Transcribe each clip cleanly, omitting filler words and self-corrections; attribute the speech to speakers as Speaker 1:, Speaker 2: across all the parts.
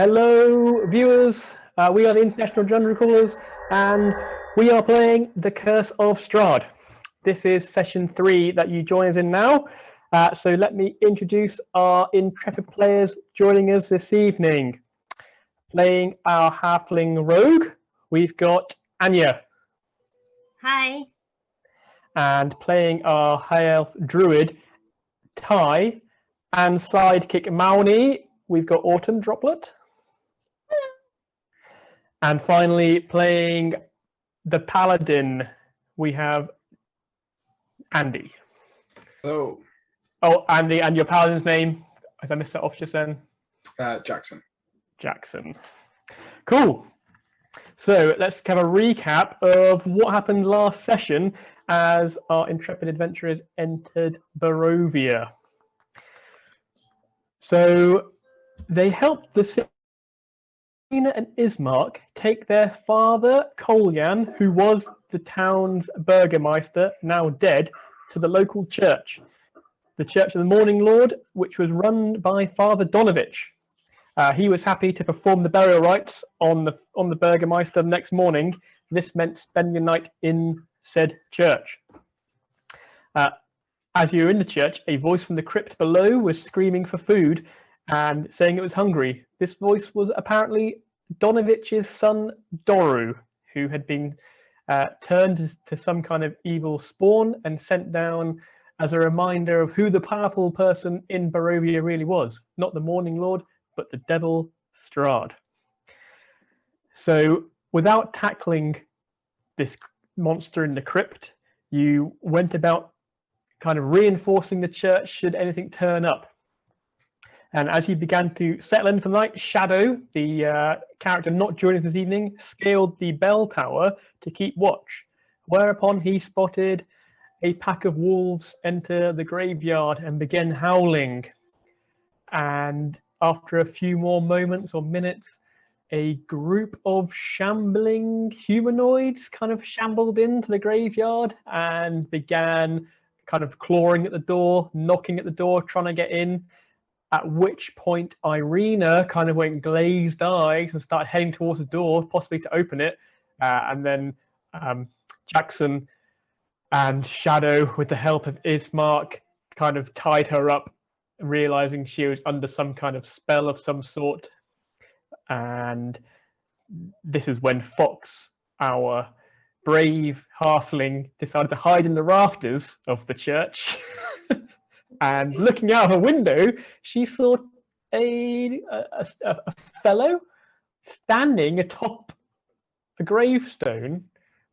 Speaker 1: Hello, viewers. We are the International Dungeon Crawlers, and we are playing The Curse of Strahd. This is session 3 that you join us in now. So let me introduce our intrepid players joining us this evening. Playing our halfling rogue, we've got Anya.
Speaker 2: Hi.
Speaker 1: And playing our high elf druid, Ty. And sidekick Mauni, we've got Autumn Droplet. And finally, playing the paladin, we have Andy.
Speaker 3: Hello.
Speaker 1: Oh, Andy, and your paladin's name? As I missed that off just then.
Speaker 3: Jackson.
Speaker 1: Jackson. Cool. So let's have a recap of what happened last session as our intrepid adventurers entered Barovia. So they helped the Sabrina and Ismark take their father, Kolyan, who was the town's burgomaster, now dead, to the local church. The Church of the Morning Lord, which was run by Father Donovich. He was happy to perform the burial rites on the burgomaster the next morning. This meant spending the night in said church. As you were in the church, a voice from the crypt below was screaming for food and saying it was hungry. This voice was apparently Donovich's son, Doru, who had been turned to some kind of evil spawn and sent down as a reminder of who the powerful person in Barovia really was. Not the Morning Lord, but the devil, Strahd. So, without tackling this monster in the crypt, you went about kind of reinforcing the church should anything turn up. And as you began to settle in for the night, Shadow, the character not joining us this evening, scaled the bell tower to keep watch, whereupon he spotted a pack of wolves enter the graveyard and began howling. And after a few more moments or minutes, a group of shambling humanoids kind of shambled into the graveyard and began kind of clawing at the door, knocking at the door, trying to get in. At which point, Irina kind of went glazed eyes and started heading towards the door, possibly to open it. And then Jackson and Shadow, with the help of Ismark, kind of tied her up, realizing she was under some kind of spell of some sort. And this is when Fox, our brave halfling, decided to hide in the rafters of the church. And looking out of a window, she saw a fellow standing atop a gravestone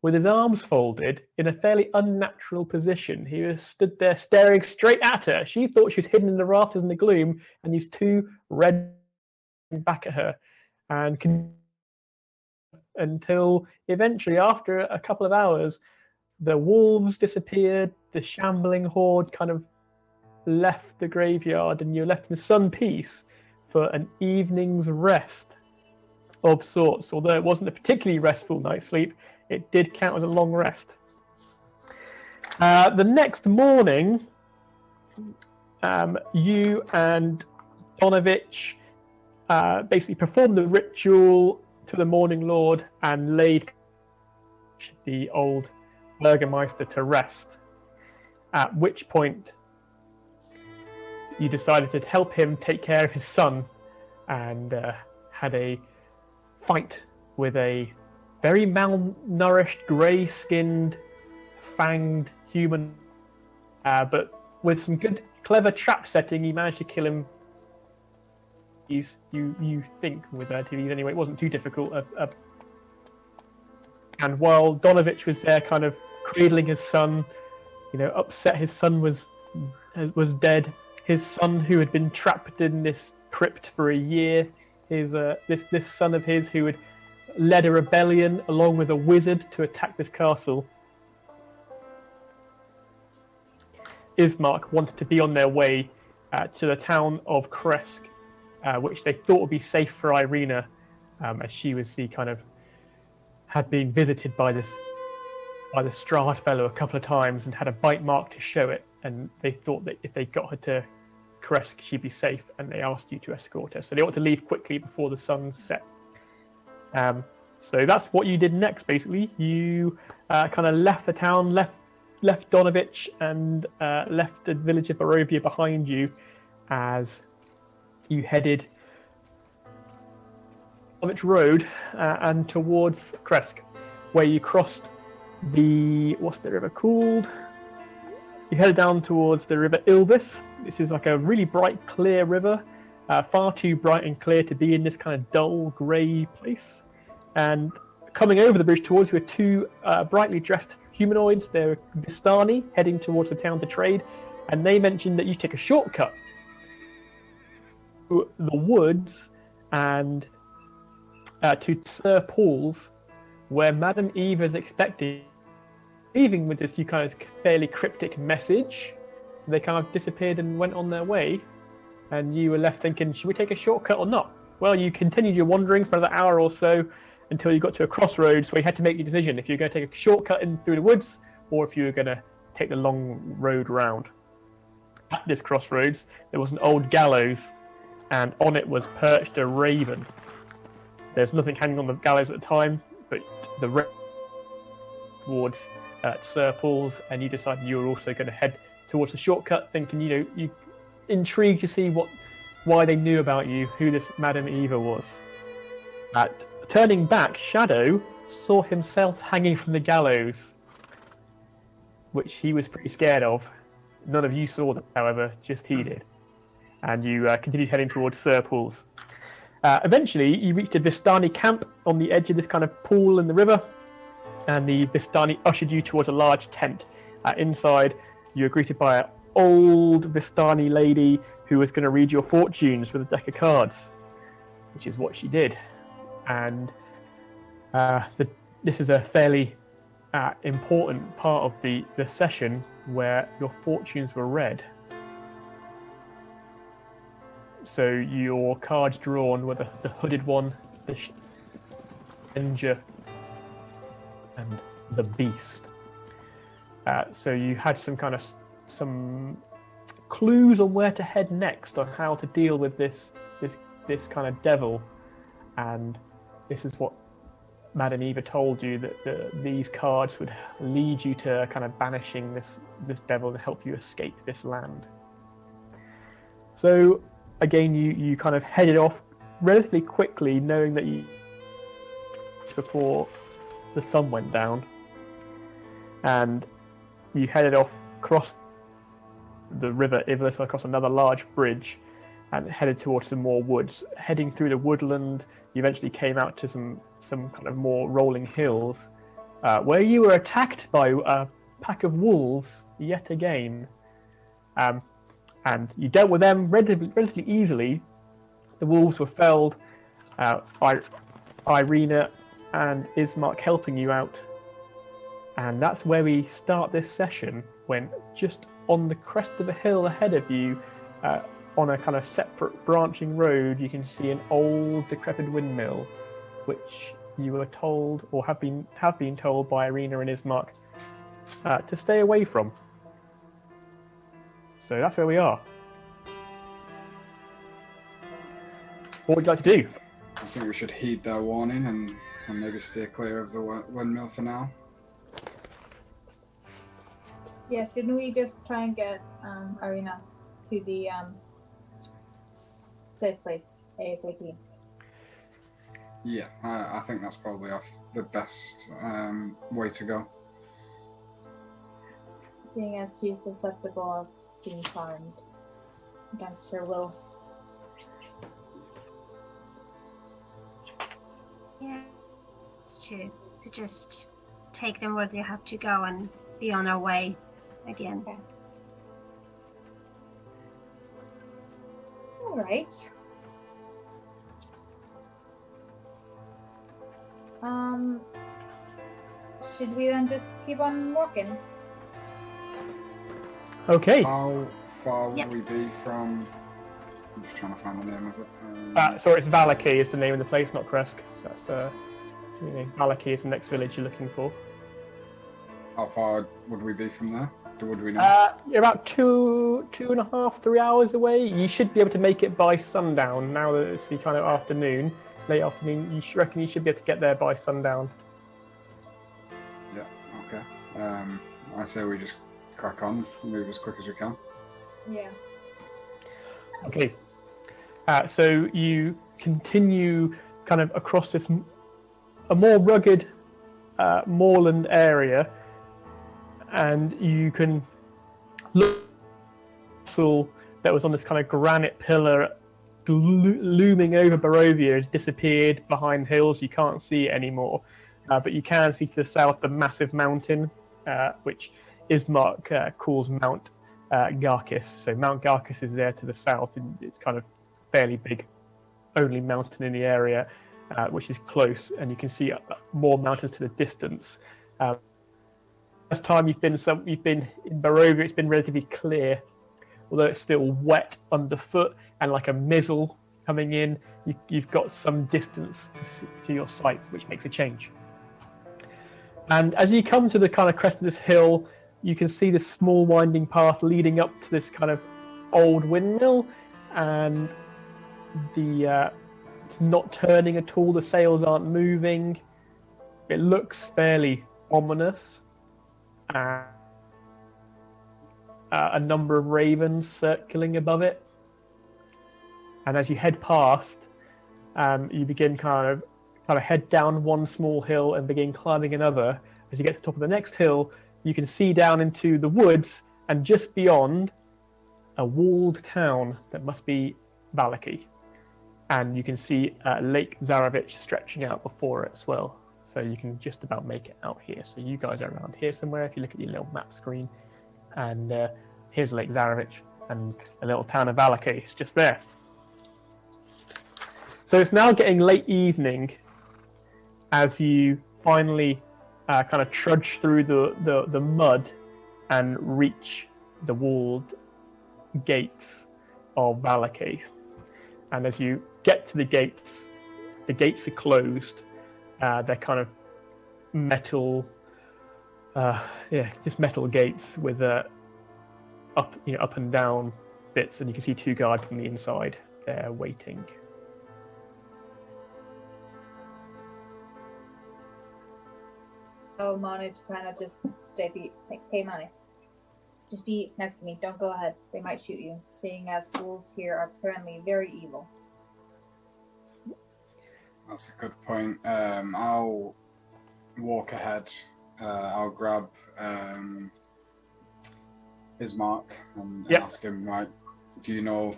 Speaker 1: with his arms folded in a fairly unnatural position. He was stood there staring straight at her. She thought she was hidden in the rafters in the gloom, and these two red back at her, and until eventually, after a couple of hours, the wolves disappeared, the shambling horde kind of left the graveyard, and you're left in some peace for an evening's rest of sorts. Although it wasn't a particularly restful night's sleep, it did count as a long rest. The next morning, you and Donovich basically performed the ritual to the Morning Lord and laid the old burgomaster to rest. At which point, you decided to help him take care of his son, and had a fight with a very malnourished, grey-skinned, fanged human. But with some good, clever trap setting, you managed to kill him. You think with TVs anyway, it wasn't too difficult. And while Donovich was there, kind of cradling his son, upset his son was dead. His son, who had been trapped in this crypt for a year, this son of his who had led a rebellion along with a wizard to attack this castle. Ismark wanted to be on their way to the town of Kresk, which they thought would be safe for Irina, as she was had been visited by the Strahd fellow a couple of times and had a bite mark to show it. And they thought that if they got her to Kresk she'd be safe, and they asked you to escort her. So they ought to leave quickly before the sun set. So that's what you did next. Basically, you kind of left the town, left Donovich, and left the village of Barovia behind you as you headed Donovich Road and towards Kresk, where you crossed what's the river called? You headed down towards the river Ilvis. This is like a really bright, clear river, far too bright and clear to be in this kind of dull, grey place. And coming over the bridge towards you are two brightly dressed humanoids. They're Vistani, heading towards the town to trade, and they mentioned that you take a shortcut to the woods and to Sir Paul's, where Madame Eva is expecting. Leaving with this, you kind of fairly cryptic message. They kind of disappeared and went on their way, and you were left thinking, should we take a shortcut or not? Well, you continued your wandering for another hour or so until you got to a crossroads where you had to make your decision if you're going to take a shortcut in through the woods or if you were going to take the long road round. At this crossroads, there was an old gallows, and on it was perched a raven. There's nothing hanging on the gallows at the time, but the raven towards Sir Paul's, and you decided you were also going to head towards the shortcut, thinking, you intrigued to see why they knew about you, who this Madame Eva was. Turning back, Shadow saw himself hanging from the gallows, which he was pretty scared of. None of you saw that, however, just he did. And you continued heading towards Sir Paul's. Eventually, you reached a Vistani camp on the edge of this kind of pool in the river, and the Vistani ushered you towards a large tent. Inside, you were greeted by an old Vistani lady who was going to read your fortunes with a deck of cards, which is what she did. And this is a fairly important part of the session where your fortunes were read. So your cards drawn were the hooded one, the Avenger, and the Beast. So you had some clues on where to head next, on how to deal with this kind of devil, and this is what Madame Eva told you, that these cards would lead you to kind of banishing this devil and help you escape this land. So again, you kind of headed off relatively quickly, knowing that you before the sun went down, and you headed off across the river Ivlis, across another large bridge, and headed towards some more woods. Heading through the woodland, you eventually came out to some kind of more rolling hills, where you were attacked by a pack of wolves yet again. And you dealt with them relatively easily. The wolves were felled, Irina and Ismark helping you out. And that's where we start this session, when just on the crest of a hill ahead of you, on a kind of separate branching road, you can see an old decrepit windmill, which you were told, or have been told by Irina and Ismark, to stay away from. So that's where we are. What would you like to do?
Speaker 3: I think we should heed their warning and maybe steer clear of the windmill for now.
Speaker 4: Yeah, shouldn't we just try and get Irina to the safe place ASAP?
Speaker 3: Yeah, I think that's probably the best way to go.
Speaker 4: Seeing as she's susceptible of being harmed against her will.
Speaker 2: Yeah, it's to just take them where they have to go and be on our way again.
Speaker 4: Okay. All right. Should we then just keep on walking?
Speaker 1: Okay.
Speaker 3: How far
Speaker 2: Yep.
Speaker 3: will we be from... I'm just trying to find the name of it.
Speaker 1: Sorry, it's Vallaki is the name of the place, not Kresk. That's Vallaki is the next village you're looking for.
Speaker 3: How far would we be from there? Would we know?
Speaker 1: You're about 2.5, 3 hours away. You should be able to make it by sundown. Now that it's the kind of afternoon, late afternoon, reckon you should be able to get there by sundown.
Speaker 3: Yeah. Okay. I say we just crack on, move as quick as we can.
Speaker 4: Yeah.
Speaker 1: Okay. So you continue kind of across this a more rugged moorland area, and you can look that was on this kind of granite pillar looming over Barovia has disappeared behind hills. You can't see it anymore, but you can see to the south the massive mountain, which Ismark calls Mount Garkis. So Mount Garkis is there to the south, and it's kind of fairly big, only mountain in the area, which is close, and you can see more mountains to the distance. Last time you've been in Barovia, it's been relatively clear, although it's still wet underfoot and like a mizzle coming in. You've got some distance to your sight, which makes a change. And as you come to the kind of crest of this hill, you can see this small winding path leading up to this kind of old windmill, and it's not turning at all. The sails aren't moving. It looks fairly ominous. A number of ravens circling above it, and as you head past, you begin kind of head down one small hill and begin climbing another. As you get to the top of the next hill, you can see down into the woods, and just beyond, a walled town that must be Vallaki, and you can see Lake Zarovich stretching out before it as well. So you can just about make it out here. So you guys are around here somewhere if you look at your little map screen. And here's Lake Zarovich, and a little town of Vallaki. It's just there. So it's now getting late evening as you finally kind of trudge through the mud and reach the walled gates of Vallaki. And as you get to the gates are closed. They're kind of metal, just metal gates with up and down bits, and you can see two guards on the inside. They're waiting.
Speaker 4: Oh, Manu to kind of just stay, like, hey, Manu, just be next to me. Don't go ahead. They might shoot you, seeing as wolves here are apparently very evil.
Speaker 3: That's a good point. I'll walk ahead. I'll grab Ismark and ask him, like, do you know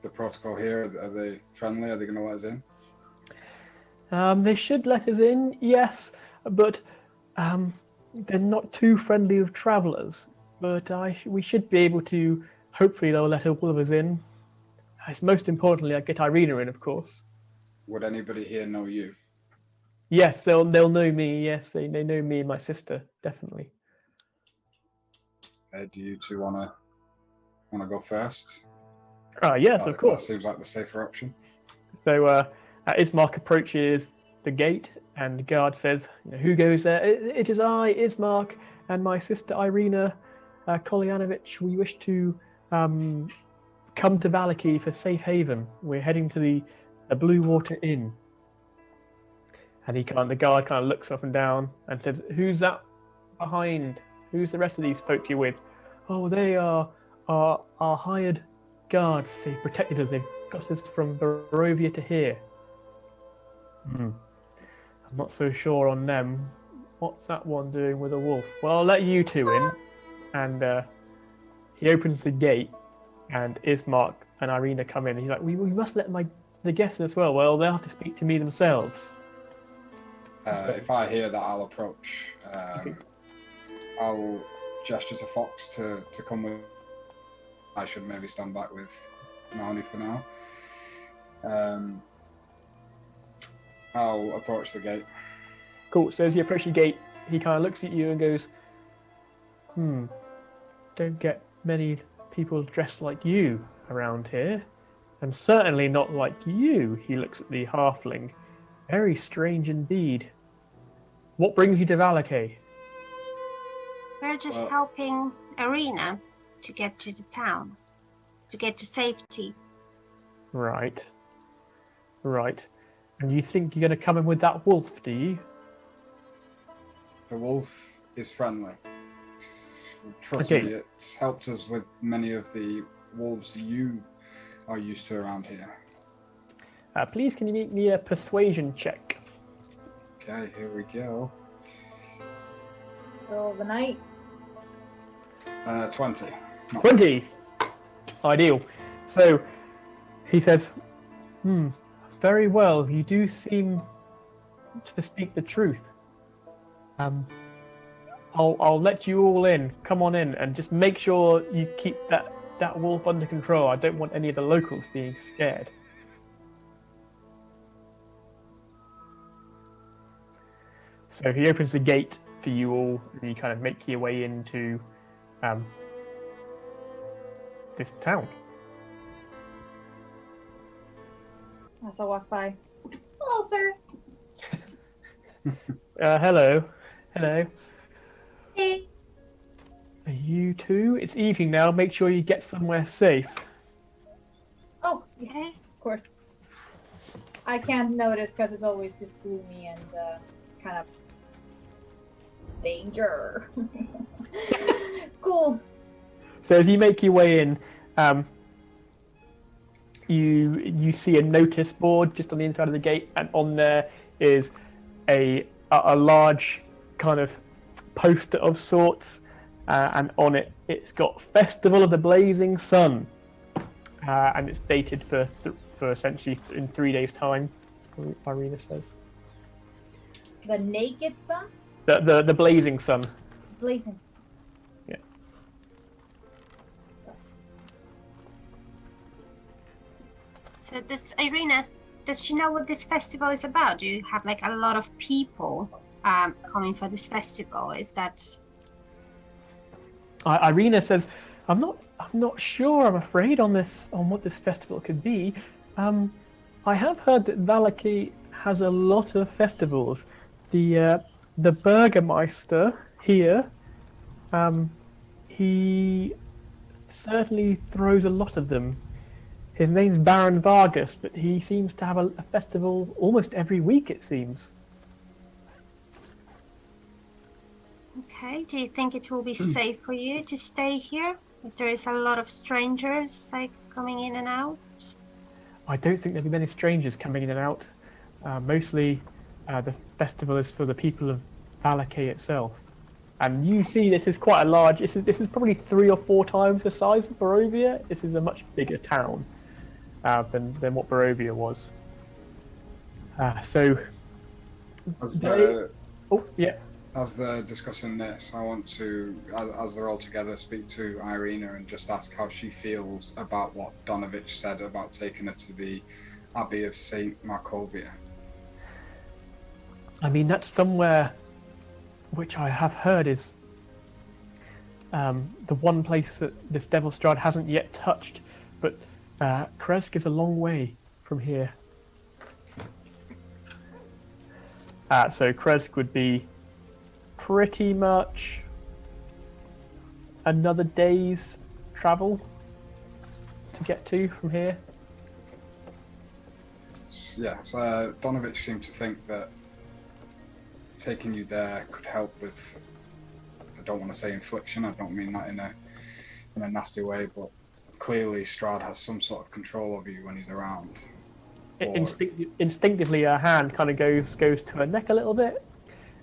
Speaker 3: the protocol here? Are they friendly? Are they going to let us in?
Speaker 1: They should let us in, yes, but they're not too friendly with travellers. But we should be able to. Hopefully, they'll let all of us in. Most importantly, I get Irina in, of course.
Speaker 3: Would anybody here know you?
Speaker 1: Yes, they'll know me. Yes, they know me and my sister, definitely.
Speaker 3: Do you two wanna go first?
Speaker 1: Yes, of course.
Speaker 3: That seems like the safer option.
Speaker 1: So Ismark approaches the gate, and the guard says, "Who goes there?" It is I, Ismark, and my sister Irina Kolyanovich. We wish to come to Vallaki for safe haven. We're heading to the Blue Water Inn. And the guard kind of looks up and down and says, "Who's that behind? Who's the rest of these folk you're with?" "Oh, they are our hired guards. They protected us. They've got us from Barovia to here." I'm not so sure on them. What's that one doing with a wolf? Well, I'll let you two in. And he opens the gate, and Ismark and Irina come in. And he's like, we must let the guests in as well. Well, they'll have to speak to me themselves.
Speaker 3: If I hear that, I'll approach.
Speaker 1: Okay.
Speaker 3: I'll gesture to Fox to come with. I should maybe stand back with Marnie for now. I'll approach the gate.
Speaker 1: Cool. So as you approach the gate, he kind of looks at you and goes, "Don't get many people dressed like you around here. And certainly not like you." He looks at the halfling. "Very strange indeed. What brings you to Vallaki?"
Speaker 2: We're just helping arena to get to the town, to get to safety.
Speaker 1: Right. Right. And you think you're going to come in with that wolf, do you?
Speaker 3: The wolf is friendly. Trust
Speaker 1: Okay.
Speaker 3: me, it's helped us with many of the wolves you are used to around here.
Speaker 1: Please, can you make me a persuasion check?
Speaker 3: Okay, here we go.
Speaker 4: Roll the night.
Speaker 3: 20.
Speaker 1: 20! Ideal. So, he says, very well, you do seem to speak the truth. I'll let you all in. Come on in, and just make sure you keep that wolf under control. I don't want any of the locals being scared. So he opens the gate for you all, and you kind of make your way into this town.
Speaker 4: As I walk by. Hello, sir.
Speaker 1: Hello. Hello.
Speaker 4: Hey.
Speaker 1: Are you two? It's evening now. Make sure you get somewhere safe.
Speaker 4: Oh, yeah, of course. I can't notice because it's always just gloomy and kind of danger. Cool.
Speaker 1: So as you make your way in, you see a notice board just on the inside of the gate, and on there is a large kind of poster of sorts, and on it it's got Festival of the Blazing Sun, and it's dated for essentially in 3 days' time. Irina says
Speaker 4: The naked sun?
Speaker 1: the Blazing Sun.
Speaker 4: Blazing.
Speaker 1: Yeah.
Speaker 2: So Irina, does she know what this festival is about? Do you have like a lot of people coming for this festival? Is that...
Speaker 1: Irina says, I'm not sure, I'm afraid, on what this festival could be. I have heard that Vallaki has a lot of festivals. The Burgermeister here, he certainly throws a lot of them. His name's Baron Vargas, but he seems to have a festival almost every week, it seems.
Speaker 2: Okay, do you think it will be safe for you to stay here if there is a lot of strangers like coming in and out?
Speaker 1: I don't think there'll be many strangers coming in and out. Mostly, the festival is for the people of Vallaki itself. And you see, this is quite a large. This is probably 3 or 4 times the size of Barovia. This is a much bigger town than what Barovia was. So,
Speaker 3: As they're discussing this, I want to, as they're all together, speak to Irina and just ask how she feels about what Donovich said about taking her to the Abbey of St. Markovia.
Speaker 1: I mean, that's somewhere which I have heard is the one place that this Devil Strahd hasn't yet touched, but Kresk is a long way from here. So Kresk would be pretty much another day's travel to get to from here.
Speaker 3: Yeah, so Donovich seemed to think that taking you there could help with, I don't want to say infliction, I don't mean that in a nasty way, but clearly Strahd has some sort of control over you when he's around.
Speaker 1: Instinctively her hand kind of goes to her neck a little bit,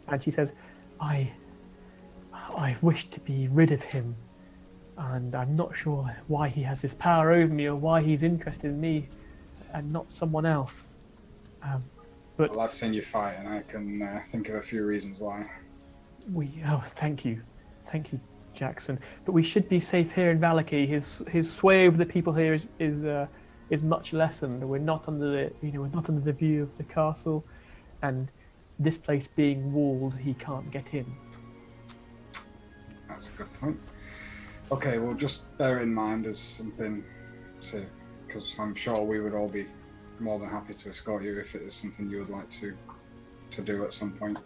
Speaker 1: and she says, I wish to be rid of him, and I'm not sure why he has this power over me or why he's interested in me and not someone else. But
Speaker 3: well, I've seen you fight, and I can think of a few reasons why.
Speaker 1: Thank you, Jackson. But we should be safe here in Vallaki. His sway over the people here is much lessened. We're not under the view of the castle, and this place being walled, he can't get in.
Speaker 3: That's a good point. Okay, well, just bear it in mind as something to, because I'm sure we would all be more than happy to escort you if it is something you would like to do at some point.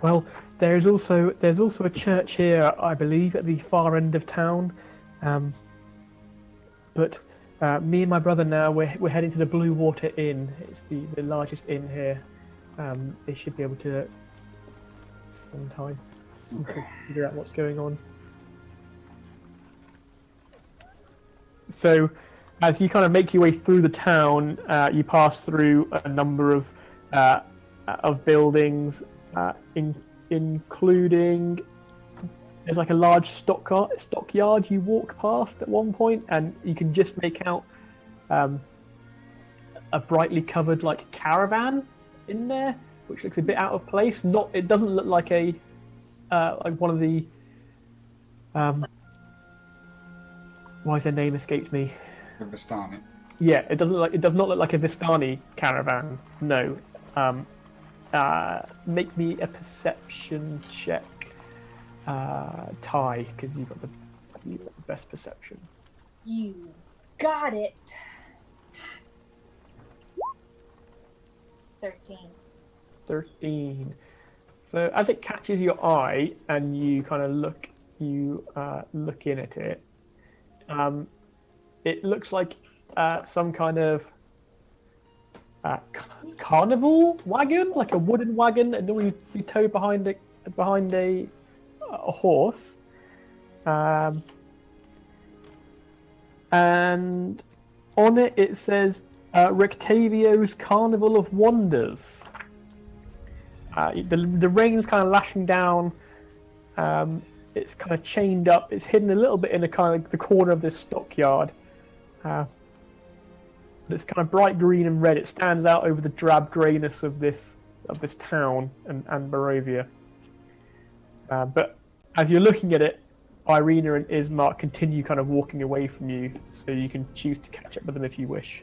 Speaker 1: Well, there's also a church here, I believe, at the far end of town. But me and my brother now we're heading to the Blue Water Inn. It's the largest inn here. They should be able to on time
Speaker 3: Okay.
Speaker 1: figure out what's going on. So, as you kind of make your way through the town, you pass through a number of buildings, including there's like a large stockyard you walk past at one point, and you can just make out a brightly covered like caravan in there, which looks a bit out of place. It doesn't look like a like one of the why is their name escapes me?
Speaker 3: The Vistani.
Speaker 1: Yeah, it does not look like a Vistani caravan. No. Make me a perception check, Ty, because you got the best perception.
Speaker 4: You got it. 13.
Speaker 1: So as it catches your eye and you kind of look in at it, it looks like some kind of carnival wagon, like a wooden wagon, and then you tow behind a horse, and on it says Rectavio's Carnival of Wonders. The rain's kind of lashing down. It's kind of chained up. It's hidden a little bit in a kind of the corner of this stockyard. It's kind of bright green and red. It stands out over the drab greyness of this town and Barovia. But as you're looking at it, Irina and Ismark continue kind of walking away from you, so you can choose to catch up with them if you wish.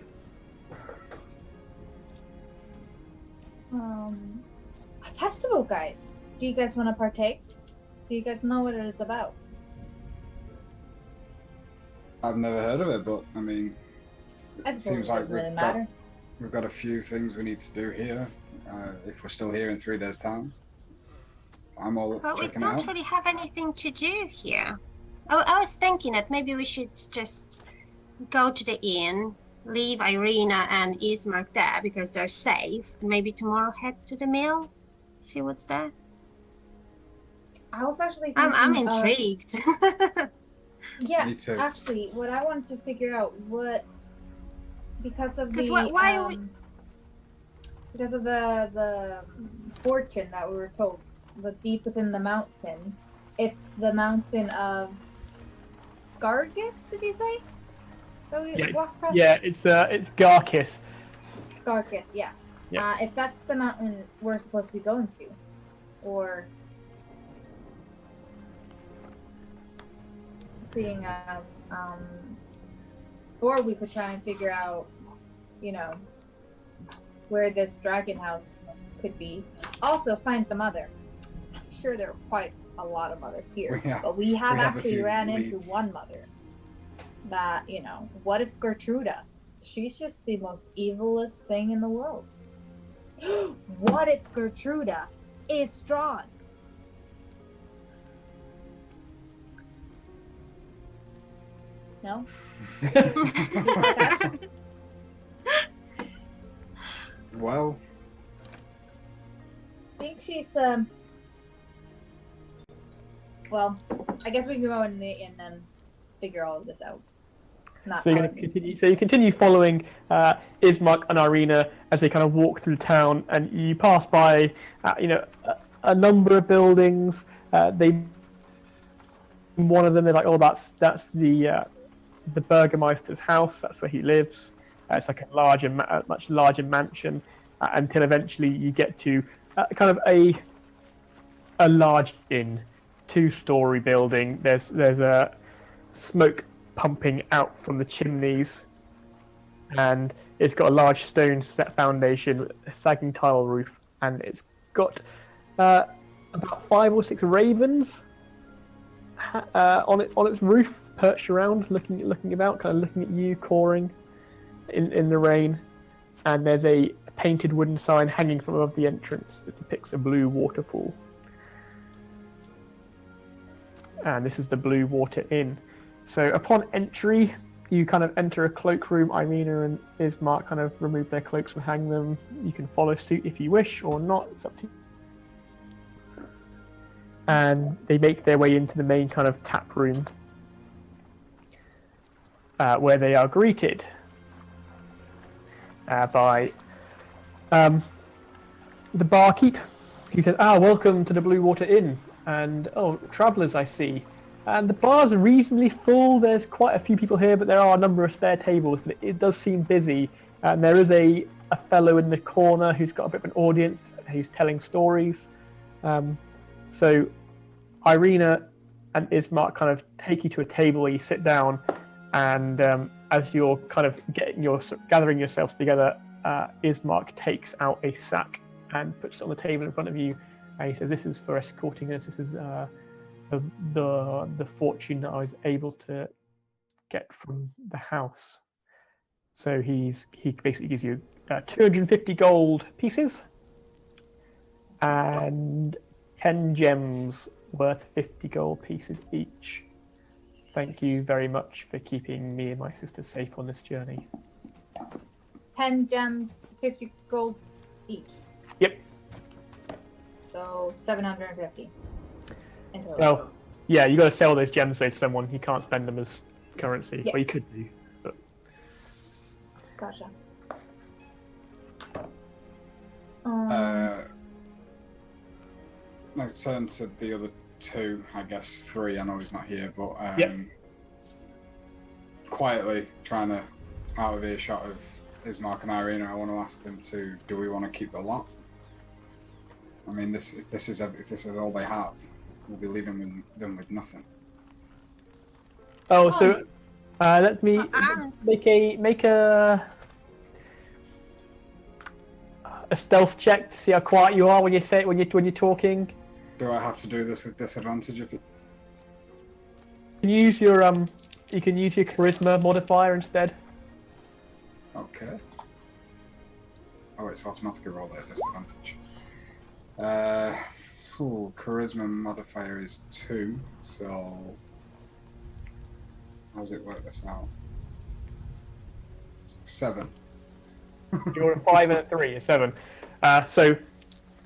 Speaker 4: Festival, guys. Do you guys want to partake? Do you guys know what it is about?
Speaker 3: I've never heard of it, but I mean,
Speaker 4: I
Speaker 3: it
Speaker 4: suppose
Speaker 3: seems
Speaker 4: it
Speaker 3: like
Speaker 4: doesn't really matter.
Speaker 3: we've got a few things we need to do here. If we're still here in 3 days' time, I'm all up
Speaker 2: But
Speaker 3: for
Speaker 2: we
Speaker 3: checking it
Speaker 2: don't
Speaker 3: out.
Speaker 2: really have anything to do here. I was thinking that maybe we should just go to the inn, leave Irina and Ismark there because they're safe, and maybe tomorrow head to the mill, see what's there.
Speaker 4: I was actually thinking
Speaker 2: I'm intrigued.
Speaker 4: Yeah,
Speaker 3: Me too.
Speaker 4: actually, what I wanted to figure out because of
Speaker 2: 'Cause
Speaker 4: the
Speaker 2: why are we-
Speaker 4: because of the fortune that we were told, the deep within the mountain, if the mountain of Gargis, did you say? That we walked past?
Speaker 1: Yeah, it's Garkis.
Speaker 4: Gargis, yeah.
Speaker 1: Yeah.
Speaker 4: If that's the mountain we're supposed to be going to, or seeing as, or we could try and figure out, where this dragon house could be. Also, find the mother. I'm sure there are quite a lot of mothers here,
Speaker 3: Yeah,
Speaker 4: but we have
Speaker 3: we have a
Speaker 4: actually
Speaker 3: few
Speaker 4: ran into
Speaker 3: leads.
Speaker 4: one mother. That what if Gertruda? She's just the most evilest thing in the world. What if Gertruda is Strahd? No?
Speaker 3: Well,
Speaker 4: I think she's well, I guess we can go in the inn and figure all of this out. Not
Speaker 1: So you continue following Ismark and Irina as they kind of walk through town, and you pass by, a number of buildings. One of them, they're like, oh, that's the Burgermeister's house. That's where he lives. It's like a much larger mansion, until eventually you get to kind of a large inn, 2-story building. There's a smoke pumping out from the chimneys, and it's got a large stone set foundation with a sagging tile roof, and it's got about 5 or 6 ravens on its roof, perched around, looking about, kind of looking at you, cawing in the rain. And there's a painted wooden sign hanging from above the entrance that depicts a blue waterfall. and this is the Blue Water Inn. So upon entry, you kind of enter a cloakroom. Irina and Ismark kind of remove their cloaks and hang them. You can follow suit if you wish or not. It's up to you. And they make their way into the main kind of tap room, where they are greeted by the barkeep. He says, welcome to the Blue Water Inn. And, travellers, I see. And the bars are reasonably full. There's quite a few people here, but there are a number of spare tables. But it does seem busy. And there is a fellow in the corner who's got a bit of an audience, who's telling stories. So Irina and Ismark kind of take you to a table where you sit down, and as you're kind of gathering yourselves together, Ismark takes out a sack and puts it on the table in front of you, and he says, "This is for escorting us. This is the fortune that I was able to get from the house." So he basically gives you 250 gold pieces and 10 gems worth 50 gold pieces each. Thank you very much for keeping me and my sister safe on this journey.
Speaker 4: 10 gems, 50 gold each.
Speaker 1: Yep.
Speaker 4: So 750 in total.
Speaker 1: Well, yeah, you got to sell those gems though to someone. You can't spend them as currency.
Speaker 4: Yeah.
Speaker 1: Well, you could do. But...
Speaker 4: Gotcha.
Speaker 3: I turn to the other two, I guess 3. I know he's not here, but quietly trying to out of earshot of Ismark and Irina, I want to ask them to: do we want to keep the lot? I mean, if this is all they have, we'll be leaving them with nothing.
Speaker 1: Oh, so let me make a stealth check to see how quiet you are when you're talking.
Speaker 3: Do I have to do this with disadvantage? If it...
Speaker 1: You can use your charisma modifier instead.
Speaker 3: Okay. Oh, it's automatically rolled at disadvantage. Charisma modifier is 2, so how does it work this out? 7.
Speaker 1: You're a 5 and a 3, a 7.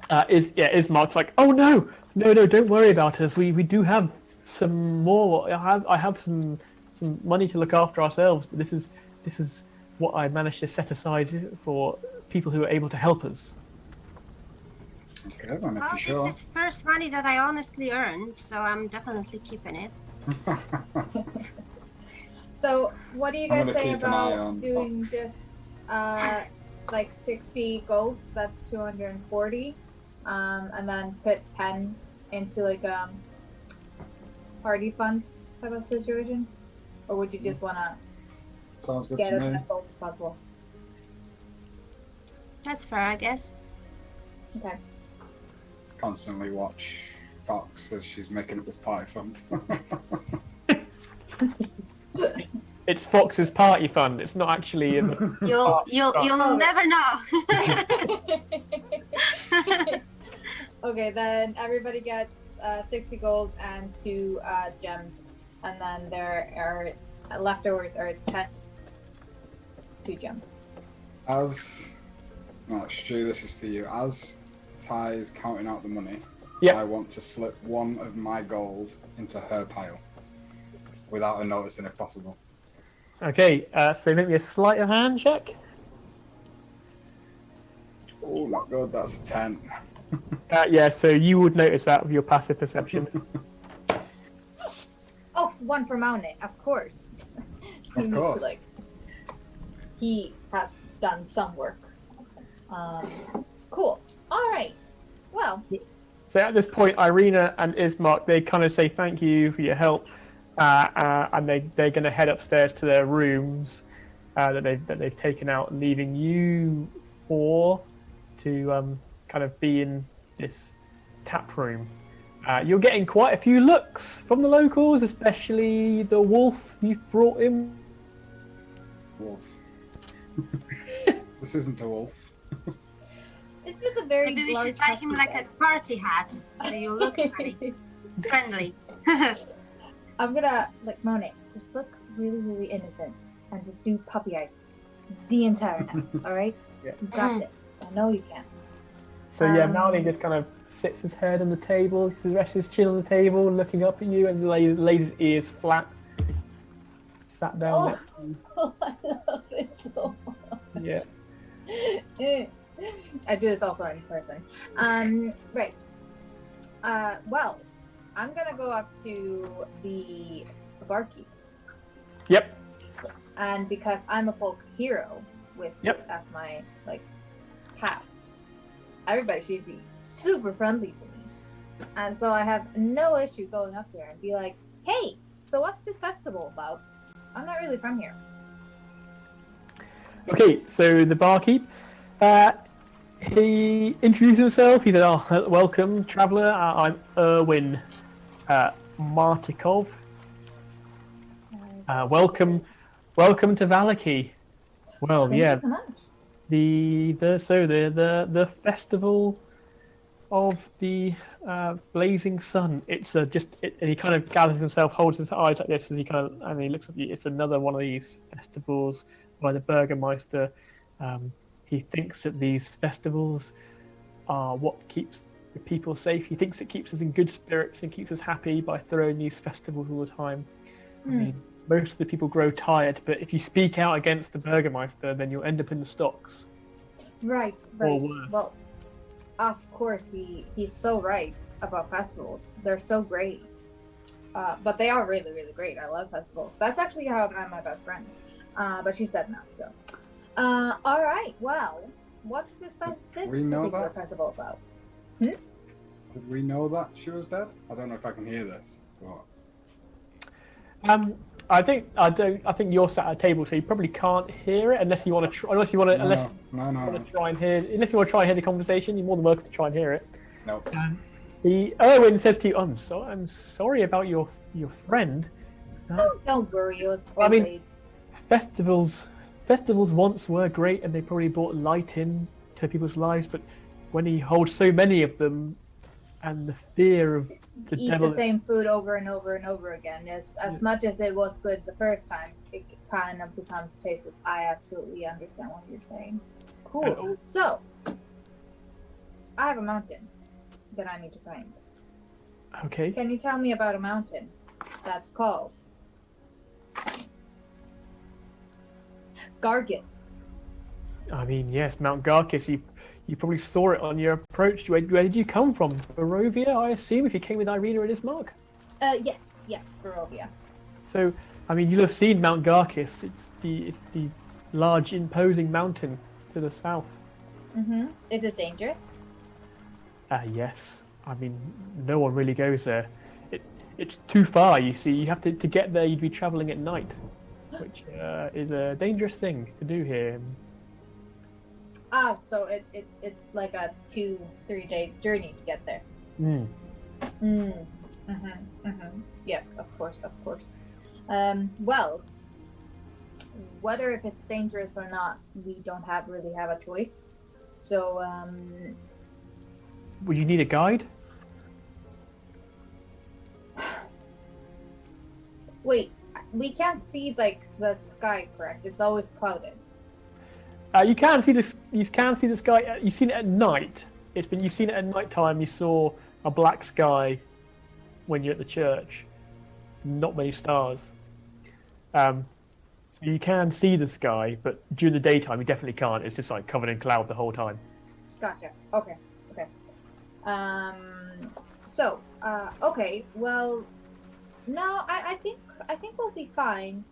Speaker 1: Ismark's like, oh no, don't worry about us. We do have some more. I have some money to look after ourselves, but this is what I managed to set aside for people who are able to help us.
Speaker 3: Okay, then if
Speaker 2: Well,
Speaker 3: you're sure.
Speaker 2: this is first money that I honestly earned, so I'm definitely keeping it.
Speaker 4: So, what do you
Speaker 3: I'm
Speaker 4: guys
Speaker 3: gonna
Speaker 4: say
Speaker 3: keep an eye
Speaker 4: about
Speaker 3: on
Speaker 4: doing
Speaker 3: Fox.
Speaker 4: just like 60 gold? That's 240, and then put 10 into like party fund type of situation, or would you just wanna
Speaker 3: Sounds good
Speaker 4: get
Speaker 3: to
Speaker 4: as
Speaker 3: me.
Speaker 4: much gold as possible?
Speaker 2: That's fair, I guess.
Speaker 4: Okay.
Speaker 3: Constantly watch Fox as she's making up this party fund.
Speaker 1: It's Fox's party fund. It's not actually in the...
Speaker 2: You'll never know.
Speaker 4: Okay, then everybody gets 60 gold and 2 gems, and then there are leftovers are 2 gems.
Speaker 3: Stu, this is for you. As Ty is counting out the money,
Speaker 1: Yep.
Speaker 3: I want to slip one of my gold into her pile without her noticing if possible.
Speaker 1: Okay, so make me a sleight of hand check.
Speaker 3: Oh, not good. That's a 10.
Speaker 1: Yeah, so you would notice that with your passive perception.
Speaker 4: Oh, 1 for Mountain, of course. You
Speaker 3: Of
Speaker 4: need
Speaker 3: course.
Speaker 4: to, he has done some work. Cool. All right. Well,
Speaker 1: So at this point, Irina and Ismark, they kind of say thank you for your help, and they're going to head upstairs to their rooms that they've taken out, leaving you 4 to kind of be in this tap room. You're getting quite a few looks from the locals, especially the wolf you've brought in.
Speaker 3: Wolf. This isn't a wolf.
Speaker 4: it's just a very
Speaker 2: Maybe we
Speaker 4: large
Speaker 2: should buy him
Speaker 4: husky
Speaker 2: like a
Speaker 4: guys.
Speaker 2: party hat, so you look funny, friendly.
Speaker 4: I'm gonna like Monet. Just look really, really innocent and just do puppy eyes the entire night. All right?
Speaker 1: Yeah.
Speaker 4: You got this. I know you can.
Speaker 1: So yeah, Malin just kind of sits his head on the table, rests his chin on the table, looking up at you, and lays his ears flat. Sat down next to you.
Speaker 4: Oh, I love it so much.
Speaker 1: Yeah.
Speaker 4: I do this also in person. Right. Well, I'm gonna go up to the barkeep.
Speaker 1: Yep.
Speaker 4: And because I'm a folk hero with
Speaker 1: Yep.
Speaker 4: as my like past, everybody should be super friendly to me. And so I have no issue going up there and be like, hey, so what's this festival about? I'm not really from here.
Speaker 1: Okay, so the barkeep, he introduced himself. He said, "Oh, welcome, traveller. I'm Erwin Martikov. Welcome to Vallaki." Well,
Speaker 4: Thank
Speaker 1: yeah,
Speaker 4: you so much.
Speaker 1: the festival of the blazing sun. It's and he kind of gathers himself, holds his eyes like this, and he looks at you. It's another one of these festivals by the Burgermeister. He thinks that these festivals are what keeps the people safe. He thinks it keeps us in good spirits and keeps us happy by throwing these festivals all the time. I mean, most of the people grow tired, but if you speak out against the Burgermeister, then you'll end up in the stocks.
Speaker 4: Right.
Speaker 1: Or worse.
Speaker 4: Well, of course, he's so right about festivals. They're so great. But they are really, really great. I love festivals. That's actually how I met my best friend. But she's dead now, so. All right. Well, what's this particular festival about?
Speaker 3: Did we know that she was dead? I don't know if I can hear this. But...
Speaker 1: I think you're sat at a table, so you probably can't hear it unless you want to try. Unless you want to try and hear the conversation. You're more than welcome to try and hear it.
Speaker 3: No.
Speaker 1: Erwin says to you, "I'm sorry about your friend."
Speaker 4: Oh, don't worry. It was
Speaker 1: I mean,
Speaker 4: late.
Speaker 1: festivals once were great, and they probably brought light into people's lives. But when he holds so many of them, and the fear of the
Speaker 4: Eat
Speaker 1: devil,
Speaker 4: the same food over and over and over again. As much as it was good the first time, it kind of becomes tasteless. I absolutely understand what you're saying. Cool. So, I have a mountain that I need to find.
Speaker 1: Okay.
Speaker 4: Can you tell me about a mountain that's called Gargis?
Speaker 1: I mean, yes, Mount Garkis. You probably saw it on your approach. Where did you come from? Barovia, I assume, if you came with Irina and Ismark?
Speaker 4: Yes, Barovia.
Speaker 1: So, I mean, you'll have seen Mount Garkis. It's the large, imposing mountain to the south.
Speaker 4: Mm-hmm. Is it dangerous?
Speaker 1: Yes. I mean, no one really goes there. It's too far, you see. You have to get there, you'd be travelling at night, which is a dangerous thing to do here.
Speaker 4: So it's like a 2-3 day journey to get there. Yes, of course. Well, whether if it's dangerous or not, we don't really have a choice. So,
Speaker 1: would you need a guide?
Speaker 4: Wait, we can't see like the sky, correct? It's always clouded.
Speaker 1: You can see the sky. You've seen it at night. You've seen it at night time. You saw a black sky when you're at the church. Not many stars. So you can see the sky, but during the daytime you definitely can't. It's just like covered in cloud the whole time.
Speaker 4: Gotcha. Okay. Okay. Well, no, I think we'll be fine.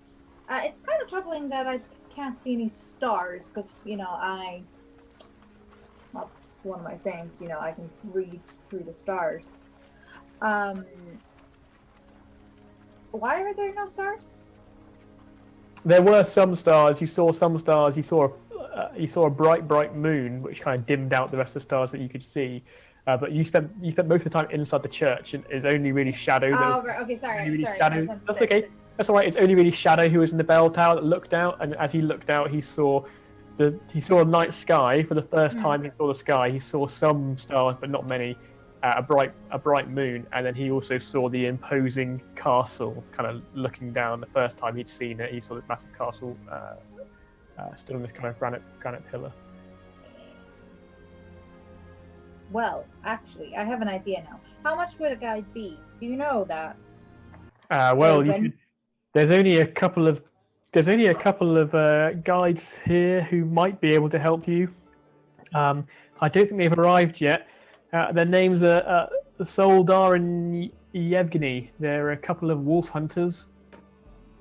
Speaker 4: It's kind of troubling that I can't see any stars because that's one of my things. I can read through the stars. Why are there no stars?
Speaker 1: There were some stars. You saw some stars. You saw a bright moon, which kind of dimmed out the rest of the stars that you could see. But you spent most of the time inside the church, and it's only really Shadow.
Speaker 4: Oh, right. Okay, sorry.
Speaker 1: Shadow. That's okay. That's all right. It's only really Shadow who was in the bell tower that looked out, and as he looked out, he saw a night sky for the first time. He saw the sky. He saw some stars, but not many. a bright moon, and then he also saw the imposing castle. Kind of looking down, the first time he'd seen it, he saw this massive castle stood on this kind of granite pillar.
Speaker 4: Well, actually, I have an idea now. How much would a guide be? Do you know that?
Speaker 1: Well,
Speaker 4: when-
Speaker 1: there's only a couple of guides here who might be able to help you. I don't think they've arrived yet. Their names are Soldar and Yevgeny. They're a couple of wolf hunters,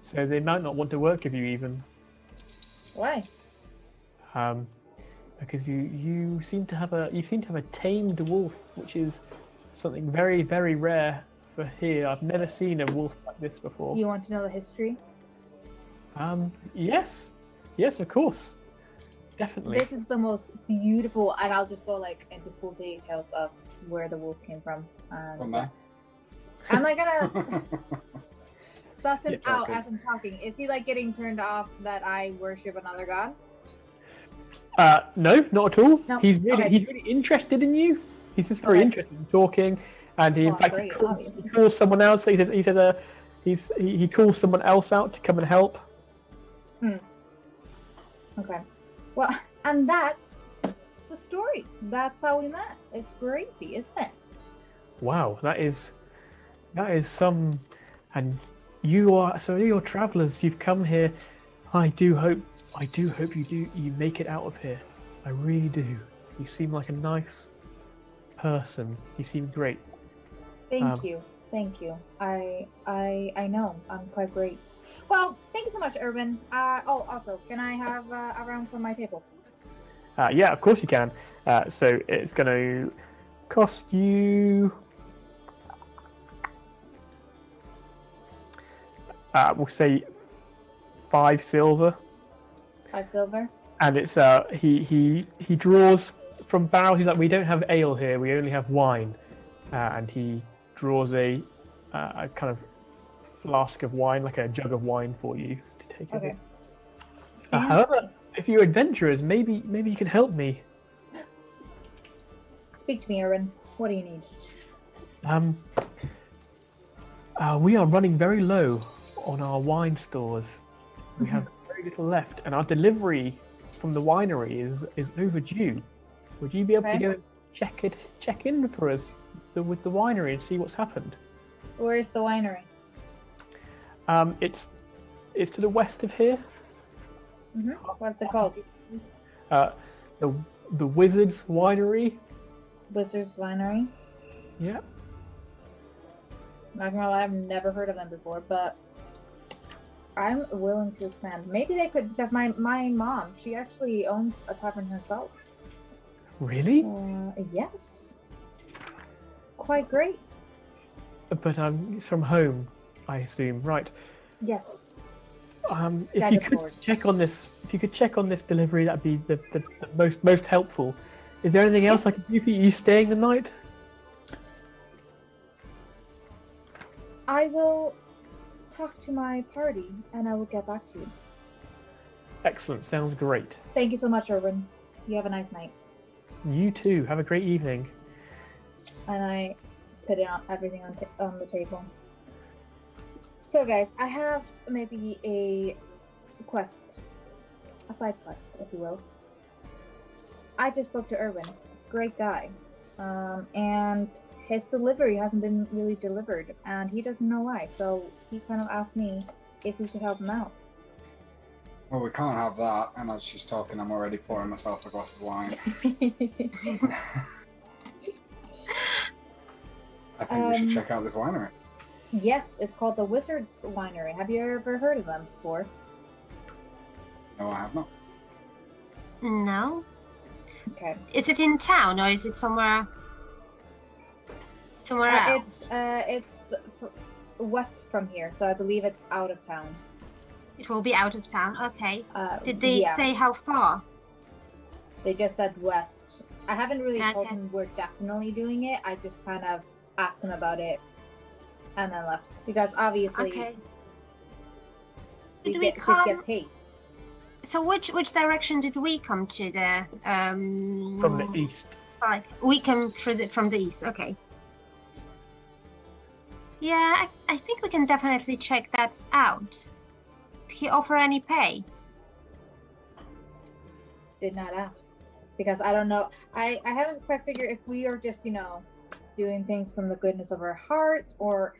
Speaker 1: so they might not want to work with you even.
Speaker 4: Why?
Speaker 1: Because you seem to have a tamed wolf, which is something very, very rare for here. I've never seen a wolf like this before.
Speaker 4: Do you want to know the history?
Speaker 1: Yes, of course, definitely.
Speaker 4: This is the most beautiful, and I'll just go like into full details of where the wolf came from.
Speaker 3: From there.
Speaker 4: I'm like gonna suss him
Speaker 3: Yeah,
Speaker 4: out
Speaker 3: okay.
Speaker 4: as I'm talking. Is he like getting turned off that I worship another god?
Speaker 1: No, not at all.
Speaker 4: No,
Speaker 1: He's really
Speaker 4: okay.
Speaker 1: he's really interested in you. He's just very
Speaker 4: Okay.
Speaker 1: interested in talking, and he in
Speaker 4: Well,
Speaker 1: fact
Speaker 4: great,
Speaker 1: he
Speaker 4: obviously.
Speaker 1: calls someone else. He calls someone else out to come and help.
Speaker 4: Okay. Well, and that's the story. That's how we met. It's crazy, isn't it?
Speaker 1: Wow, that is some. And you're travelers. You've come here. I do hope you make it out of here. I really do. You seem like a nice person. You seem great.
Speaker 4: Thank you. I know. I'm quite great. Well, thank you so much, Urban. Also, can I have a round from my table, please?
Speaker 1: Yeah, of course you can. So it's going to cost you. We'll say 5 silver.
Speaker 4: 5 silver.
Speaker 1: And it's he draws from barrels. He's like, we don't have ale here. We only have wine. And he draws a kind of flask of wine, like a jug of wine for you to take.
Speaker 4: Okay.
Speaker 1: However, if you're adventurers, maybe you can help me.
Speaker 4: Speak to me, Urban. What do you need?
Speaker 1: We are running very low on our wine stores. We have very little left, and our delivery from the winery is overdue. Would you be able to
Speaker 4: Okay.
Speaker 1: go and check in for us with the winery and see what's happened?
Speaker 4: Where's the winery?
Speaker 1: It's to the west of here.
Speaker 4: What's it called?
Speaker 1: The Wizard's Winery.
Speaker 4: Wizard's Winery.
Speaker 1: Yeah.
Speaker 4: Not gonna lie, I've never heard of them before, but I'm willing to expand. Maybe they could, because my mom, she actually owns a tavern herself.
Speaker 1: Really?
Speaker 4: Yes. Quite great.
Speaker 1: But it's from home, I assume. Right.
Speaker 4: Yes.
Speaker 1: If
Speaker 4: Guide
Speaker 1: you
Speaker 4: us
Speaker 1: could
Speaker 4: forward.
Speaker 1: check on this delivery, that'd be the most helpful. Is there anything else I can do for you? Are you staying the night?
Speaker 4: I will talk to my party and I will get back to you.
Speaker 1: Excellent. Sounds great.
Speaker 4: Thank you so much, Urban. You have a nice night.
Speaker 1: You too. Have a great evening.
Speaker 4: And I put it on everything on the table. So, guys, I have maybe a quest, a side quest, if you will. I just spoke to Urban, great guy, and his delivery hasn't been really delivered, and he doesn't know why. So he kind of asked me if we could help him out.
Speaker 3: Well, we can't have that. And as she's talking, I'm already pouring myself a glass of wine. I think we should check out this winery.
Speaker 4: Yes, it's called the Wizard's Winery. Have you ever heard of them before?
Speaker 3: No, I have not.
Speaker 2: No.
Speaker 4: Okay.
Speaker 2: Is it in town or is it somewhere else?
Speaker 4: It's west from here, so I believe it's out of town.
Speaker 2: It will be out of town. Okay. Did they
Speaker 4: yeah.
Speaker 2: say how far?
Speaker 4: They just said west. I haven't really told
Speaker 2: Okay.
Speaker 4: him we're definitely doing it. I just kind of asked him about it and then left. Because obviously
Speaker 2: Okay.
Speaker 4: we
Speaker 2: Did we
Speaker 4: should
Speaker 2: come?
Speaker 4: get paid.
Speaker 2: So which direction did we come to? The
Speaker 1: From the east.
Speaker 2: like we come from the east. Okay. Yeah, I think we can definitely check that out. Did he offer any pay?
Speaker 4: Did not ask. Because I don't know. I haven't quite figured if we are just, doing things from the goodness of our heart, or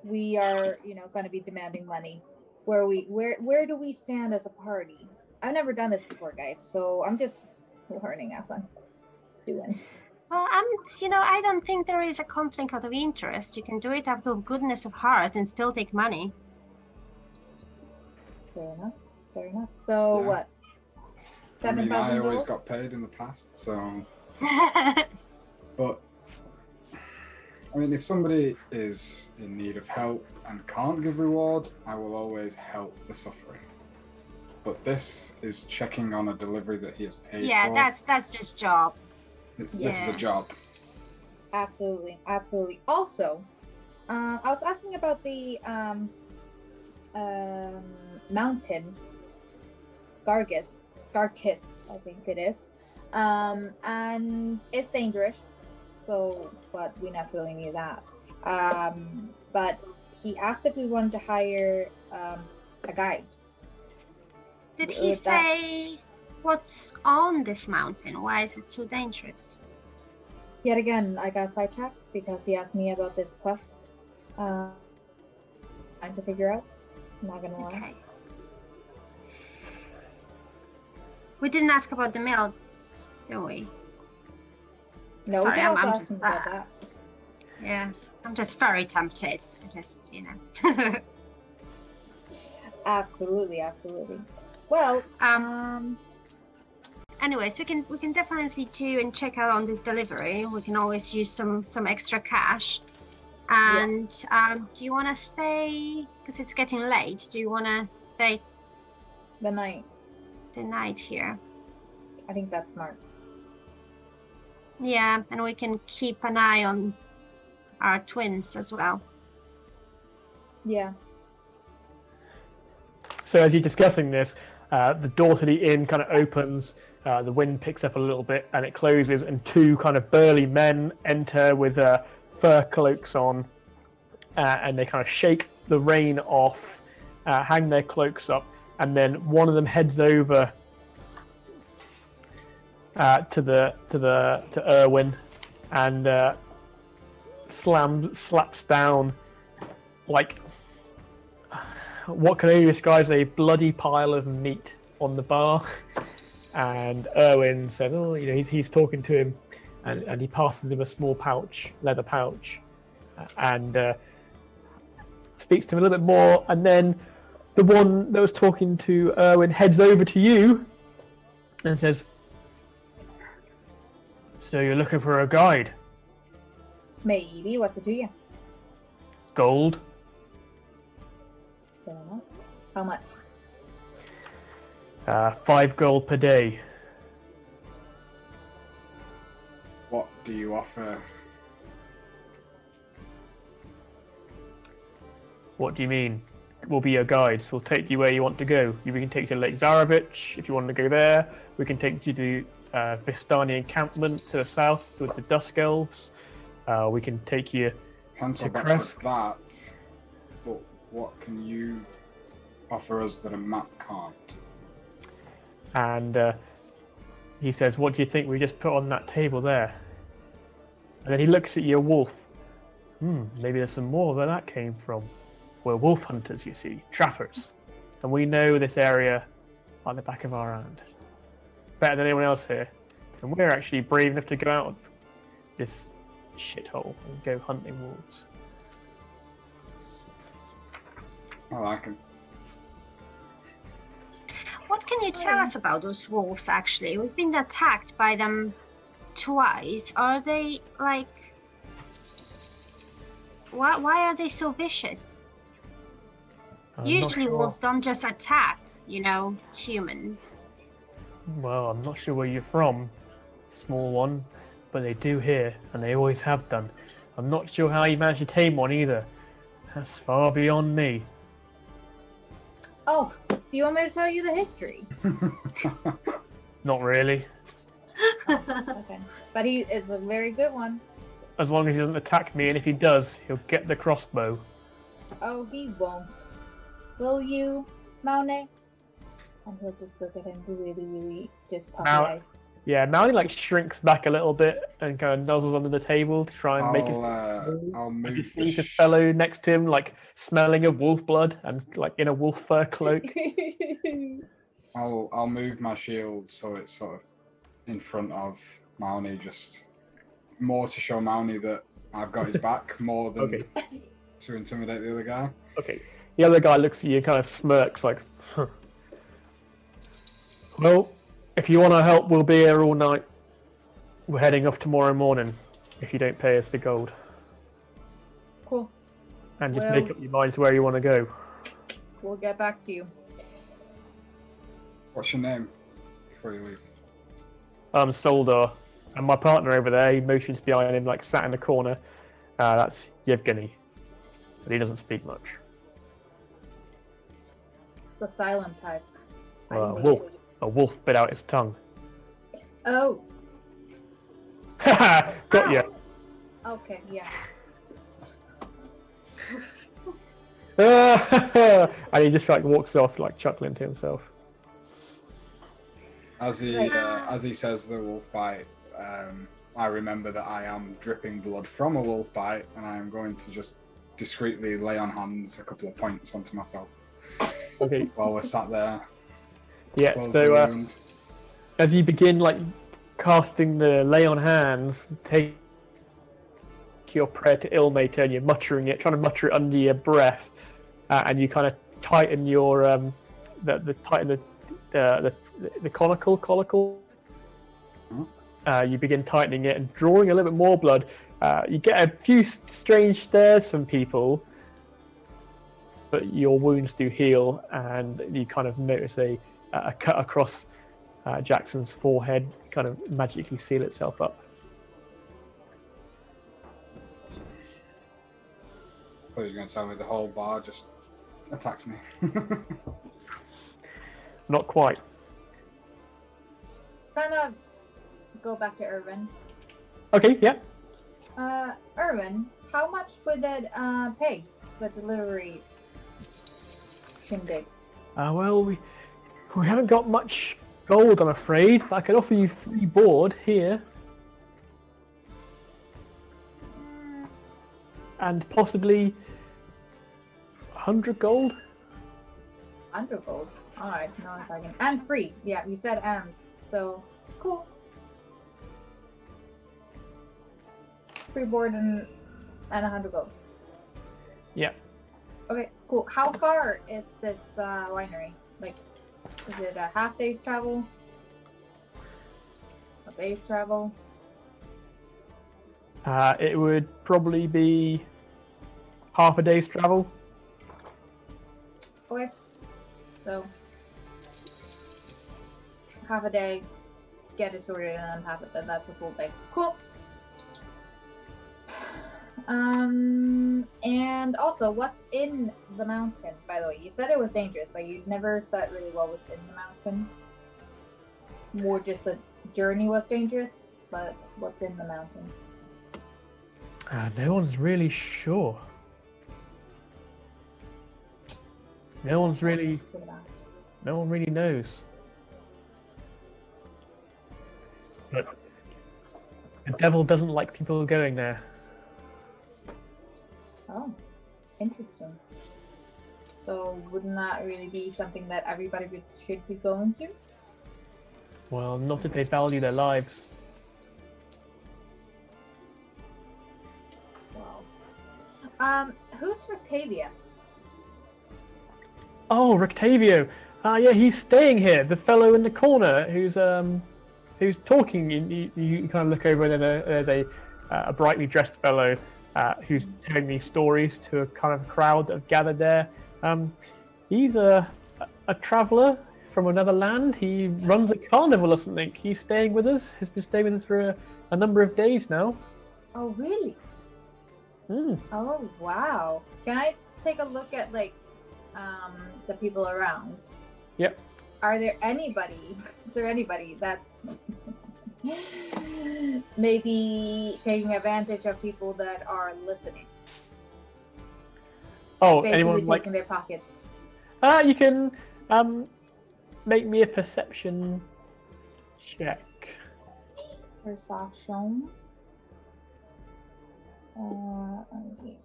Speaker 4: we are, going to be demanding money. Where do we stand as a party? I've never done this before, guys, so I'm just learning as I'm doing.
Speaker 2: Well, I don't think there is a conflict of interest. You can do it out of goodness of heart and still take money.
Speaker 4: Fair enough. Fair enough. So
Speaker 3: Yeah.
Speaker 4: what?
Speaker 3: I mean,
Speaker 4: 7,000
Speaker 3: I always
Speaker 4: gold?
Speaker 3: got paid in the past, so. But I mean, if somebody is in need of help and can't give reward, I will always help the suffering. But this is checking on a delivery that he has paid
Speaker 2: Yeah,
Speaker 3: for.
Speaker 2: that's just job.
Speaker 3: This is
Speaker 2: yeah.
Speaker 3: a job.
Speaker 4: Absolutely, absolutely. Also, I was asking about the mountain, Gargis, I think it is, and it's dangerous. So, but we naturally knew that. But he asked if we wanted to hire a guide.
Speaker 2: Did he
Speaker 4: With that-
Speaker 2: say what's on this mountain? Why is it so dangerous?
Speaker 4: Yet again, I got sidetracked because he asked me about this quest. Trying to figure out. I'm not gonna lie.
Speaker 2: Okay. We didn't ask about the mill, did we?
Speaker 4: No,
Speaker 2: Sorry,
Speaker 4: we can also
Speaker 2: I'm
Speaker 4: ask
Speaker 2: just,
Speaker 4: him about that.
Speaker 2: Yeah, I'm just very tempted.
Speaker 4: Absolutely, absolutely. Well,
Speaker 2: Anyways, we can definitely do and check out on this delivery. We can always use some extra cash. And do you want to stay? Because it's getting late. Do you want to stay
Speaker 4: the night.
Speaker 2: the night here?
Speaker 4: I think that's smart.
Speaker 2: Yeah, and we can keep an eye on our twins as well.
Speaker 4: Yeah.
Speaker 1: So as you're discussing this, the door to the inn kind of opens, the wind picks up a little bit and it closes, and two kind of burly men enter with fur cloaks on, and they kind of shake the rain off, hang their cloaks up, and then one of them heads over to Erwin and slaps down like what can only describe as a bloody pile of meat on the bar. And Erwin said, "Oh, he's talking to him," and he passes him a small pouch, leather pouch, and speaks to him a little bit more. And then the one that was talking to Erwin heads over to you and says, "So you're looking for a guide?
Speaker 4: Maybe. What's it to you?
Speaker 1: Gold?
Speaker 4: Fair enough. How much?
Speaker 1: 5 gold per day."
Speaker 3: What do you offer?
Speaker 1: What do you mean? We'll be your guides. We'll take you where you want to go. We can take you to Lake Zarovich if you want to go there. We can take you to Vistani encampment to the south with the Dusk Elves. We can take you
Speaker 3: Pencil
Speaker 1: to
Speaker 3: back
Speaker 1: Kresk.
Speaker 3: to that. But what can you offer us that a map can't?
Speaker 1: And he says, "What do you think we just put on that table there?" And then he looks at your wolf. Maybe there's some more where that came from. We're wolf hunters, you see, trappers. And we know this area like the back of our hand. Better than anyone else here. And we're actually brave enough to go out of this shithole and go hunting wolves.
Speaker 3: I like it.
Speaker 2: What can you tell us about those wolves, actually? We've been attacked by them twice. Are they, like... Why are they so vicious?
Speaker 1: I'm not
Speaker 2: Usually
Speaker 1: sure.
Speaker 2: wolves don't just attack, humans.
Speaker 1: Well, I'm not sure where you're from, small one, but they do here, and they always have done. I'm not sure how you managed to tame one either. That's far beyond me.
Speaker 4: Oh, do you want me to tell you the history?
Speaker 1: Not really.
Speaker 4: Okay. But he is a very good one.
Speaker 1: as long as he doesn't attack me, and if he does, he'll get the crossbow.
Speaker 4: Oh, he won't. Will you, Maune? And he'll just look at him really, just puppy eyes.
Speaker 1: Yeah, Mounty like shrinks back a little bit and kind of nuzzles under the table to try and make it.
Speaker 3: I'll
Speaker 1: And you
Speaker 3: move
Speaker 1: see the fellow next to him, like smelling of wolf blood and like in a wolf fur cloak.
Speaker 3: I'll move my shield so it's sort of in front of Mauni, just more to show Mauni that I've got his back, more than to intimidate the other guy.
Speaker 1: Okay. The other guy looks at you, kind of smirks, like, huh. Well, if you want our help, we'll be here all night. We're heading off tomorrow morning, if you don't pay us the gold.
Speaker 4: Cool.
Speaker 1: And just make up your mind to where you want to go.
Speaker 4: We'll get back to you.
Speaker 3: What's your name before you leave?
Speaker 1: I'm Soldar, and my partner over there, he motions behind him, like sat in the corner. That's Yevgeny, but he doesn't speak much.
Speaker 4: The silent type.
Speaker 1: A wolf bit out his tongue.
Speaker 4: Oh.
Speaker 1: Haha, got ya.
Speaker 4: Okay, yeah.
Speaker 1: And he just like walks off, like chuckling to himself.
Speaker 3: As he says the wolf bite, I remember that I am dripping blood from a wolf bite, and I am going to just discreetly lay on hands a couple of points onto myself.
Speaker 1: Okay.
Speaker 3: While we're sat there.
Speaker 1: Yeah. So as you begin like casting the lay on hands, take your prayer to Ilmater, and you're muttering it, trying to mutter it under your breath, and you kind of tighten your the conical. You begin tightening it and drawing a little bit more blood. You get a few strange stares from people, but your wounds do heal, and you kind of notice a cut across Jackson's forehead kind of magically seal itself up.
Speaker 3: I thought he was going to tell me the whole bar just attacked me.
Speaker 1: Not quite.
Speaker 4: Kind of go back to Irvin.
Speaker 1: Okay, yeah.
Speaker 4: Irvin, how much would it pay, the delivery shindig?
Speaker 1: Well, we haven't got much gold, I'm afraid. I could offer you free board here. And possibly 100 gold?
Speaker 4: 100 gold. Alright, now if I can. And free. Yeah, you said and. So, cool. Free board and 100 gold.
Speaker 1: Yeah.
Speaker 4: Okay, cool. How far is this winery? Like, is it a half day's travel? A day's travel?
Speaker 1: It would probably be half a day's travel.
Speaker 4: Okay. So, half a day, get it sorted, and then that's a full day. Cool. And also, what's in the mountain, by the way? You said it was dangerous, but you never said really what was in the mountain. More just the journey was dangerous, but what's in the mountain?
Speaker 1: No one's really sure. No one really knows. But the devil doesn't like people going there.
Speaker 4: Oh, interesting. So wouldn't that really be something that everybody should be going to?
Speaker 1: Well, not if they value their lives.
Speaker 4: Wow. Who's Rictavia?
Speaker 1: Oh, Rictavio. Yeah, he's staying here. The fellow in the corner who's talking. You kind of look over, and there's a brightly dressed fellow who's telling these stories to a kind of crowd that have gathered there. He's a traveller from another land. He runs a carnival or something. He's staying with us. Has been staying with us for a number of days now.
Speaker 4: Oh, really?
Speaker 1: Mm.
Speaker 4: Oh, wow. Can I take a look at the people around?
Speaker 1: Yep.
Speaker 4: Is there anybody that's Maybe taking advantage of people that are listening.
Speaker 1: Oh,
Speaker 4: Basically
Speaker 1: anyone like?
Speaker 4: taking their pockets.
Speaker 1: You can make me a perception check.
Speaker 4: Perception. Let me see.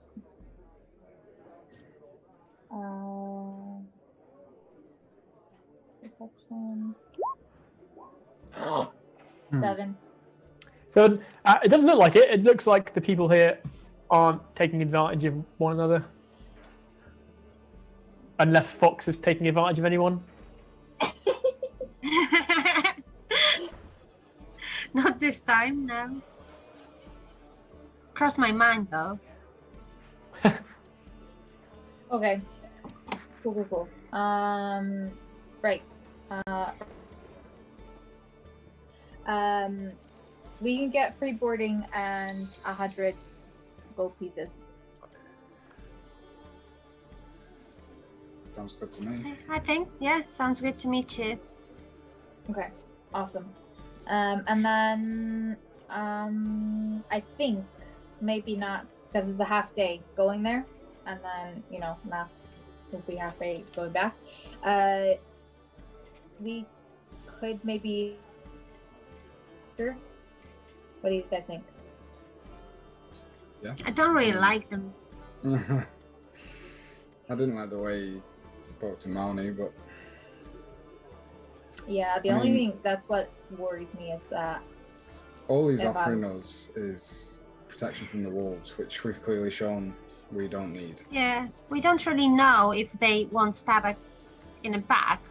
Speaker 4: Perception. 7.
Speaker 1: So it doesn't look like it. It looks like the people here aren't taking advantage of one another. Unless Fox is taking advantage of anyone.
Speaker 2: Not this time, no. Cross my mind though.
Speaker 4: Okay. Cool. Right. We can get free boarding and 100 gold pieces.
Speaker 3: Sounds good to me.
Speaker 2: I think, yeah, sounds good to me too.
Speaker 4: Okay. Awesome. And then I think maybe not because it's a half day going there, and then not will be half day going back. We could maybe. Sure. What do you guys think?
Speaker 3: Yeah.
Speaker 2: I don't really like them.
Speaker 3: I didn't like the way he spoke to Malny, but
Speaker 4: Yeah, the only thing that's what worries me is that
Speaker 3: all he's
Speaker 4: If
Speaker 3: offering us is protection from the wolves, which we've clearly shown we don't need.
Speaker 2: Yeah, we don't really know if they won't stab us in the back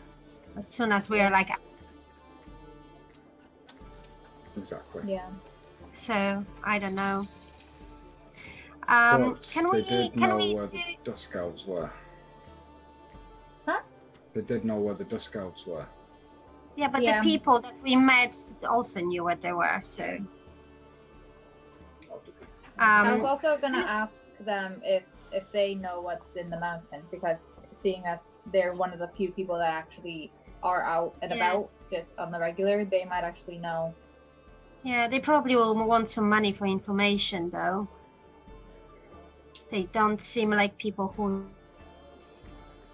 Speaker 2: as soon as we're like.
Speaker 3: Exactly.
Speaker 4: yeah.
Speaker 2: So I don't know.
Speaker 3: But
Speaker 2: Can we?
Speaker 3: they did
Speaker 2: Can
Speaker 3: know
Speaker 2: we?
Speaker 3: where the Dusk Elves were.
Speaker 4: Huh?
Speaker 3: They did know where the Dusk Elves were.
Speaker 2: Yeah, but
Speaker 4: Yeah.
Speaker 2: the people that we met also knew what they were. So.
Speaker 3: Oh, did they?
Speaker 4: I was
Speaker 2: Um,
Speaker 4: also gonna ask them if they know what's in the mountain, because seeing as they're one of the few people that actually are out and
Speaker 2: Yeah.
Speaker 4: about just on the regular, they might actually know.
Speaker 2: yeah, they probably will want some money for information, though. They don't seem like people who,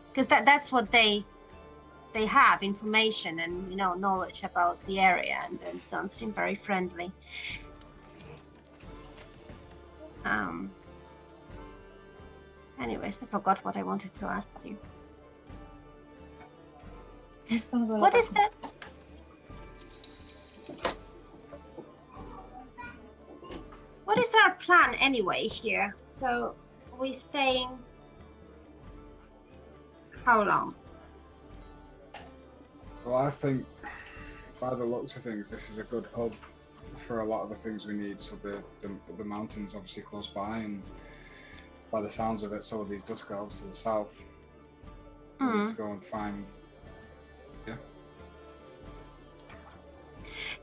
Speaker 2: because that's what they have, information and knowledge about the area, and they don't seem very friendly. Anyways, I forgot what I wanted to ask you.
Speaker 4: Just gonna go
Speaker 2: What
Speaker 4: look
Speaker 2: is
Speaker 4: up.
Speaker 2: that? What is our plan anyway here? So are we staying how long?
Speaker 3: Well, I think by the looks of things, this is a good hub for a lot of the things we need. So the mountains obviously close by, and by the sounds of it, so are these Dusk Elves to the south. We need to go and find.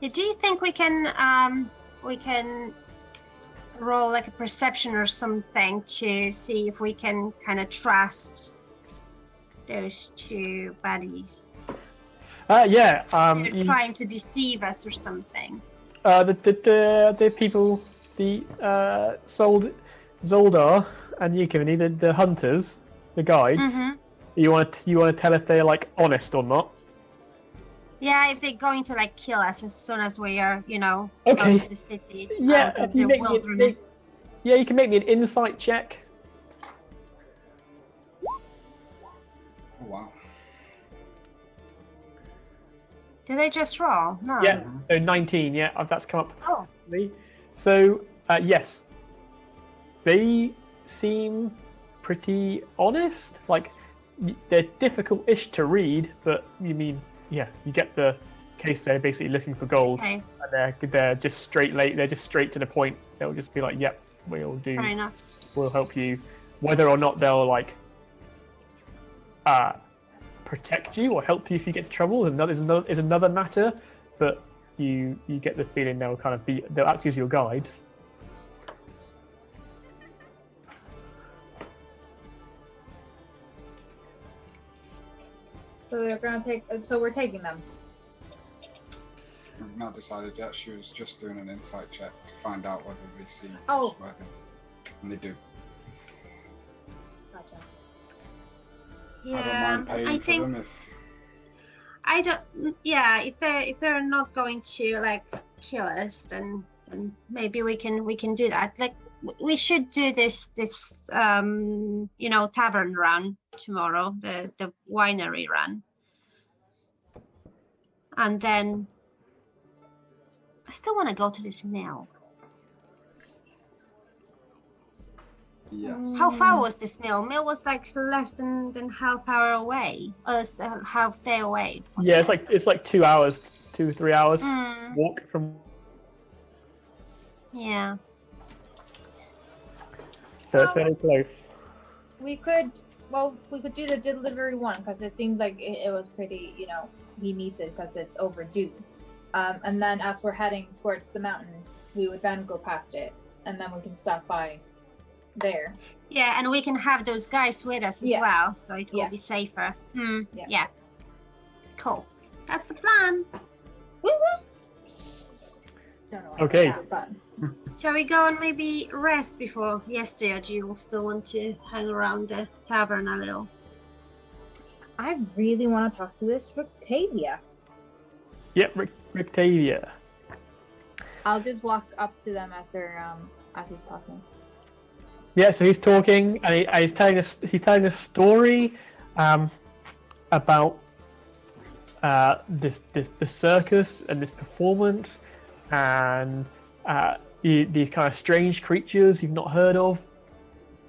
Speaker 2: Do you think we can roll like a perception or something to see if we can kind of trust those two buddies?
Speaker 1: Yeah.
Speaker 2: They're trying to deceive us or something.
Speaker 1: The people, the Zoldar and Yukimini, the hunters, the guides.
Speaker 2: Mm-hmm.
Speaker 1: You want to tell if they're like honest or not?
Speaker 2: Yeah, if they're going to like kill us as soon as we are, out
Speaker 1: Okay.
Speaker 2: of the city,
Speaker 1: Yeah,
Speaker 2: out of
Speaker 1: you
Speaker 2: the
Speaker 1: make me-
Speaker 2: wilderness.
Speaker 1: Yeah, you can make me an insight check.
Speaker 3: Oh wow.
Speaker 2: Did I just roll? No.
Speaker 1: Yeah, so 19. Yeah, that's come up.
Speaker 2: Oh.
Speaker 1: So yes, they seem pretty honest. Like they're difficult-ish to read, but you get the case. They're basically looking for gold,
Speaker 2: Okay.
Speaker 1: and they're just straight late. They're just straight to the point. They'll just be like, "Yep, we'll do.
Speaker 2: Fair enough.
Speaker 1: We'll help you." Whether or not they'll like protect you or help you if you get into trouble is another matter. But you get the feeling they'll act as your guides.
Speaker 4: So they're gonna take. So we're taking them.
Speaker 3: We've not decided yet. She was just doing an insight check to find out whether they see
Speaker 4: Oh.
Speaker 3: trustworthy. And they do.
Speaker 4: Gotcha.
Speaker 2: Yeah,
Speaker 3: I don't mind paying
Speaker 2: I
Speaker 3: for
Speaker 2: think
Speaker 3: them if
Speaker 2: I don't. Yeah, if they're not going to like kill us, then maybe we can do that. Like we should do this tavern run tomorrow, the winery run, and then I still want to go to this mill.
Speaker 3: yes.
Speaker 2: How far was this mill? Mill was like less than half hour away, or half day away.
Speaker 1: Yeah, it's like 2 hours, 2-3 hours
Speaker 2: Mm,
Speaker 1: walk from.
Speaker 2: yeah.
Speaker 1: So it's very close.
Speaker 4: We could do the delivery one because it seemed like it was pretty, he needs it because it's overdue. And then as we're heading towards the mountain, we would then go past it, and then we can stop by there.
Speaker 2: Yeah, and we can have those guys with us as
Speaker 4: Yeah.
Speaker 2: well, so it will
Speaker 4: Yeah.
Speaker 2: be safer.
Speaker 4: Yeah.
Speaker 2: Yeah. Cool. That's the plan.
Speaker 4: Don't know.
Speaker 1: Okay.
Speaker 4: But
Speaker 2: Shall we go and maybe rest before yesterday, or do you still want to hang around the tavern a little?
Speaker 4: I really want to talk to this Rictavia.
Speaker 1: Yep, Rictavia.
Speaker 4: I'll just walk up to them as he's talking.
Speaker 1: Yeah, so he's talking and he's telling a story about this circus and this performance and these kind of strange creatures you've not heard of,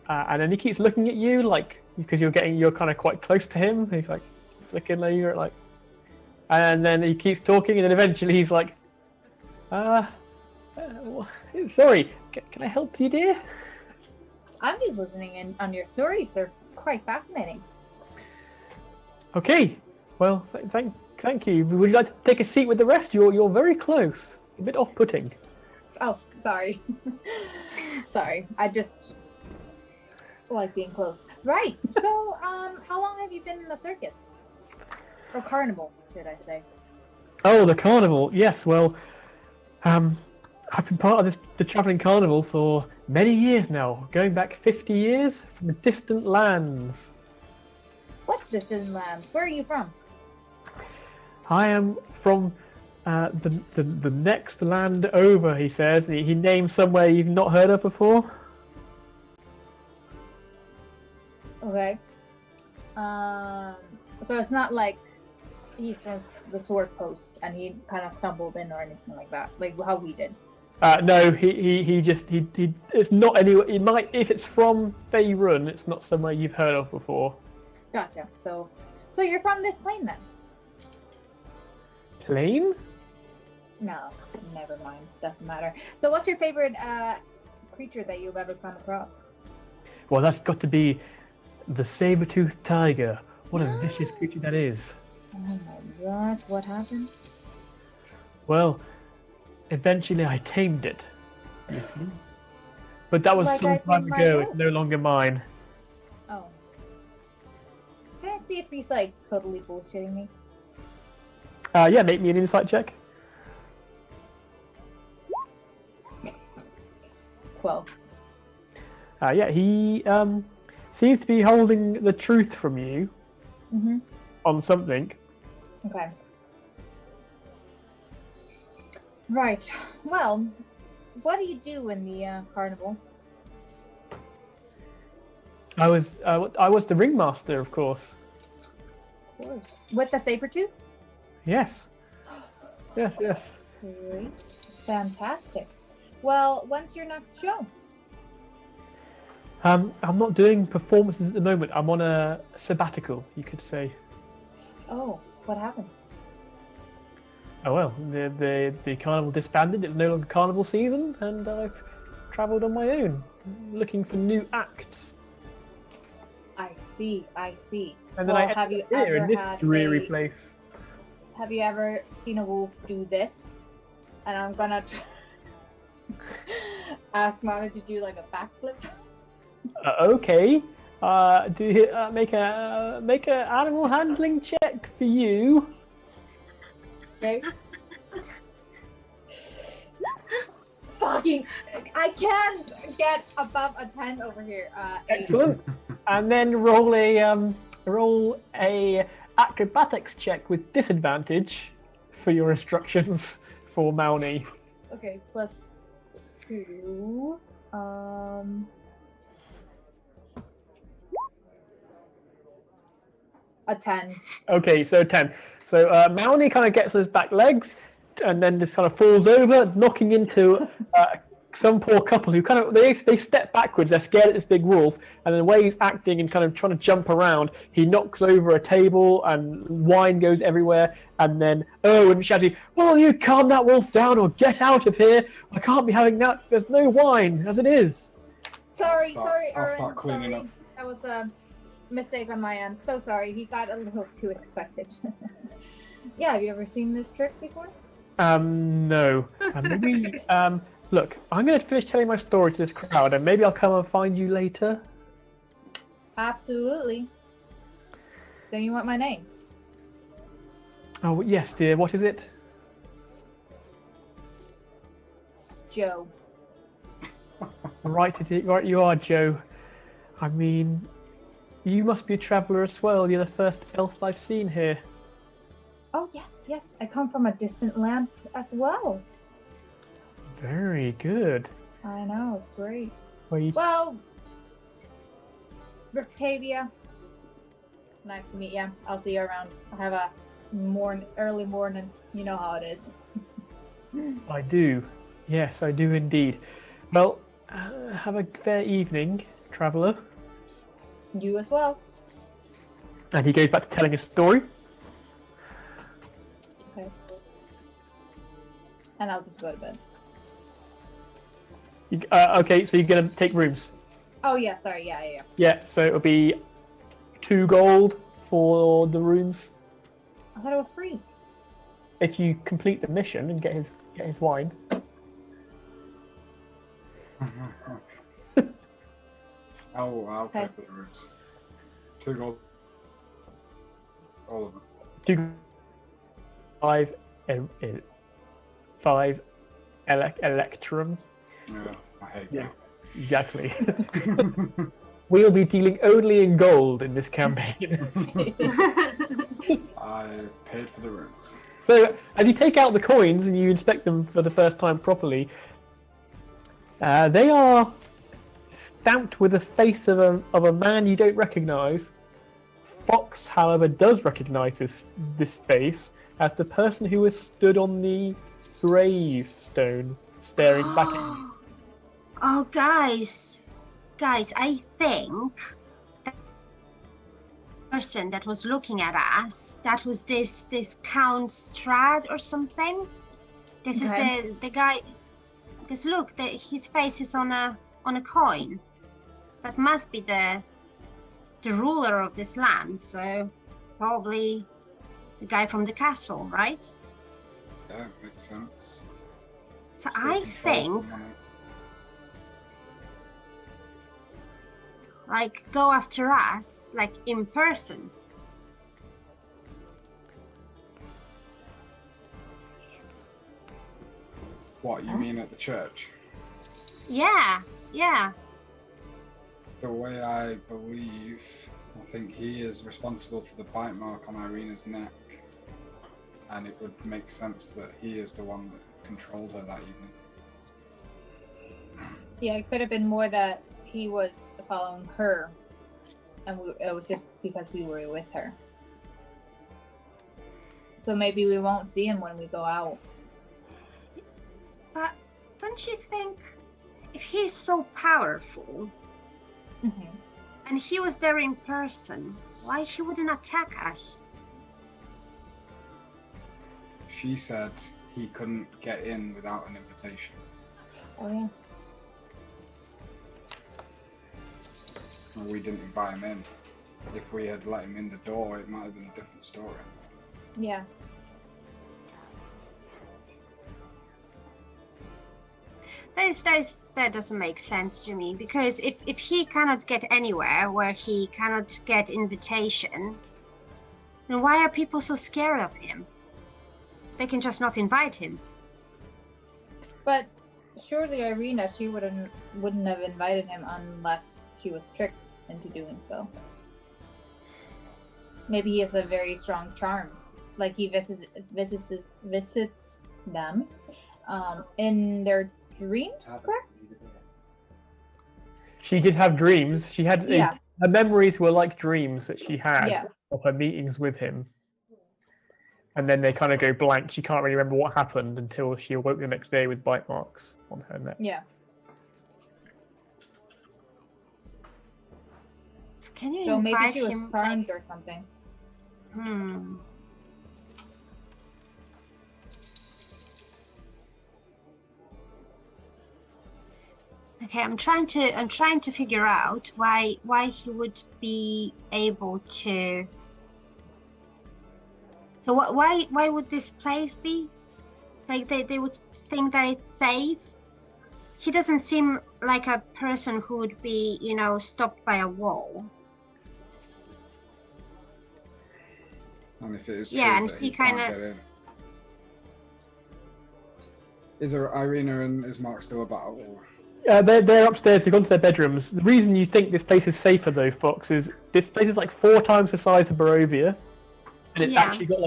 Speaker 1: and then he keeps looking at you like because you're kind of quite close to him. He's like flicking at you like, and then he keeps talking, and then eventually he's like, sorry, can I help you, dear?
Speaker 4: I'm just listening in on your stories. They're quite fascinating.
Speaker 1: Okay, well, thank you. Would you like to take a seat with the rest? You're very close. A bit off-putting.
Speaker 4: Oh, sorry. Sorry. I just like being close. Right. So, how long have you been in the circus? Or carnival, should I say?
Speaker 1: Oh, the carnival. Yes. Well, I've been part of the traveling carnival for many years now, going back 50 years from distant lands.
Speaker 4: What distant lands? Where are you from?
Speaker 1: I am from the next land over. He says. He names somewhere you've not heard of before.
Speaker 4: Okay. So it's not like he's from the Sword Coast and he kind of stumbled in or anything like that, like how we did.
Speaker 1: No, he just it's not anywhere. It might, if it's from Faerun, it's not somewhere you've heard of before.
Speaker 4: Gotcha. So you're from this plane then?
Speaker 1: Plane?
Speaker 4: No, never mind. Doesn't matter. So what's your favorite creature that you've ever come across?
Speaker 1: Well, that's got to be the saber-toothed tiger. What a vicious creature that is.
Speaker 4: Oh my gosh, what happened?
Speaker 1: Well, eventually I tamed it. You see? But that was
Speaker 4: Like
Speaker 1: some
Speaker 4: I
Speaker 1: time
Speaker 4: tamed my
Speaker 1: ago.
Speaker 4: wolf.
Speaker 1: It's no longer mine.
Speaker 4: Oh. Can I see if he's like totally bullshitting me?
Speaker 1: Yeah, make me an insight check.
Speaker 4: 12.
Speaker 1: Yeah, he seems to be holding the truth from you
Speaker 4: Mm-hmm.
Speaker 1: on something.
Speaker 4: Okay. Right. Well, what do you do in the carnival?
Speaker 1: I was the ringmaster, of course.
Speaker 4: Of course. With the saber tooth?
Speaker 1: Yes. Yes, yes.
Speaker 4: Great. Fantastic. Well, when's your next show?
Speaker 1: I'm not doing performances at the moment. I'm on a sabbatical, you could say.
Speaker 4: Oh, what happened?
Speaker 1: Oh well, the carnival disbanded. It was no longer carnival season, and I've travelled on my own, looking for new acts.
Speaker 4: I see.
Speaker 1: And then
Speaker 4: Well,
Speaker 1: I
Speaker 4: have you
Speaker 1: ended up here in
Speaker 4: ever
Speaker 1: this
Speaker 4: had
Speaker 1: dreary
Speaker 4: a-
Speaker 1: place.
Speaker 4: Have you ever seen a wolf do this? And I'm gonna ask Mama to do like a backflip.
Speaker 1: Okay. Do you make a animal handling check for you?
Speaker 4: Okay. fucking. I can't get above a 10 over here. 8.
Speaker 1: Excellent. And then roll a acrobatics check with disadvantage for your instructions for Mauni.
Speaker 4: Okay, +2. A 10.
Speaker 1: Okay, so 10. So Mauni kind of gets his back legs and then just kind of falls over, knocking into some poor couple who kind of they step backwards. They're scared at this big wolf, and then the way he's acting and kind of trying to jump around, he knocks over a table and wine goes everywhere. And then Erwin shouting, "Will you calm that wolf down or get out of here? I can't be having that. There's no wine as it is."
Speaker 4: Sorry,
Speaker 3: I'll
Speaker 4: Aaron.
Speaker 3: start cleaning
Speaker 4: sorry.
Speaker 3: up.
Speaker 4: That was a mistake on my end. So sorry. He got a little too excited. Yeah, have you ever seen this trick before?
Speaker 1: No. Maybe. Look, I'm going to finish telling my story to this crowd, and maybe I'll come and find you later.
Speaker 4: Absolutely. Then you want my name?
Speaker 1: Oh yes, dear. What is it?
Speaker 4: Joe.
Speaker 1: Right, you are, Joe. I mean, you must be a traveller as well. You're the first elf I've seen here.
Speaker 4: Oh, yes. I come from a distant land as well.
Speaker 1: Very good.
Speaker 4: I know, it's great.
Speaker 1: Wait.
Speaker 4: Well, Rictavia, it's nice to meet you. I'll see you around. I have a early morning. You know how it is.
Speaker 1: I do. Yes, I do indeed. Well, have a fair evening, traveller.
Speaker 4: You as well.
Speaker 1: And he goes back to telling his story.
Speaker 4: Okay. And I'll just go to bed.
Speaker 1: Okay, so you're going to take rooms.
Speaker 4: Oh, yeah, sorry. Yeah.
Speaker 1: Yeah, so it'll be 2 gold for the rooms.
Speaker 4: I thought it was free.
Speaker 1: If you complete the mission and get his wine.
Speaker 3: I'll pay
Speaker 4: Okay.
Speaker 3: for the rooms. 2 gold. All of them.
Speaker 1: 2 5 electrum.
Speaker 3: Yeah, I hate
Speaker 1: Yeah. Exactly. We'll be dealing only in gold in this campaign.
Speaker 3: I paid for the rooms.
Speaker 1: So, as you take out the coins and you inspect them for the first time properly, they are stamped with the face of a man you don't recognise. Fox, however, does recognise this face as the person who was stood on the gravestone, staring back at you.
Speaker 2: Oh, guys, I think that person that was looking at us, that was this Count Strahd or something. This
Speaker 4: Okay.
Speaker 2: is the guy. Because look, his face is on a coin. That must be the ruler of this land. So probably the guy from the castle, right?
Speaker 3: Yeah, makes sense.
Speaker 2: So
Speaker 3: Still
Speaker 2: I
Speaker 3: control
Speaker 2: think,
Speaker 3: for money.
Speaker 2: like, go after us, like, in person.
Speaker 3: What, you mean at the church?
Speaker 2: Yeah.
Speaker 3: The way I believe, I think he is responsible for the bite mark on Irina's neck. And it would make sense that he is the one that controlled her that evening.
Speaker 4: Yeah, it could have been more that he was following her, and it was just because we were with her. So maybe we won't see him when we go out.
Speaker 2: But don't you think, if he's so powerful,
Speaker 4: Mm-hmm.
Speaker 2: and he was there in person, why he wouldn't attack us?
Speaker 3: She said he couldn't get in without an invitation.
Speaker 4: Oh yeah.
Speaker 3: And we didn't invite him in. If we had let him in the door, it might have been a different story.
Speaker 4: Yeah.
Speaker 2: That doesn't make sense to me, because if he cannot get anywhere where he cannot get invitation, then why are people so scared of him? They can just not invite him.
Speaker 4: But surely Irina, she wouldn't have invited him unless she was tricked into doing so. Maybe he has a very strong charm, like he visits them in their dreams, correct?
Speaker 1: She did have dreams. She had
Speaker 4: Yeah.
Speaker 1: her memories were like dreams that she had
Speaker 4: Yeah.
Speaker 1: of her meetings with him. And then they kind of go blank. She can't really remember what happened until she awoke the next day with bite marks on her neck.
Speaker 4: Yeah.
Speaker 2: So can you
Speaker 4: So maybe
Speaker 2: invite
Speaker 4: she was
Speaker 2: him?
Speaker 4: charmed or something.
Speaker 2: Hmm. Okay, I'm trying to figure out why he would be able to. So why would this place be? Like they would think that it's safe. He doesn't seem like a person who would be, stopped by a wall.
Speaker 3: And if it is true
Speaker 2: Yeah, and
Speaker 3: that
Speaker 2: he
Speaker 3: he can't
Speaker 2: kinda-
Speaker 3: get in. Is there Irina and Ismark still about? Or...
Speaker 1: They're upstairs. They've gone to their bedrooms. The reason you think this place is safer, though, Fox, is this place is like 4 times the size of Barovia, and it's
Speaker 2: Yeah.
Speaker 1: actually got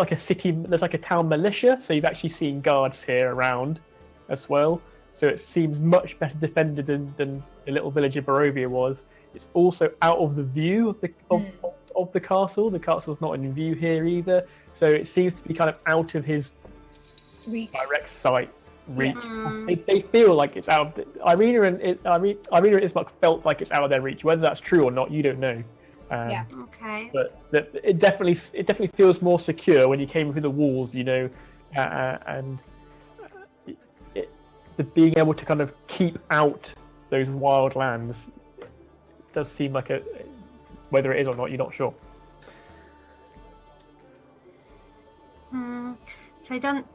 Speaker 1: like a city. There's like a town militia, so you've actually seen guards here around as well. So it seems much better defended than the little village of Barovia was. It's also out of the view of the castle. The castle's not in view here either, so it seems to be kind of out of his
Speaker 4: Reach.
Speaker 1: direct sight reach.
Speaker 2: Mm.
Speaker 1: They feel like it's out of the, Irina and Ismark felt like it's out of their reach. Whether that's true or not, you don't know.
Speaker 4: Yeah.
Speaker 2: Okay.
Speaker 1: But it definitely feels more secure when you came through the walls, and the being able to kind of keep out those wild lands does seem like whether it is or not, you're not sure.
Speaker 2: So I don't.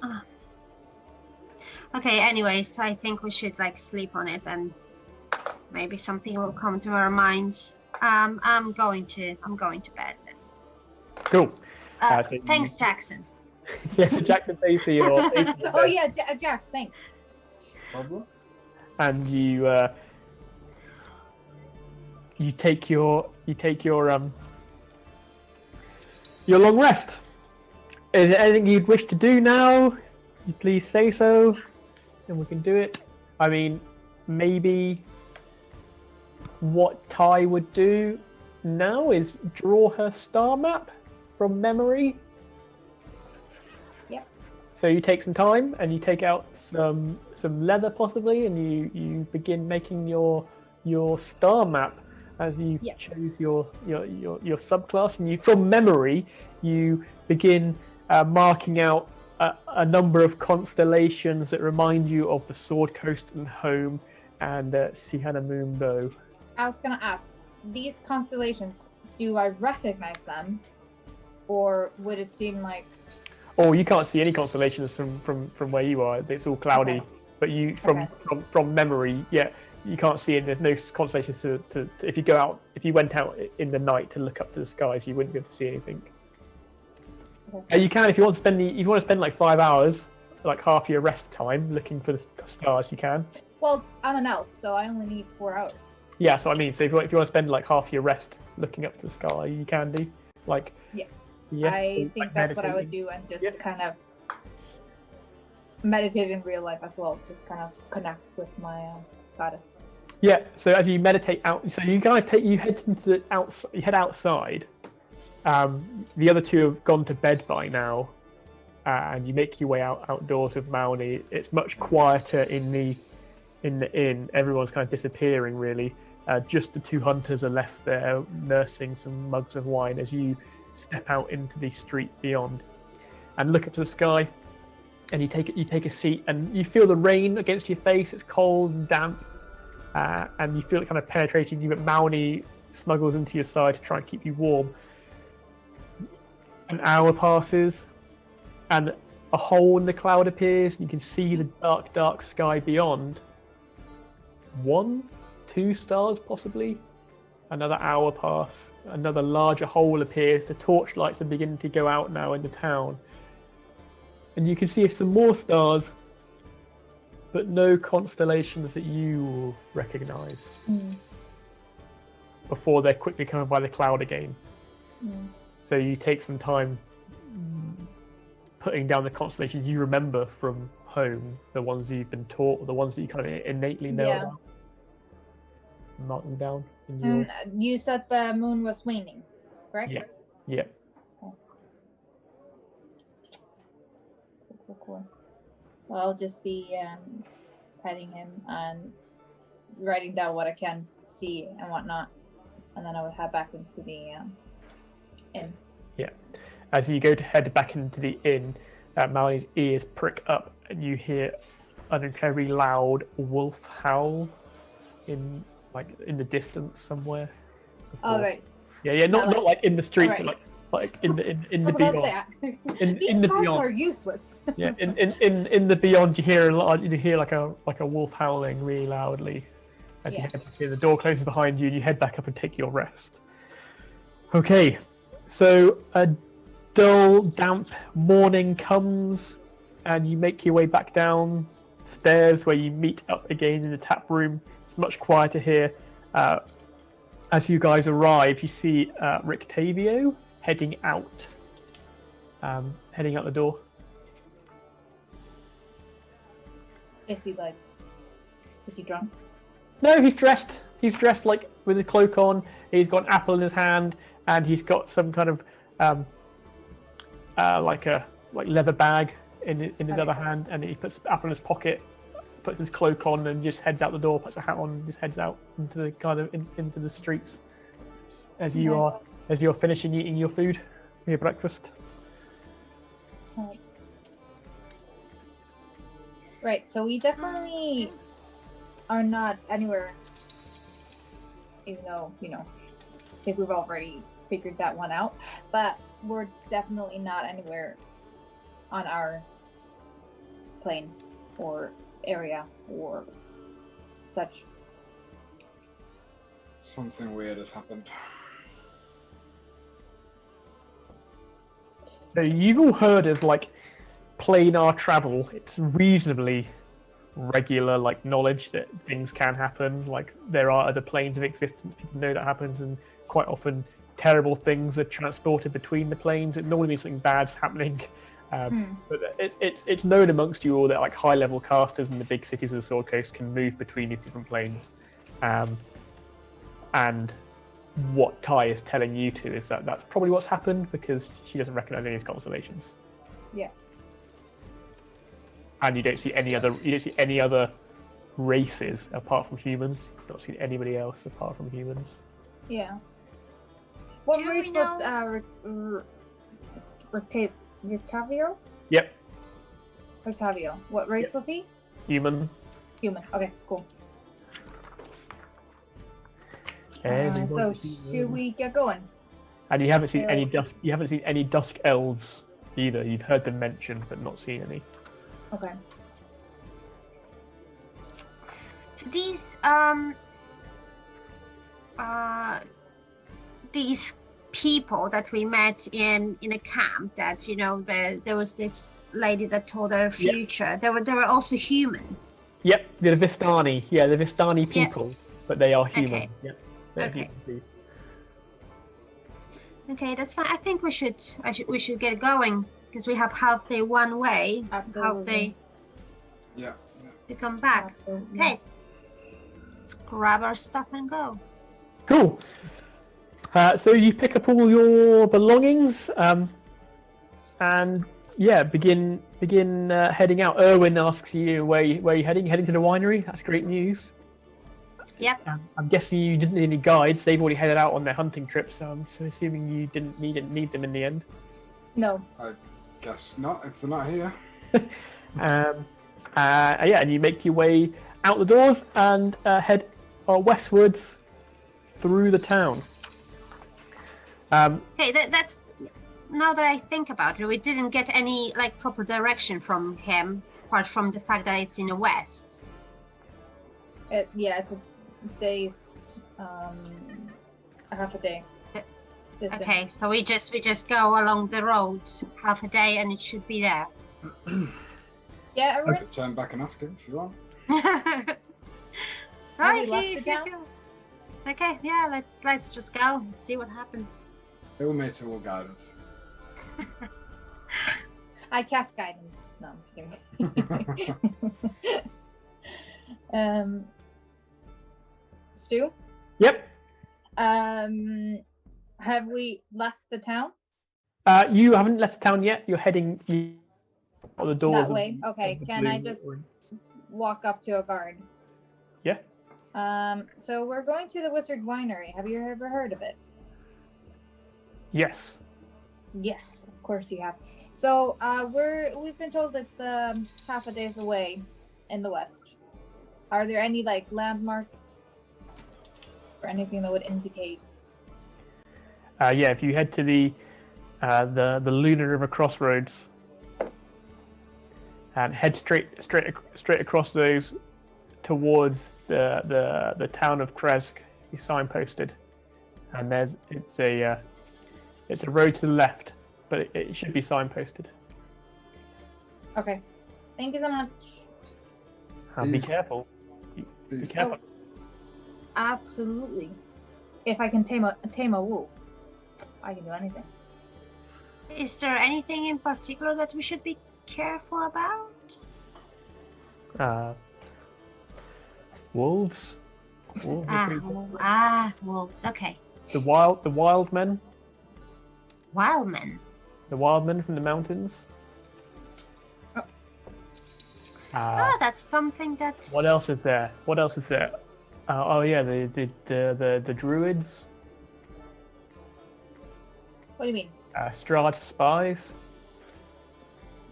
Speaker 2: Okay. Anyways, I think we should sleep on it, and maybe something will come to our minds. I'm going to bed then.
Speaker 1: Cool. So
Speaker 2: Thanks, Jackson.
Speaker 1: Yes, Jackson pays for your.
Speaker 4: Oh yeah, Jax, thanks.
Speaker 3: Problem?
Speaker 1: And you take your long rest. Is there anything you'd wish to do now? You please say so, and we can do it. I mean, maybe what Ty would do now is draw her star map from memory.
Speaker 4: Yep.
Speaker 1: So you take some time and you take out some leather possibly, and you begin making your star map as you chose your subclass, and you from memory you begin marking out a number of constellations that remind you of the Sword Coast and Home and Sihana Moonbow.
Speaker 4: I was gonna ask, these constellations, do I recognize them, or would it seem like?
Speaker 1: Oh, you can't see any constellations from where you are. It's all cloudy.
Speaker 4: Okay.
Speaker 1: But you from memory, you can't see it. There's no constellations to if you go out. If you went out in the night to look up to the skies, you wouldn't be able to see anything.
Speaker 4: Okay.
Speaker 1: You can if you want to spend like 5 hours, like half your rest time looking for the stars. You can.
Speaker 4: Well, I'm an elf, so I only need 4 hours.
Speaker 1: Yeah, so I mean, so if you want to spend like half your rest looking up to the sky, you can do. Like.
Speaker 4: Yeah. I think
Speaker 1: like
Speaker 4: that's what I would
Speaker 1: meditating.
Speaker 4: do, and just kind of meditate in real life as well. Just kind of connect with my goddess.
Speaker 1: Yeah. So as you meditate out, so you guys you head into the you head outside. The other two have gone to bed by now, and you make your way outdoors with Mauni. It's much quieter in the inn. Everyone's kind of disappearing really. Just the 2 hunters are left there nursing some mugs of wine as you step out into the street beyond and look up to the sky, and you take a seat and you feel the rain against your face. It's cold and damp, and you feel it kind of penetrating you, but Mauni snuggles into your side to try and keep you warm. An hour passes and a hole in the cloud appears, and you can see the dark sky beyond. 1, 2 stars possibly. Another hour pass. Another larger hole appears. The torchlights are beginning to go out now in the town. And you can see some more stars. but no constellations that you recognize before they're quickly covered by the cloud again. So you take some time putting down the constellations you remember from home, the ones you've been taught, or the ones that you kind of innately know about. Mark them down. In your...
Speaker 4: You said the moon was waning, correct?
Speaker 1: Yeah.
Speaker 4: Cool. Well, I'll just be petting him and writing down what I can see and whatnot, and then I would head back into the inn.
Speaker 1: Yeah. As you go to head back into the inn, Mallory's ears prick up, and you hear an incredibly loud wolf howl in the distance somewhere.
Speaker 4: All right.
Speaker 1: Yeah. Not like in the street,
Speaker 4: right.
Speaker 1: but like in the beyond.
Speaker 4: These scouts are useless.
Speaker 1: Yeah. In the beyond, you hear like a wolf howling really loudly. As you head back in, the door closes behind you, and you head back up and take your rest. Okay. So a dull, damp morning comes, and you make your way back down stairs where you meet up again in the tap room. It's much quieter here. As you guys arrive, you see Rictavio heading out the door.
Speaker 4: Is he drunk?
Speaker 1: No, he's dressed. He's dressed like with a cloak on. He's got an apple in his hand, and he's got some kind of like leather bag in his other hand, and he puts the apple in his pocket, puts his cloak on, and just heads out the door. Puts a hat on, and just heads out into the into the streets. As you're finishing eating your food, your breakfast.
Speaker 4: Right. So we definitely are not anywhere. Even though I think we've already figured that one out, but we're definitely not anywhere on our plane or area or such.
Speaker 3: Something weird has happened.
Speaker 1: So you've all heard of planar travel. It's reasonably regular knowledge that things can happen. There are other planes of existence. People know that happens, and quite often terrible things are transported between the planes. It normally means something bad's happening. But it's known amongst you all that high level casters in the big cities of the Sword Coast can move between these different planes. And what Ty is telling you to is that that's probably what's happened, because she doesn't recognize any of these constellations.
Speaker 4: Yeah.
Speaker 1: And you don't see any other races apart from humans. You've not seen anybody else apart from humans.
Speaker 4: Yeah. What race was Rictavio?
Speaker 1: Yep.
Speaker 4: Rictavio. What race was he?
Speaker 1: Human.
Speaker 4: Okay, cool. So should we get going?
Speaker 1: And you haven't seen any dusk. You haven't seen any dusk elves either. You've heard them mentioned, but not seen any.
Speaker 4: Okay.
Speaker 2: So these people that we met in a camp, that there was this lady that told her future. They were also human.
Speaker 1: Yep, they're the Vistani. Yeah, the Vistani people, but they are human.
Speaker 2: Okay.
Speaker 1: Yep.
Speaker 2: Okay. Okay, that's fine. I think we should get going, because we have half day one way, half day to come back.
Speaker 4: Absolutely.
Speaker 2: Okay, let's grab our stuff and go.
Speaker 1: Cool. So you pick up all your belongings, and begin heading out. Erwin asks you where you heading. Heading to the winery. That's great news.
Speaker 2: Yep.
Speaker 1: I'm guessing you didn't need any guides. They've already headed out on their hunting trip, so I'm assuming you didn't need them in the end.
Speaker 4: No.
Speaker 3: I guess not, if they're not here.
Speaker 1: And you make your way out the doors and head westwards through the town.
Speaker 2: Hey, that's now that I think about it, we didn't get any proper direction from him, apart from the fact that it's in the west.
Speaker 4: It's a day's half a day distance.
Speaker 2: Okay, so we just go along the road half a day and it should be there.
Speaker 4: Yeah,
Speaker 3: I
Speaker 4: everyone.
Speaker 3: could turn back and ask him if you want.
Speaker 4: Have we left the town?
Speaker 2: Okay, yeah, let's just go and see what happens.
Speaker 3: Ilmater will guide us.
Speaker 4: I cast guidance. No, I'm just kidding. Stu?
Speaker 1: Yep.
Speaker 4: Have we left the town?
Speaker 1: You haven't left town yet. You're heading out the doors.
Speaker 4: That way? Okay, can I just walk up to a guard?
Speaker 1: Yeah.
Speaker 4: So we're going to the Wizard Winery. Have you ever heard of it?
Speaker 1: Yes.
Speaker 4: Yes, of course you have. So we've been told it's half a day's away in the west. Are there any like landmarks or anything that would indicate?
Speaker 1: Yeah. If you head to the Lunar River crossroads and head straight across those towards the town of Kresk, you signposted, and it's a road to the left, but it should be signposted.
Speaker 4: Okay, thank you so much.
Speaker 1: Be careful. Be careful.
Speaker 4: Absolutely. If I can tame a wolf, I can do anything.
Speaker 2: Is there anything in particular that we should be careful about?
Speaker 1: Wolves. Wolves.
Speaker 2: Wolves. Okay.
Speaker 1: The wild men.
Speaker 2: Wild men.
Speaker 1: The wild men from the mountains.
Speaker 2: That's something that.
Speaker 1: What else is there? Oh yeah, the druids.
Speaker 4: What do you mean?
Speaker 1: Strahd spies.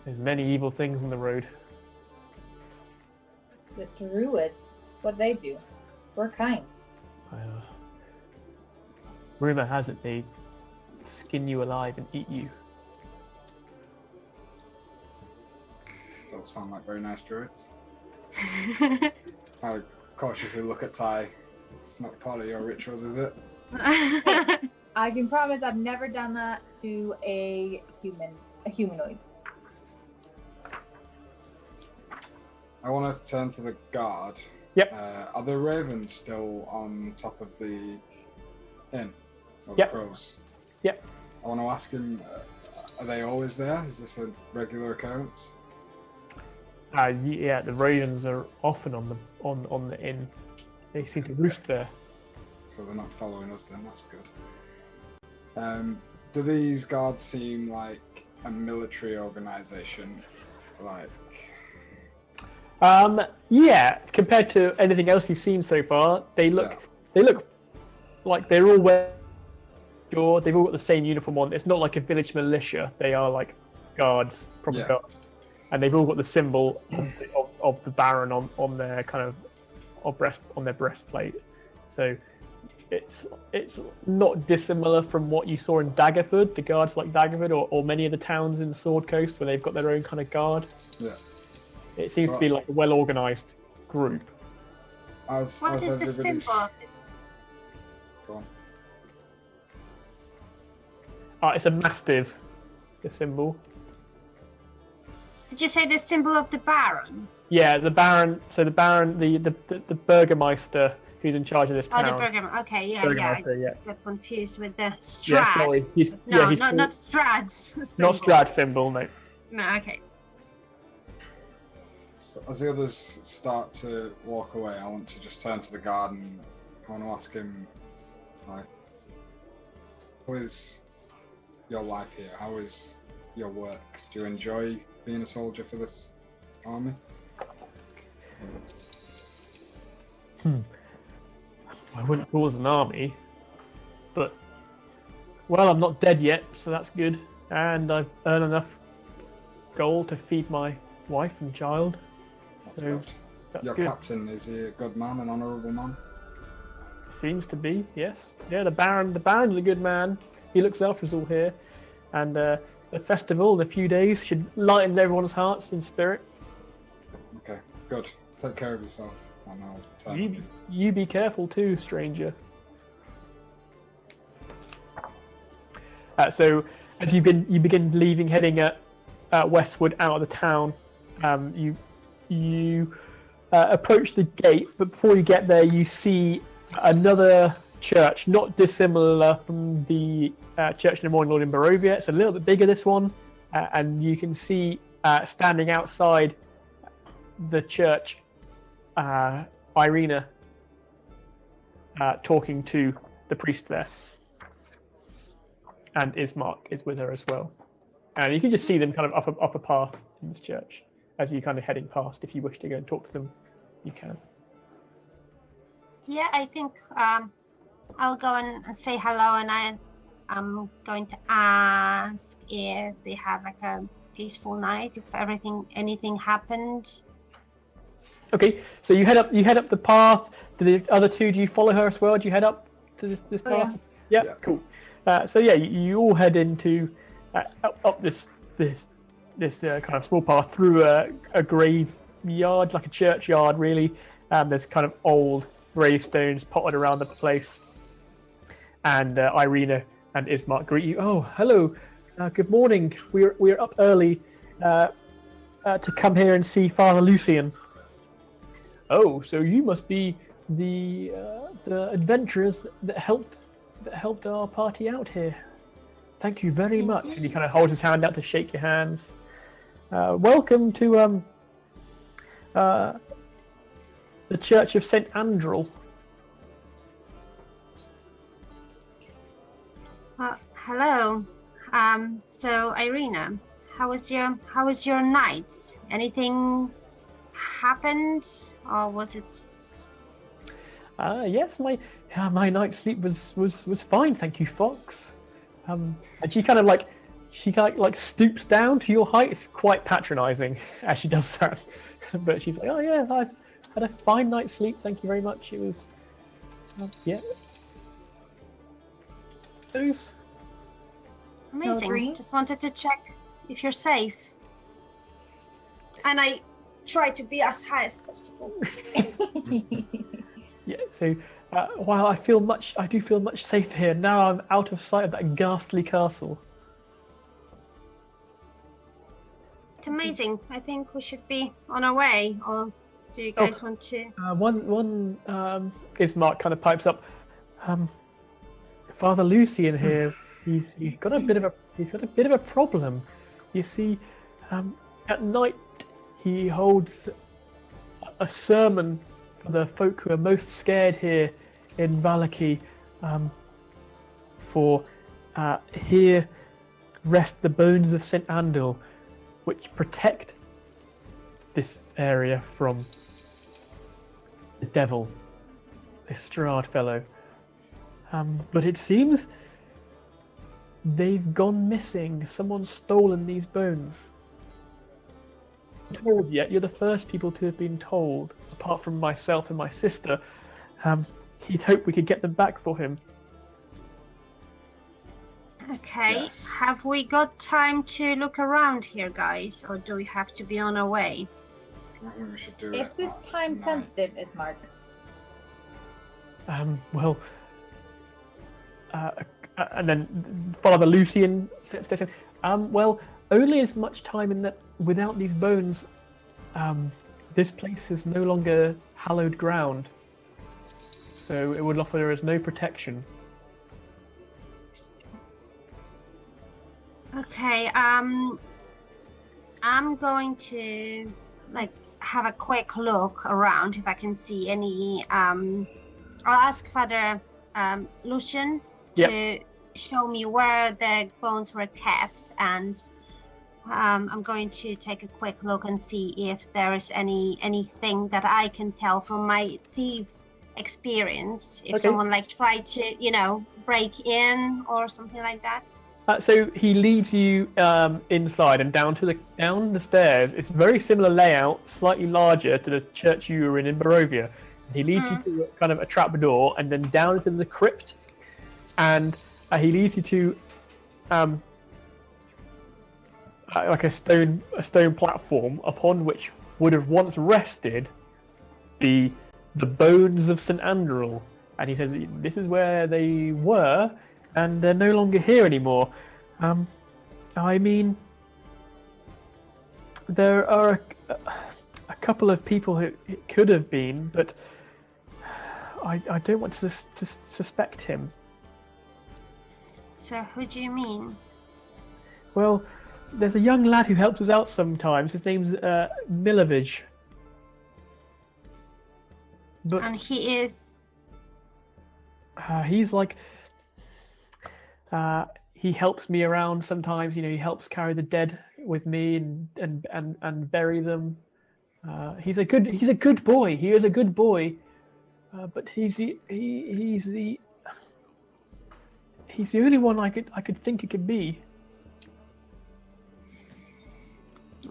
Speaker 1: There's many evil things on the road.
Speaker 4: The druids. What do they do? We're kind.
Speaker 1: Rumor has it they skin you alive and eat you.
Speaker 3: Don't sound like very nice druids. I cautiously look at Ty. It's not part of your rituals, is it?
Speaker 4: I can promise I've never done that to a humanoid.
Speaker 3: I want to turn to the guard.
Speaker 1: Yep.
Speaker 3: Are the ravens still on top of the inn? Or
Speaker 1: Yep.
Speaker 3: the crows?
Speaker 1: Yep.
Speaker 3: I want to ask him, are they always there? Is this a regular occurrence?
Speaker 1: Yeah, the ravens are often on the inn. They seem to roost there.
Speaker 3: So they're not following us then, that's good. Do these guards seem like a military organization? Like...
Speaker 1: Yeah, compared to anything else you've seen so far, they look like they're all sure they've all got the same uniform on. It's not like a village militia. They are like guards, proper guards, and they've all got the symbol of the Baron on their kind of on their breastplate. So it's not dissimilar from what you saw in Daggerford. The guards like Daggerford or many of the towns in the Sword Coast where they've got their own kind of guard.
Speaker 3: Yeah.
Speaker 1: It seems to be like a well-organized group.
Speaker 2: What is the symbol of this?
Speaker 3: Go on.
Speaker 1: It's a mastiff, the symbol.
Speaker 2: Did you say the symbol of the Baron?
Speaker 1: Yeah, the Baron. So the Baron, the Burgermeister who's in charge of this town.
Speaker 2: Oh, the Burgermeister. Okay, yeah. I got confused with the Strahd.
Speaker 1: Yeah, sorry.
Speaker 2: Not Strahd's symbol.
Speaker 1: Not Strahd symbol, no.
Speaker 2: No, okay.
Speaker 3: So as the others start to walk away, I want to just turn to the guard and I want to ask him, like, how is your life here? How is your work? Do you enjoy being a soldier for this army?
Speaker 1: I wouldn't call it an army, but well, I'm not dead yet, so that's good, and I've earned enough gold to feed my wife and child.
Speaker 3: That's
Speaker 1: So,
Speaker 3: good.
Speaker 1: that's
Speaker 3: Your
Speaker 1: good.
Speaker 3: captain, is he a good man, an honourable man?
Speaker 1: Seems to be, yes. Yeah, the Baron's a good man. He looks after us all here, and the festival in a few days should lighten everyone's hearts and spirit.
Speaker 3: Okay, good. Take care of yourself, and I'll turn.
Speaker 1: You be careful too, stranger. So as you begin leaving, heading westward out of the town, You approach the gate, but before you get there, you see another church, not dissimilar from the church in the Morning Lord in Barovia. It's a little bit bigger, this one, and you can see standing outside the church, Irina talking to the priest there, and Ismark is with her as well. And you can just see them kind of up a path in this church as you're kind of heading past. If you wish to go and talk to them, you can.
Speaker 2: Yeah, I think I'll go and say hello, and I'm going to ask if they have like a peaceful night, if anything happened.
Speaker 1: Okay, so you head up the path. Do the other two? Do you follow her as well? Do you head up to this path? Yeah, cool. So yeah, you all head into up this kind of small path through a graveyard, like a churchyard, really. There's kind of old gravestones potted around the place, and Irina and Ismark greet you. Oh, hello. Good morning. We're up early to come here and see Father Lucian. Oh, so you must be the adventurers that helped our party out here. Thank you very much. And he kind of holds his hand out to shake your hands. Welcome to the Church of St. Andrel.
Speaker 2: Hello. So Irina, how was your night? Anything happened, or was it?
Speaker 1: Yes, my night's sleep was fine, thank you, Fox. And she kind of like stoops down to your height. It's quite patronising as she does that, but she's like, oh yeah, I had a fine night's sleep, thank you very much. It was yeah. Those.
Speaker 2: Amazing.
Speaker 4: No
Speaker 2: Just wanted to check if you're safe. And I try to be as high as possible.
Speaker 1: Yeah. So while I do feel much safer here now. I'm out of sight of that ghastly castle.
Speaker 2: It's amazing. I think we should be on our way. Or do you guys want to?
Speaker 1: One Ismark kind of pipes up. Father Lucian here. He's got a bit of a problem. You see, at night he holds a sermon for the folk who are most scared here in Vallaki. For here rest the bones of St. Andel, which protect this area from the devil, this Strahd fellow. But it seems they've gone missing. Someone's stolen these bones. Not told yet. You're the first people to have been told, apart from myself and my sister. He'd hoped we could get them back for him.
Speaker 2: Okay.
Speaker 3: Yes.
Speaker 2: Have we got time to look around here, guys, or do we have to be on our way?
Speaker 3: I think we should do
Speaker 4: Is
Speaker 3: it
Speaker 4: this
Speaker 3: at
Speaker 4: time
Speaker 3: night.
Speaker 4: sensitive, Ismark?
Speaker 1: Well, and then Father Lucian says, well, only as much time in that without these bones, this place is no longer hallowed ground, so it would offer us no protection.
Speaker 2: Okay. I'm going to have a quick look around if I can see any. I'll ask Father Lucian to show me where the bones were kept, and I'm going to take a quick look and see if there is anything that I can tell from my thief experience. If someone tried to, break in or something like that.
Speaker 1: So he leads you inside and down the stairs. It's a very similar layout, slightly larger to the church you were in Barovia. He leads you to kind of a trap door and then down into the crypt, and he leads you to like a stone platform upon which would have once rested the bones of St. Andrel. And he says this is where they were, and they're no longer here anymore. I mean, there are a couple of people who it could have been, but I don't want to suspect him.
Speaker 2: So who do you mean?
Speaker 1: Well, there's a young lad who helps us out sometimes. His name's Milovich. But
Speaker 2: And he is.
Speaker 1: he's like he helps me around sometimes. He helps carry the dead with me and bury them. He's a good boy. He is a good boy. But he's the only one I could think it could be.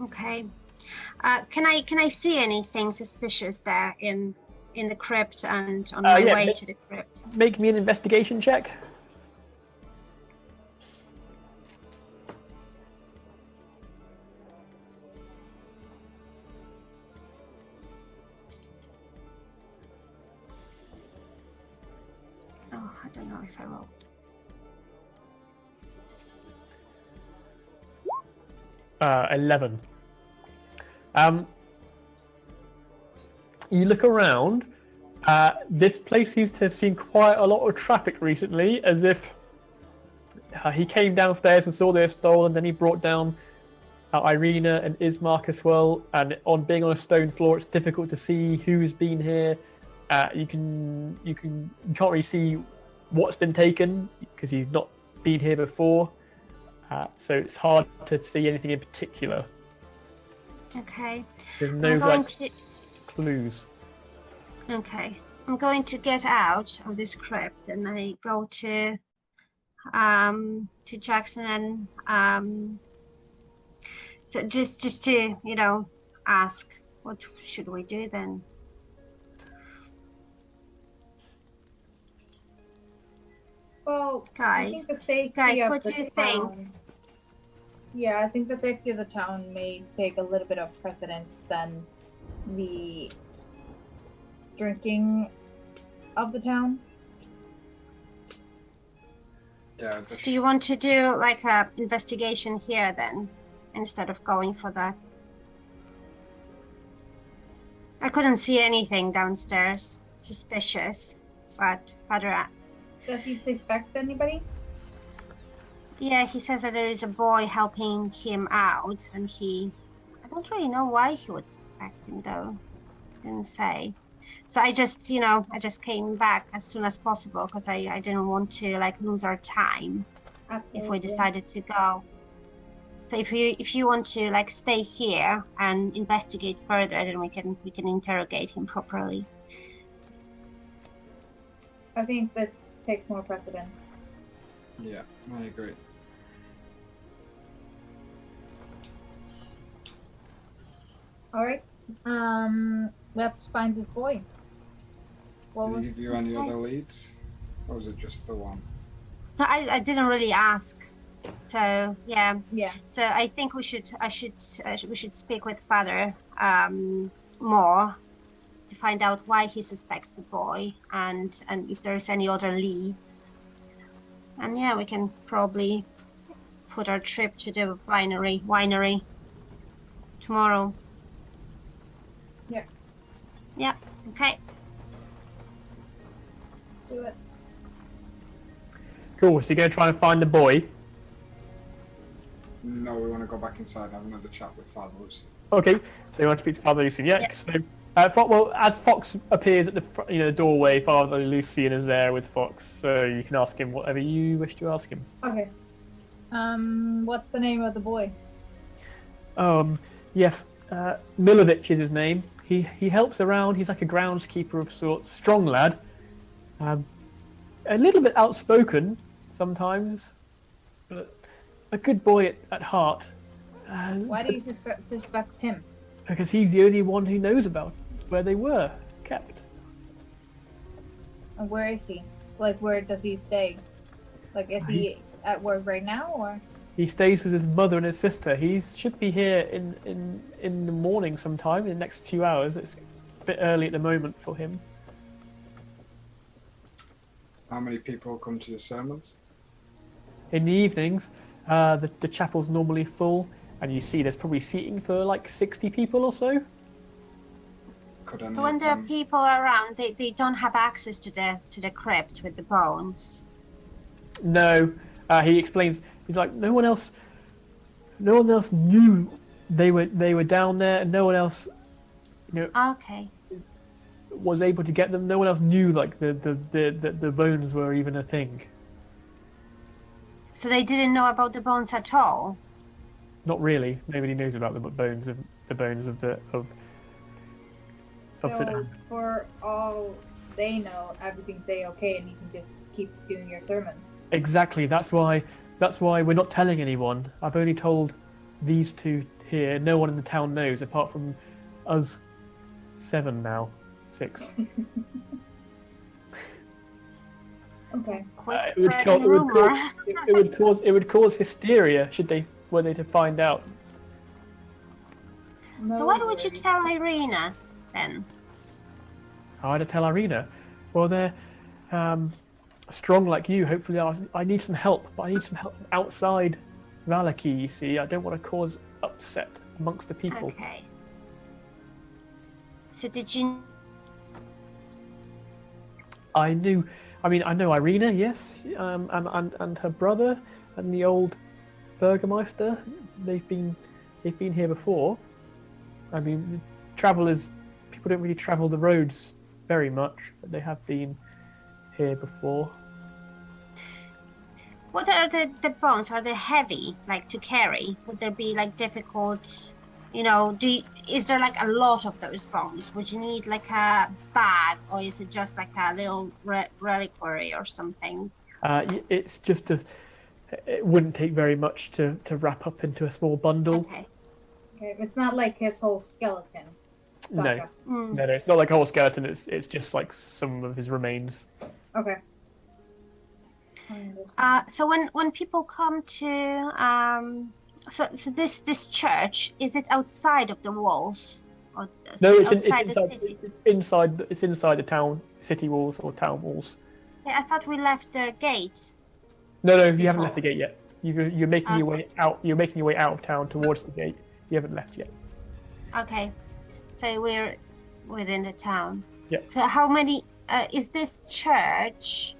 Speaker 2: Okay. Can I see anything suspicious there in the crypt and on my way to the crypt?
Speaker 1: Make me an investigation check.
Speaker 2: Oh, I don't know if I rolled.
Speaker 1: Uh, 11. You look around. This place seems to have seen quite a lot of traffic recently, as if he came downstairs and saw they're stolen, then he brought down Irina and Ismark as well. And on being on a stone floor, it's difficult to see who's been here. You can't really see what's been taken because you've not been here before. So it's hard to see anything in particular.
Speaker 2: Okay.
Speaker 1: There's no clues.
Speaker 2: Okay. I'm going to get out of this crypt and I go to Jackson and so just to ask what should we do then.
Speaker 4: Well, I
Speaker 2: Guys,
Speaker 4: think the safety of
Speaker 2: what
Speaker 4: the
Speaker 2: do you
Speaker 4: town.
Speaker 2: think?
Speaker 4: Yeah, I think the safety of the town may take a little bit of precedence than the drinking of the town.
Speaker 3: Yeah.
Speaker 2: So do you want to do like a investigation here then, instead of going for that? I couldn't see anything downstairs suspicious, but Father.
Speaker 4: Does he suspect anybody?
Speaker 2: Yeah, he says that there is a boy helping him out, and I don't really know why he would suspect him though. Didn't say. So I just came back as soon as possible because I didn't want to lose our time.
Speaker 4: Absolutely.
Speaker 2: If we decided to go. So if you want to stay here and investigate further, then we can interrogate him properly.
Speaker 4: I think this takes more precedence.
Speaker 3: Yeah, I agree.
Speaker 4: All right. Let's find this boy.
Speaker 3: Did he give you any other leads? Or was it just the one?
Speaker 2: No, I didn't really ask. So yeah.
Speaker 4: Yeah.
Speaker 2: So I think we should speak with Father more to find out why he suspects the boy and if there's any other leads. And yeah, we can probably put our trip to the winery tomorrow.
Speaker 4: Yeah.
Speaker 2: Yeah. Okay.
Speaker 4: Let's do it.
Speaker 1: Cool. So you're going to try and find the boy.
Speaker 3: No, we want to go back inside and have another chat with Father Lucy.
Speaker 1: Okay. So you want to speak to Father Lucian? Yeah.
Speaker 2: Yeah.
Speaker 1: So, well, as Fox appears at the doorway, Father Lucian is there with Fox. So you can ask him whatever you wish to ask him.
Speaker 4: Okay. What's the name of the boy?
Speaker 1: Yes. Milovich is his name. He helps around. He's like a groundskeeper of sorts. Strong lad. A little bit outspoken sometimes, but a good boy at heart.
Speaker 4: Why do you suspect him?
Speaker 1: Because he's the only one who knows about where they were kept.
Speaker 4: And where is he? Where does he stay? Is he at work right now, or?
Speaker 1: He stays with his mother and his sister. He should be here in the morning sometime, in the next few hours. It's a bit early at the moment for him.
Speaker 3: How many people come to your sermons?
Speaker 1: In the evenings, the chapel's normally full. and you see there's probably seating for like 60 people or so.
Speaker 3: Could any
Speaker 2: So when
Speaker 3: of
Speaker 2: there are
Speaker 3: them,
Speaker 2: people around, they don't have access to the crypt with the bones.
Speaker 1: No, he explains. He's like, no one else knew they were down there, and no one else,
Speaker 2: Okay.
Speaker 1: was able to get them. No one else knew like the bones were even a thing.
Speaker 2: So they didn't know about the bones at all.
Speaker 1: Not really. Nobody knows about the bones of St.
Speaker 4: So
Speaker 1: Anne.
Speaker 4: for all they know, everything's okay, and you can just keep doing your sermons.
Speaker 1: Exactly. That's why we're not telling anyone. I've only told these two here. No one in the town knows, apart from us 7 now. 6.
Speaker 4: Okay.
Speaker 2: Quit
Speaker 1: It would
Speaker 2: spreading rumor.
Speaker 1: it would cause hysteria were they to find out.
Speaker 4: No
Speaker 2: So why would you
Speaker 4: worries.
Speaker 2: tell Irina then?
Speaker 1: How to tell Irina? Well, they're strong like you. Hopefully, I need some help. But I need some help from outside Vallaki. You see, I don't want to cause upset amongst the people.
Speaker 2: Okay. So did you?
Speaker 1: I know Irina, yes, and her brother and the old Burgermeister. They've been here before. I mean, people don't really travel the roads very much, but they have been here before.
Speaker 2: What are the bones? Are they heavy, like to carry? Would there be like difficult? Is there like a lot of those bones? Would you need like a bag, or is it just like a little reliquary or something?
Speaker 1: It's just it wouldn't take very much to wrap up into a small bundle.
Speaker 2: Okay.
Speaker 4: Okay, it's not like his whole skeleton. Gotcha.
Speaker 2: Mm.
Speaker 1: No, it's not like a whole skeleton. It's just like some of his remains.
Speaker 4: Okay. I understand.
Speaker 2: So when people come to so this church, is it outside of the walls or
Speaker 1: No,
Speaker 2: outside the city?
Speaker 1: It's inside the town, city walls or town walls.
Speaker 2: Yeah, I thought we left the gate.
Speaker 1: No, you haven't
Speaker 2: Before.
Speaker 1: left the gate yet. You're making your way out. You're making your way out of town towards the gate. You haven't left yet.
Speaker 2: Okay, so we're within the town.
Speaker 1: Yeah.
Speaker 2: So how many? Is this church?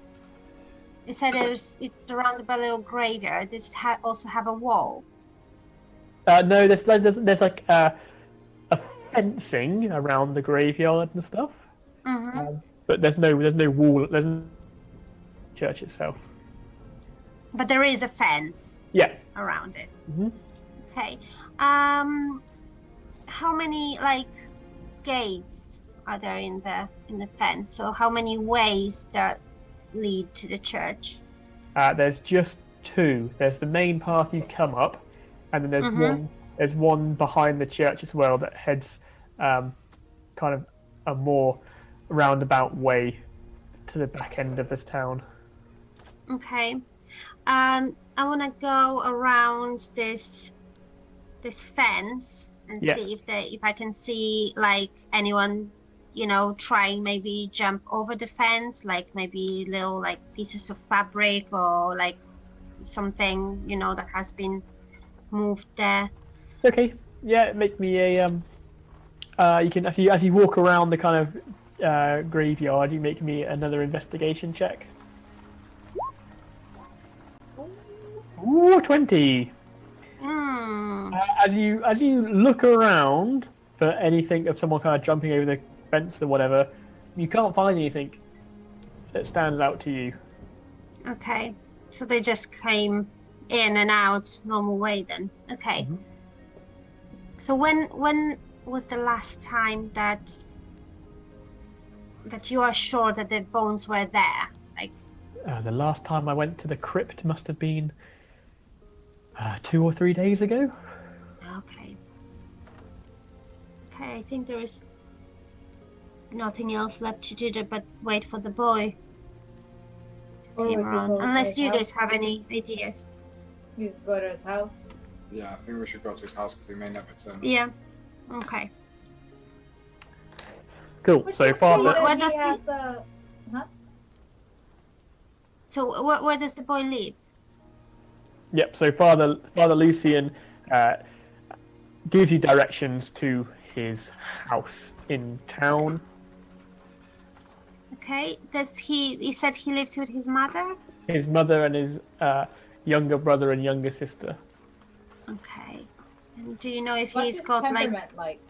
Speaker 2: You said it's surrounded by a little graveyard. Does it also have a wall?
Speaker 1: No, there's like a fencing around the graveyard and stuff.
Speaker 2: Mm-hmm.
Speaker 1: But there's no wall. There's no church itself.
Speaker 2: But there is a fence
Speaker 1: Yeah.
Speaker 2: around it.
Speaker 1: Mm-hmm.
Speaker 2: Okay. How many like gates are there in the fence? So how many ways that lead to the church?
Speaker 1: There's just 2. There's the main path you come up, and then there's
Speaker 2: Mhm.
Speaker 1: There's one behind the church as well that heads kind of a more roundabout way to the back end of this town.
Speaker 2: Okay. I want to go around this fence and
Speaker 1: Yeah.
Speaker 2: see if I can see like anyone, trying maybe jump over the fence, like maybe little like pieces of fabric or like something, that has been moved there.
Speaker 1: Okay. Yeah. Make me a You can as you walk around the kind of graveyard, you make me another investigation check. Ooh, 20.
Speaker 2: Hmm.
Speaker 1: As you look around for anything of someone kind of jumping over the fence or whatever, you can't find anything that stands out to you.
Speaker 2: Okay. So they just came in and out normal way then. Okay.
Speaker 1: Mhm.
Speaker 2: So when was the last time that you are sure that the bones were there? Like,
Speaker 1: The last time I went to the crypt must have been 2 or 3 days ago.
Speaker 2: okay. Okay, I think there is nothing else left to do there but wait for the boy to
Speaker 4: Or we
Speaker 2: came
Speaker 4: could
Speaker 2: around.
Speaker 4: go to
Speaker 2: Unless
Speaker 4: his
Speaker 2: you
Speaker 4: house.
Speaker 2: guys have any ideas.
Speaker 4: You could go to his house.
Speaker 3: yeah, I think we should go to his house because he may never turn up.
Speaker 2: Yeah. Okay.
Speaker 1: Cool.
Speaker 4: Would
Speaker 1: So
Speaker 4: you
Speaker 1: far,
Speaker 4: say
Speaker 2: What-
Speaker 4: that
Speaker 2: what
Speaker 4: he
Speaker 2: does he-
Speaker 4: has a...
Speaker 2: So where does the boy live?
Speaker 1: yep. So Father Lucian gives you directions to his house in town.
Speaker 2: Okay. Does he said he lives with his mother?
Speaker 1: His mother and his younger brother and younger sister.
Speaker 2: Okay. And do you know if
Speaker 4: What's
Speaker 2: he's
Speaker 4: his
Speaker 2: got like...
Speaker 4: temperament like?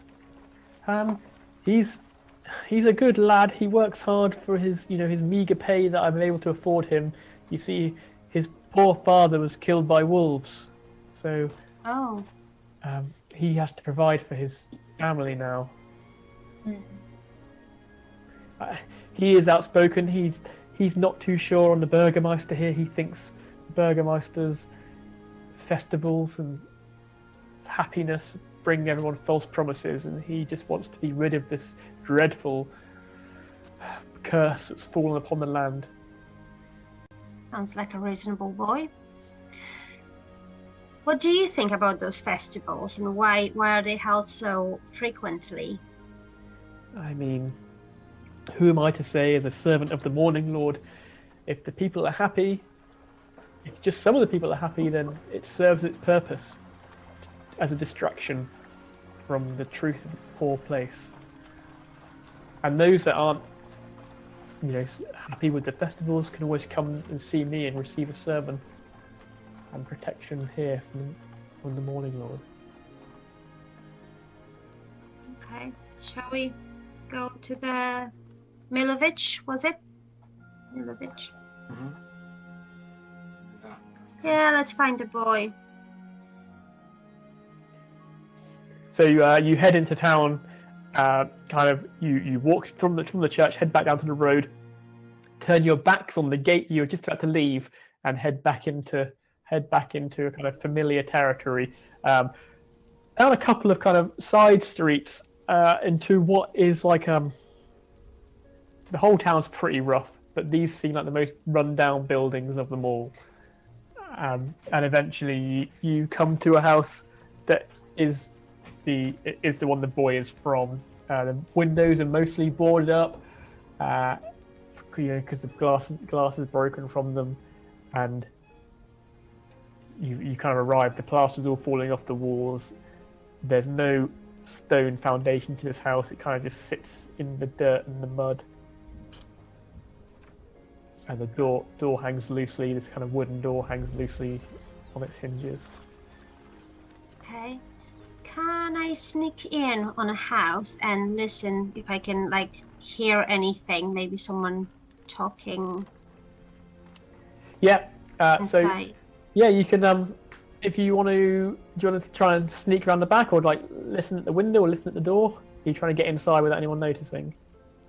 Speaker 1: He's a good lad. He works hard for his his meager pay that I'm able to afford him. You see, his poor father was killed by wolves, so
Speaker 2: Oh.
Speaker 1: he has to provide for his family now. He is outspoken. He's not too sure on the Burgermeister here. He thinks Burgermeisters, festivals and happiness bring everyone false promises, and he just wants to be rid of this dreadful curse that's fallen upon the land.
Speaker 2: Sounds like a reasonable boy. What do you think about those festivals, and why are they held so frequently?
Speaker 1: I mean, who am I to say as a servant of the Morning Lord? If the people are happy, if just some of the people are happy, then it serves its purpose as a distraction from the truth of the poor place. And those that aren't, happy with the festivals can always come and see me and receive a sermon and protection here from the Morning Lord.
Speaker 2: Okay. Shall we go to the Milovich, was it? Milovich.
Speaker 3: Mm-hmm. Yeah, that's good.
Speaker 2: Yeah, let's find the boy.
Speaker 1: So you head into town, you walk from the church, head back down to the road, turn your backs on the gate you're just about to leave, and head back into a kind of familiar territory. Down a couple of kind of side streets into what is like the whole town's pretty rough, but these seem like the most run-down buildings of them all. And eventually you come to a house that is the one the boy is from. The windows are mostly boarded up, because the glass is broken from them, and you kind of arrive. The plaster's all falling off the walls. There's no stone foundation to this house. It kind of just sits in the dirt and the mud, and the door hangs loosely. This kind of wooden door hangs loosely on its hinges.
Speaker 2: Okay. Can I sneak in on a house and listen if I can hear anything? Maybe someone talking
Speaker 1: Yeah. So
Speaker 2: inside.
Speaker 1: yeah, you can. If you want to, do you want to try and sneak around the back, or listen at the window, or listen at the door? Are you trying to get inside without anyone noticing?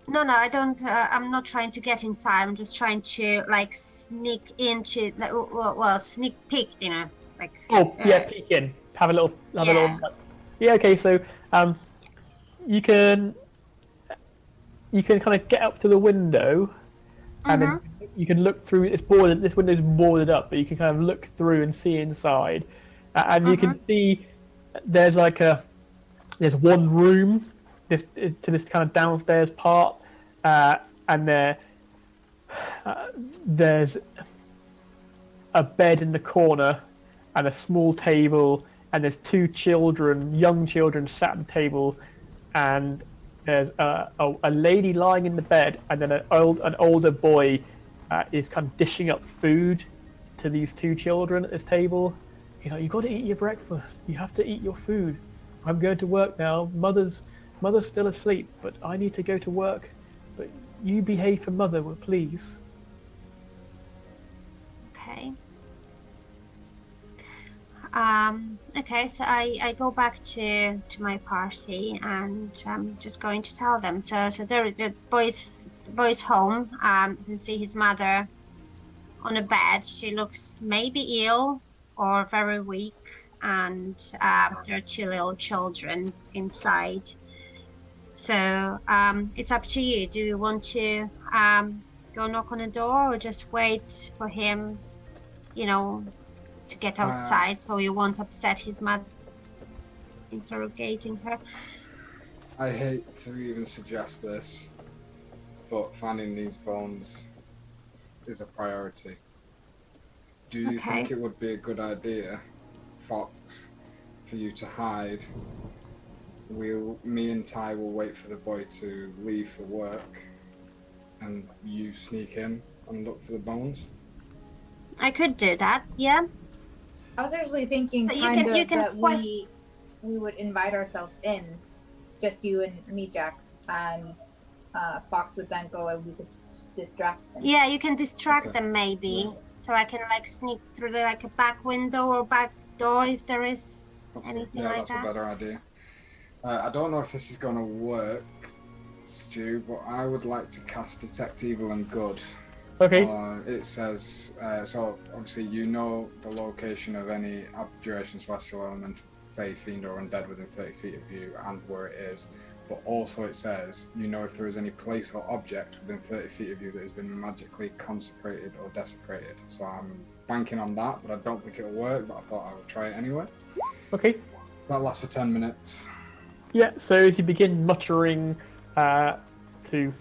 Speaker 2: No, I don't. I'm not trying to get inside. I'm just trying to sneak into, sneak peek.
Speaker 1: Oh, yeah, peek in. Have a little.
Speaker 2: Yeah.
Speaker 1: Yeah. Okay. So, you can kind of get up to the window, and then you can look through. It's boarded. This window's boarded up, but you can kind of look through and see inside, and you can see there's there's one room to this kind of downstairs part, and there's a bed in the corner and a small table, and there's two young children sat at the table, and there's a lady lying in the bed, and then an older boy is kind of dishing up food to these two children at this table. He's like, "You've got to eat your breakfast. You have to eat your food. I'm going to work now. Mother's still asleep, but I need to go to work. But you behave for Mother, please."
Speaker 2: Okay. Okay, so I go back to my party, and I'm just going to tell them. So the boy's home. You can see his mother on a bed. She looks maybe ill or very weak, and there are two little children inside. So it's up to you. Do you want to go knock on the door, or just wait for him, to get outside, so you won't upset his mother interrogating her?
Speaker 3: I hate to even suggest this, but finding these bones is a priority. Do you think it would be a good idea, Fox, for you to hide. Me and Ty will wait for the boy to leave for work, and you sneak in and look for the bones.
Speaker 2: I could do that, yeah.
Speaker 4: I was actually thinking
Speaker 2: So
Speaker 4: that we would invite ourselves in, just you and me, Jax, and Fox would then go and we could distract them.
Speaker 2: Yeah, you can distract them maybe. So I can like sneak through like a back window or back door if there is anything like
Speaker 3: that's
Speaker 2: that.
Speaker 3: a better idea. I don't know if this is going to work, Stu, but I would like to cast Detect Evil and Good.
Speaker 1: Okay.
Speaker 3: It says, so obviously you know the location of any abjuration, celestial element, fey, fiend, or undead within 30 feet of you and where it is. But also it says, you know if there is any place or object within 30 feet of you that has been magically consecrated or desecrated. So I'm banking on that, but I don't think it'll work, but I thought I would try it anyway.
Speaker 1: Okay.
Speaker 3: That lasts for 10 minutes.
Speaker 1: Yeah, so as you begin muttering to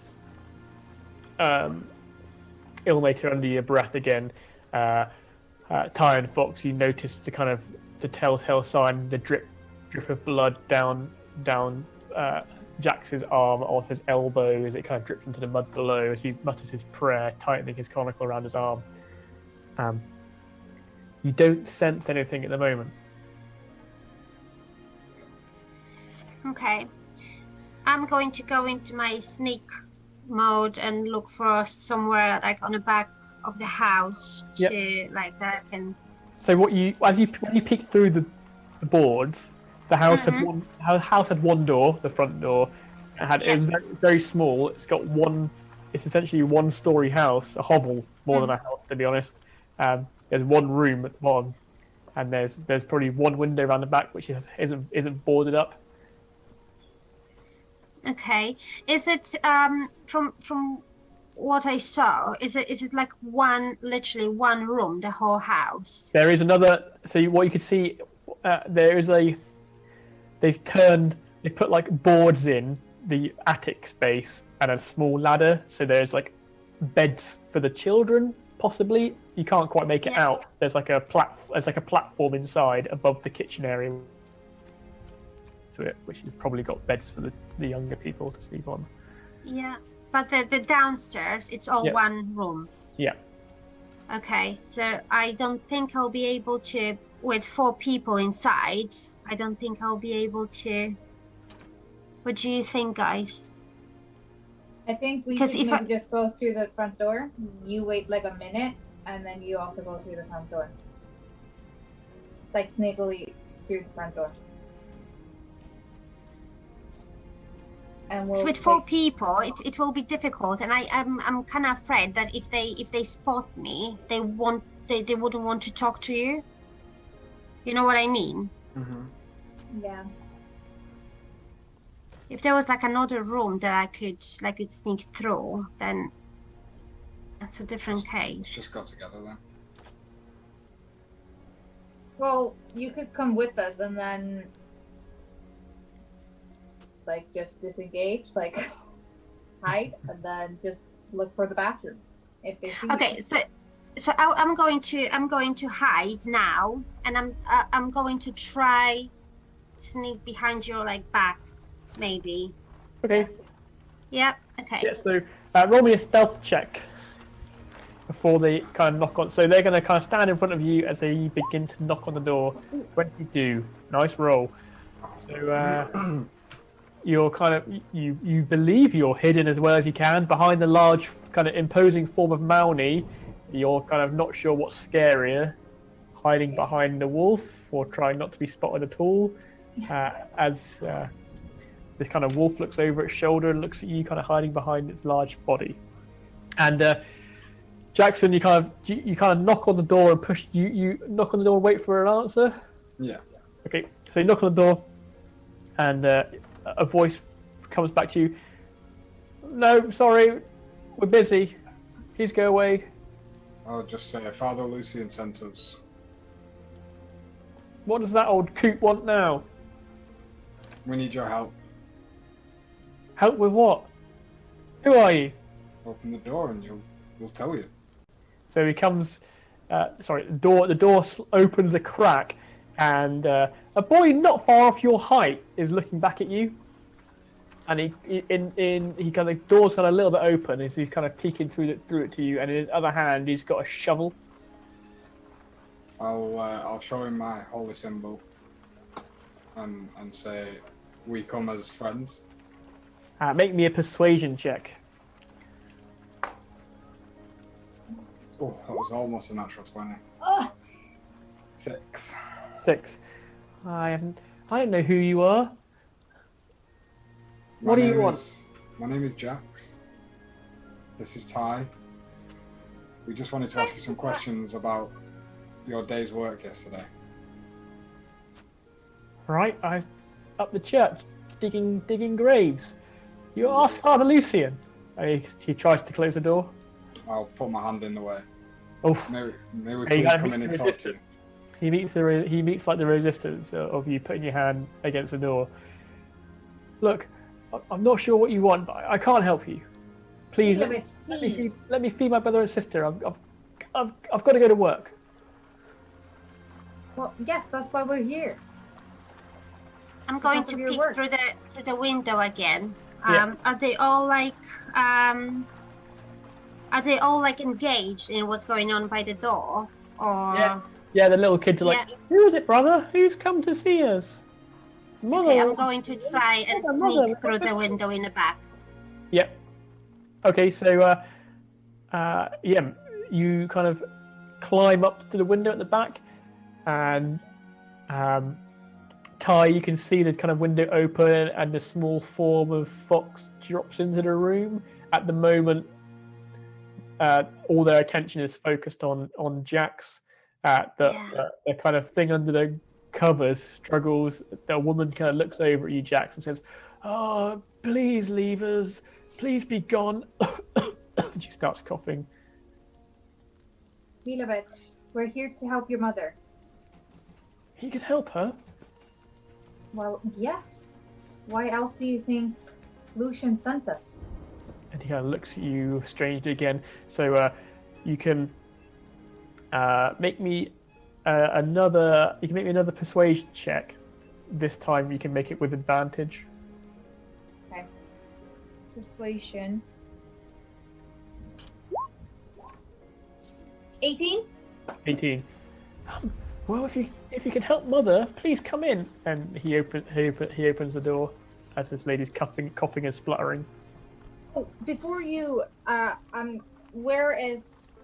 Speaker 1: Ilmater under your breath again, Ty and Fox, you notice the telltale sign, the drip of blood down Jax's arm, off his elbow, as it kind of drips into the mud below as he mutters his prayer, tightening his conical around his arm. You don't sense anything at the moment.
Speaker 2: Okay. I'm going to go into my sneak mode and look for somewhere like on the back of the house to like that I can.
Speaker 1: So when you peek through the boards, the house had one door, the front door. It was very, very small. It's got it's essentially a one-story house, a hovel more than a house, to be honest. There's one room at the bottom, and there's probably one window around the back which isn't boarded up.
Speaker 2: Okay. Is it from what I saw? Is it like literally one room, the whole house?
Speaker 1: There is another. So what you could see, there is they put like boards in the attic space and a small ladder. So there's like beds for the children, possibly. You can't quite make it out. There's like a platform inside above the kitchen area to it, which has probably got beds for the younger people to sleep on.
Speaker 2: Yeah, but the downstairs, it's all one room.
Speaker 1: Yeah.
Speaker 2: Okay, so I don't think I'll be able to, with 4 people inside, I don't think I'll be able to. What do you think, guys?
Speaker 4: I think we should maybe just go through the front door. You wait like a minute, and then you also go through the front door. Like sneakily through the front door. And
Speaker 2: so with 4 people, it will be difficult, and I'm kind of afraid that if they spot me, they wouldn't want to talk to you. You know what I mean?
Speaker 3: Mm-hmm.
Speaker 4: Yeah.
Speaker 2: If there was like another room that I could sneak through, then that's a different case.
Speaker 3: Let's just go together then.
Speaker 4: Well, you could come with us and then like just disengage, like hide, and then just look for the bathroom if they see.
Speaker 2: Okay, so I'm going to hide now, and I'm going to try sneak behind your like backs, maybe.
Speaker 1: Okay.
Speaker 2: Yep. Okay.
Speaker 1: Yeah. So roll me a stealth check before they kind of knock on. So they're going to kind of stand in front of you as they begin to knock on the door. 22. Nice roll. So you're kind of you believe you're hidden as well as you can behind the large kind of imposing form of Mauni. You're kind of not sure what's scarier, hiding behind the wolf or trying not to be spotted at all. As this kind of wolf looks over its shoulder and looks at you, kind of hiding behind its large body. And Jackson, you kind of knock on the door and push. You knock on the door and wait for an answer.
Speaker 3: Yeah.
Speaker 1: Okay. So you knock on the door, and a voice comes back to you. No, sorry, we're busy. Please go away.
Speaker 3: I'll just say Father Lucian sent us.
Speaker 1: What does that old coot want now?
Speaker 3: We need your help.
Speaker 1: Help with what? Who are you?
Speaker 3: Open the door and we'll tell you.
Speaker 1: So he comes. The door opens a crack, and a boy not far off your height is looking back at you. And he kind of doors kind of a little bit open as he's kind of peeking through it to you, and in his other hand he's got a shovel.
Speaker 3: I'll show him my holy symbol, and say, "We come as friends."
Speaker 1: Make me a persuasion check.
Speaker 3: Oh, that was almost a natural 20.
Speaker 4: Oh,
Speaker 3: 6.
Speaker 1: 6. I don't know who you are. What do you want?
Speaker 3: My name is Jax. This is Ty. We just wanted to ask you some questions about your day's work yesterday.
Speaker 1: Right, I up the church digging graves. You are Father Lucian. He tries to close the door.
Speaker 3: I'll put my hand in the way.
Speaker 1: Oh,
Speaker 3: May we
Speaker 1: Hey,
Speaker 3: please come in and talk to you?
Speaker 1: he meets like the resistance of you putting your hand against the door. Look, I'm not sure what you want, but I can't help you. Please, let me feed my brother and sister. I've got to go to work.
Speaker 4: well, yes, that's why we're here.
Speaker 2: I'm going
Speaker 4: Because
Speaker 2: to
Speaker 4: of your
Speaker 2: peek
Speaker 4: work.
Speaker 2: through the window again.
Speaker 1: Yeah.
Speaker 2: Are they all like engaged in what's going on by the door, or?
Speaker 1: Yeah, the little kids are like, "Who is it, brother? Who's come to see us?" Mother.
Speaker 2: Okay, I'm going to try and
Speaker 1: Mother,
Speaker 2: sneak
Speaker 1: mother.
Speaker 2: through the window in the back.
Speaker 1: Yep. Okay, so yeah, you kind of climb up to the window at the back, and Ty, you can see the kind of window open, and the small form of Fox drops into the room. At the moment, all their attention is focused on Jax. The kind of thing under the covers struggles. The woman kind of looks over at you, Jax, and says, "Oh, please leave us. Please be gone." She starts coughing.
Speaker 4: Milovich, we're here to help your mother.
Speaker 1: You can help her.
Speaker 4: Well, yes. Why else do you think Lucian sent us?
Speaker 1: And he kind of looks at you strangely again. So you can make me another. You can make me another persuasion check. This time you can make it with advantage.
Speaker 4: Okay. Persuasion. 18?
Speaker 1: 18. Well, if you can help Mother, please come in. And he opens the door as this lady's coughing and spluttering.
Speaker 4: Oh, before you, where is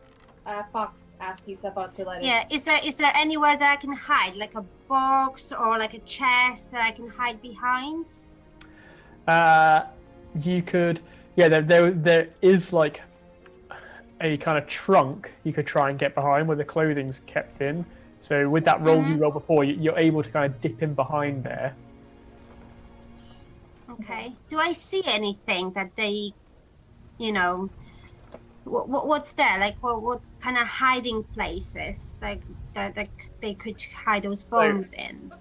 Speaker 4: Fox as he's about to let
Speaker 2: Yeah,
Speaker 4: us?
Speaker 2: is there anywhere that I can hide, like a box or like a chest that I can hide behind?
Speaker 1: You could, yeah. There is like a kind of trunk you could try and get behind where the clothing's kept in. So with that roll you rolled before, you're able to kind of dip in behind there.
Speaker 2: Okay. Do I see anything that they, what's there? Like, what kind of hiding places like that they could hide those bones in?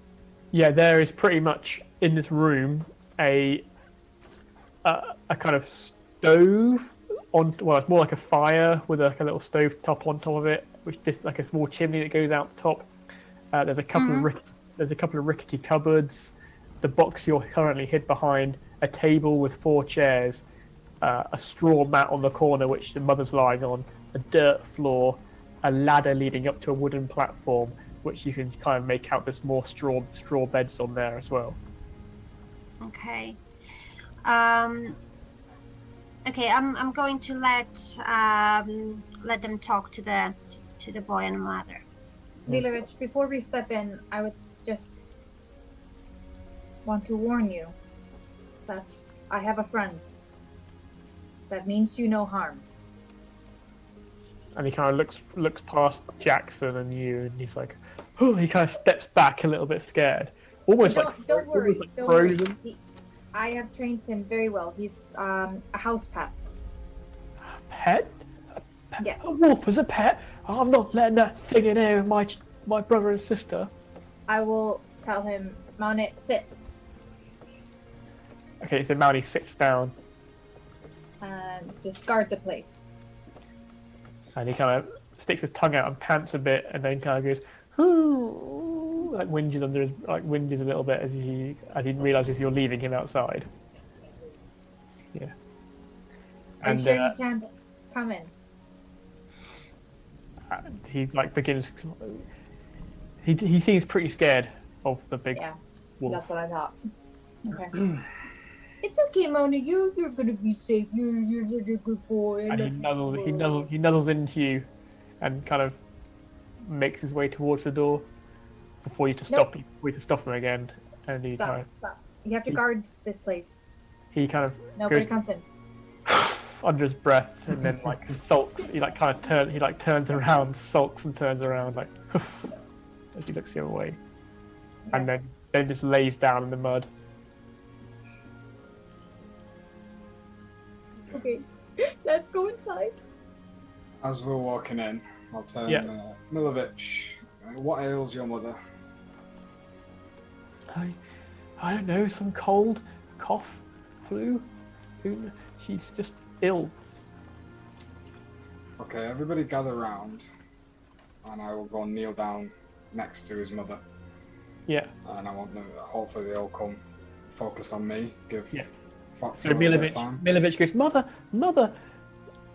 Speaker 1: Yeah, there is pretty much in this room a kind of stove on. Well, it's more like a fire with a little stove top on top of it, which just like a small chimney that goes out the top. There's a couple of rickety cupboards. The box you're currently hid behind, a table with 4 chairs, a straw mat on the corner which the mother's lying on, a dirt floor, a ladder leading up to a wooden platform, which you can kind of make out there's more straw beds on there as well.
Speaker 2: Okay. Okay, I'm going to let them talk to the boy and mother.
Speaker 4: Milovich, before we step in, I would just want to warn you that I have a friend. That means you no harm.
Speaker 1: And he kind of looks past Jackson and you, and he's like, oh, he kind of steps back a little bit scared, almost
Speaker 4: Don't worry,
Speaker 1: almost like
Speaker 4: don't worry.
Speaker 1: frozen.
Speaker 4: I have trained him very well. He's a house pet.
Speaker 1: Pet?
Speaker 4: Yes.
Speaker 1: A wolf as a pet? Oh, I'm not letting that thing in here with my brother and sister.
Speaker 4: I will tell him, Mounty, sit.
Speaker 1: Okay, so Mounty sits down
Speaker 4: And just guard the place.
Speaker 1: and he kind of sticks his tongue out and pants a bit, and then kind of goes, "Ooh." like whinges under his whinges a little bit as he realizes you're leaving him outside. Yeah.
Speaker 4: Are you
Speaker 1: And
Speaker 4: sure you can't come in?
Speaker 1: he like begins. He seems pretty scared of the big
Speaker 4: Yeah,
Speaker 1: wolf.
Speaker 4: that's what I thought. Okay. It's okay, Mona. You're gonna be safe. You're such a good boy.
Speaker 1: And he nuzzles into you, and kind of makes his way towards the door before you to stop.
Speaker 4: Nope.
Speaker 1: Before you to stop him again, and he kind
Speaker 4: Stop. You have to guard this place.
Speaker 1: he kind of
Speaker 4: Nobody
Speaker 1: goes
Speaker 4: comes in.
Speaker 1: under his breath, and then like sulks. He like kind of turns around, sulks and turns around like as he looks the other way, and then just lays down in the mud.
Speaker 4: Okay, let's go inside.
Speaker 3: As we're walking in, I'll turn Milovich. What ails your mother?
Speaker 1: I don't know, some cold, cough, flu. She's just ill.
Speaker 3: Okay, everybody gather round, and I will go and kneel down next to his mother.
Speaker 1: Yeah.
Speaker 3: And I want them. Hopefully, they all come focused on me. Give Fox
Speaker 1: So
Speaker 3: a little bit of time.
Speaker 1: Milovich goes, Mother,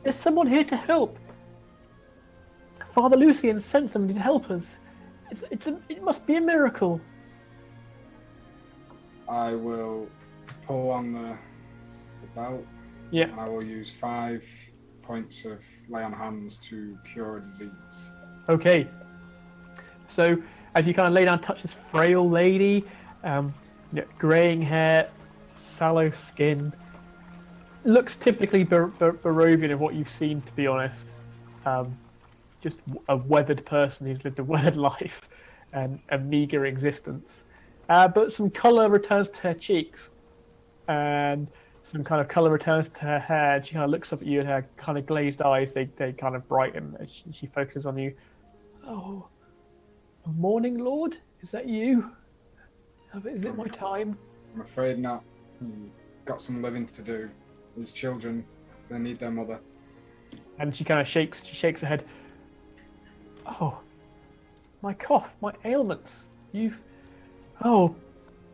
Speaker 1: there's someone here to help. Father Lucian sent somebody to help us. It must be a miracle.
Speaker 3: I will pull on the belt.
Speaker 1: Yeah.
Speaker 3: And I will use 5 points of lay on hands to cure a disease.
Speaker 1: Okay. So as you kind of lay down, touch this frail lady, greying hair, sallow skin, looks typically Barovian of what you've seen, to be honest. Just a weathered person who's lived a weathered life and a meager existence. But some colour returns to her cheeks, and some kind of colour returns to her hair. And she kind of looks up at you, and her kind of glazed eyes, they kind of brighten as she focuses on you. Oh, morning, Lord? Is that you? Is it my time?
Speaker 3: I'm afraid not. You've got some living to do. These children, they need their mother.
Speaker 1: And she kind of shakes her head. Oh, my cough, my ailments. Oh,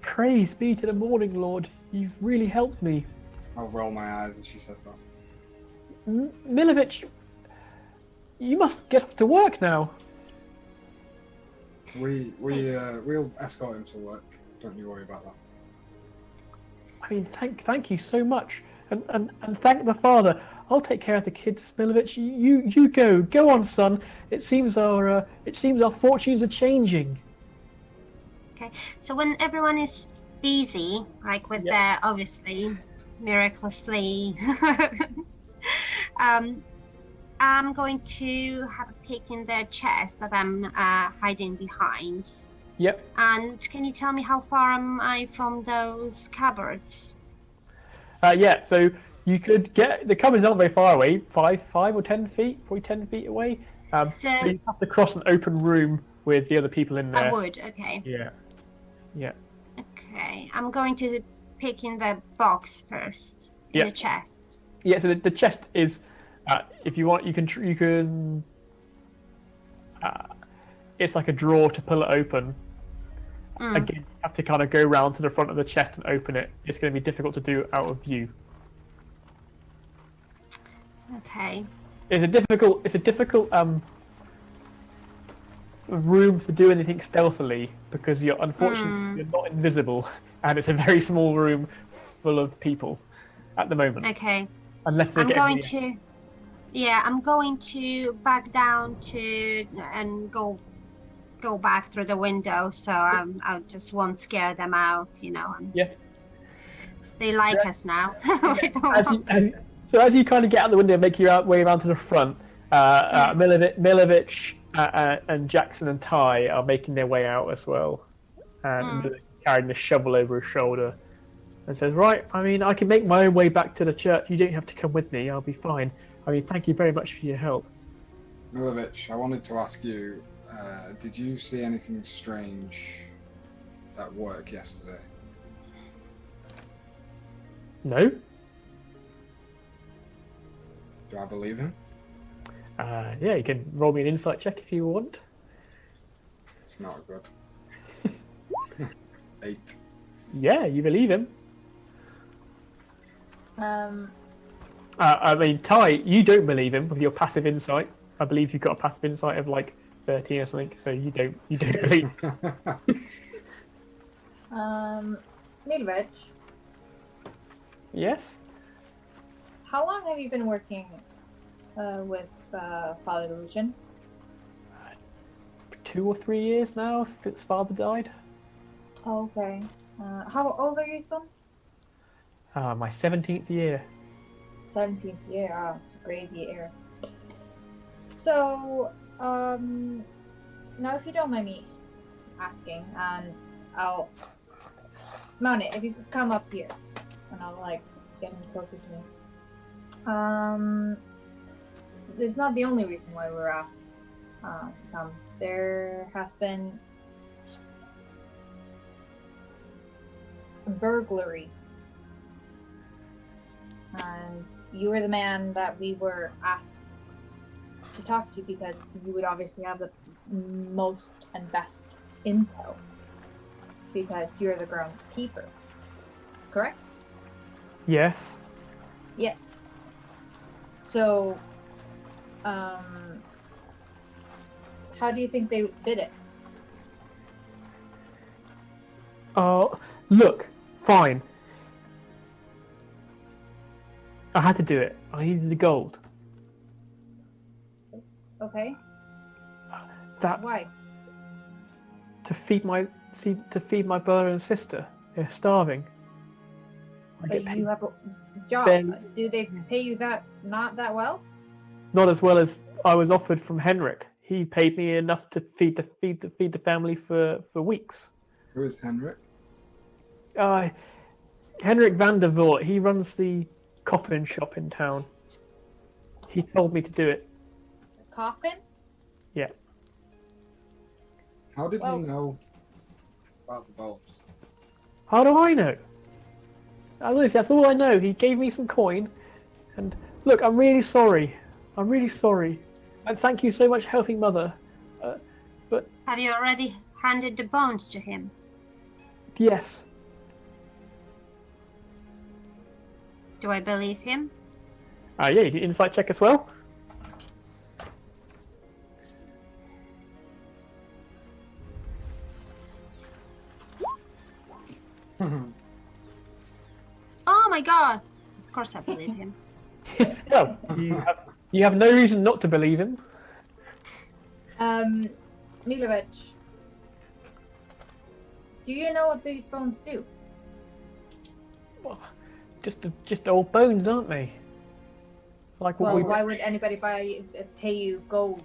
Speaker 1: praise be to the morning, Lord. You've really helped me.
Speaker 3: I'll roll my eyes as she says that.
Speaker 1: Milovich, you must get off to work now.
Speaker 3: We'll escort him to work. Don't you worry about that.
Speaker 1: I mean, thank you so much, and thank the father. I'll take care of the kids, Milovich. You go on, son. It seems our fortunes are changing.
Speaker 2: Okay, so when everyone is busy, like with their obviously miraculously, I'm going to have a peek in the chest that I'm hiding behind.
Speaker 1: Yep.
Speaker 2: And can you tell me how far am I from those cupboards?
Speaker 1: Yeah. So you could get the cupboards aren't very far away. 5 or 10 feet, probably 10 feet away. So you have to cross an open room with the other people in there.
Speaker 2: I would. Okay.
Speaker 1: Yeah. Yeah.
Speaker 2: Okay, I'm going to pick in the box first. In the chest.
Speaker 1: Yeah. So the chest is, if you want, you can. It's like a drawer to pull it open. Again, you have to kind of go round to the front of the chest and open it. It's going to be difficult to do out of view.
Speaker 2: Okay.
Speaker 1: It's a difficult room to do anything stealthily because unfortunately you're not invisible, and it's a very small room full of people at the moment.
Speaker 2: Okay.
Speaker 1: Unless they
Speaker 2: I'm going to back down and go back through the window, so I just won't scare them out, And they like us now.
Speaker 1: So as you kind of get out the window and make your way around to the front, Milovich and Jackson and Ty are making their way out as well, and carrying the shovel over his shoulder, and says, "Right, I mean, I can make my own way back to the church. You don't have to come with me. I'll be fine. I mean, thank you very much for your help."
Speaker 3: Milovich, I wanted to ask you, did you see anything strange at work yesterday?
Speaker 1: No.
Speaker 3: Do I believe him?
Speaker 1: Yeah, you can roll me an insight check if you want.
Speaker 3: It's not good. 8.
Speaker 1: Yeah, you believe him. I mean, Ty, you don't believe him with your passive insight. I believe you've got a passive insight of like 13 or something, so you don't believe.
Speaker 4: Milovic,
Speaker 1: Yes.
Speaker 4: how long have you been working with Father Lucian?
Speaker 1: 2 or 3 years now since father died.
Speaker 4: Oh, okay. How old are you, son?
Speaker 1: My 17th year.
Speaker 4: 17th year. Oh, it's a great year. So, now if you don't mind me asking, and I'll mount it. If you could come up here, and I'll like get him closer to me. It's not the only reason why we were asked to come. There has been a burglary, and you were the man that we were asked to talk to because you would obviously have the most and best intel because you're the groundskeeper, correct?
Speaker 1: Yes.
Speaker 4: Yes. So, how do you think they did it?
Speaker 1: Oh, look, fine. I had to do it. I needed the gold.
Speaker 4: Okay.
Speaker 1: That
Speaker 4: Why?
Speaker 1: to feed my brother and sister. They're starving. I get
Speaker 4: But
Speaker 1: paid
Speaker 4: you have a job.
Speaker 1: Ben-
Speaker 4: Do they pay you not that well?
Speaker 1: not as well as I was offered from Henrik. He paid me enough to feed the family for weeks.
Speaker 3: Who is Henrik?
Speaker 1: Henrik van der Voort, he runs the coffin shop in town. He told me to do it.
Speaker 4: Coffin?
Speaker 1: Yeah.
Speaker 3: How did
Speaker 4: Well-
Speaker 3: he know about the bulbs?
Speaker 1: How do I know? Honestly, that's all I know. He gave me some coin, and look, I'm really sorry. I'm really sorry, and thank you so much for helping Mother.
Speaker 2: Have you already handed the bones to him?
Speaker 1: Yes.
Speaker 2: Do I believe him?
Speaker 1: Yeah, you did insight check as well.
Speaker 2: Oh my god! Of course I believe him.
Speaker 1: No, you have no reason not to believe him.
Speaker 4: Milovic, do you know what these bones do?
Speaker 1: Well, just old bones, aren't they? Like what
Speaker 4: Well,
Speaker 1: we.
Speaker 4: why would anybody pay you gold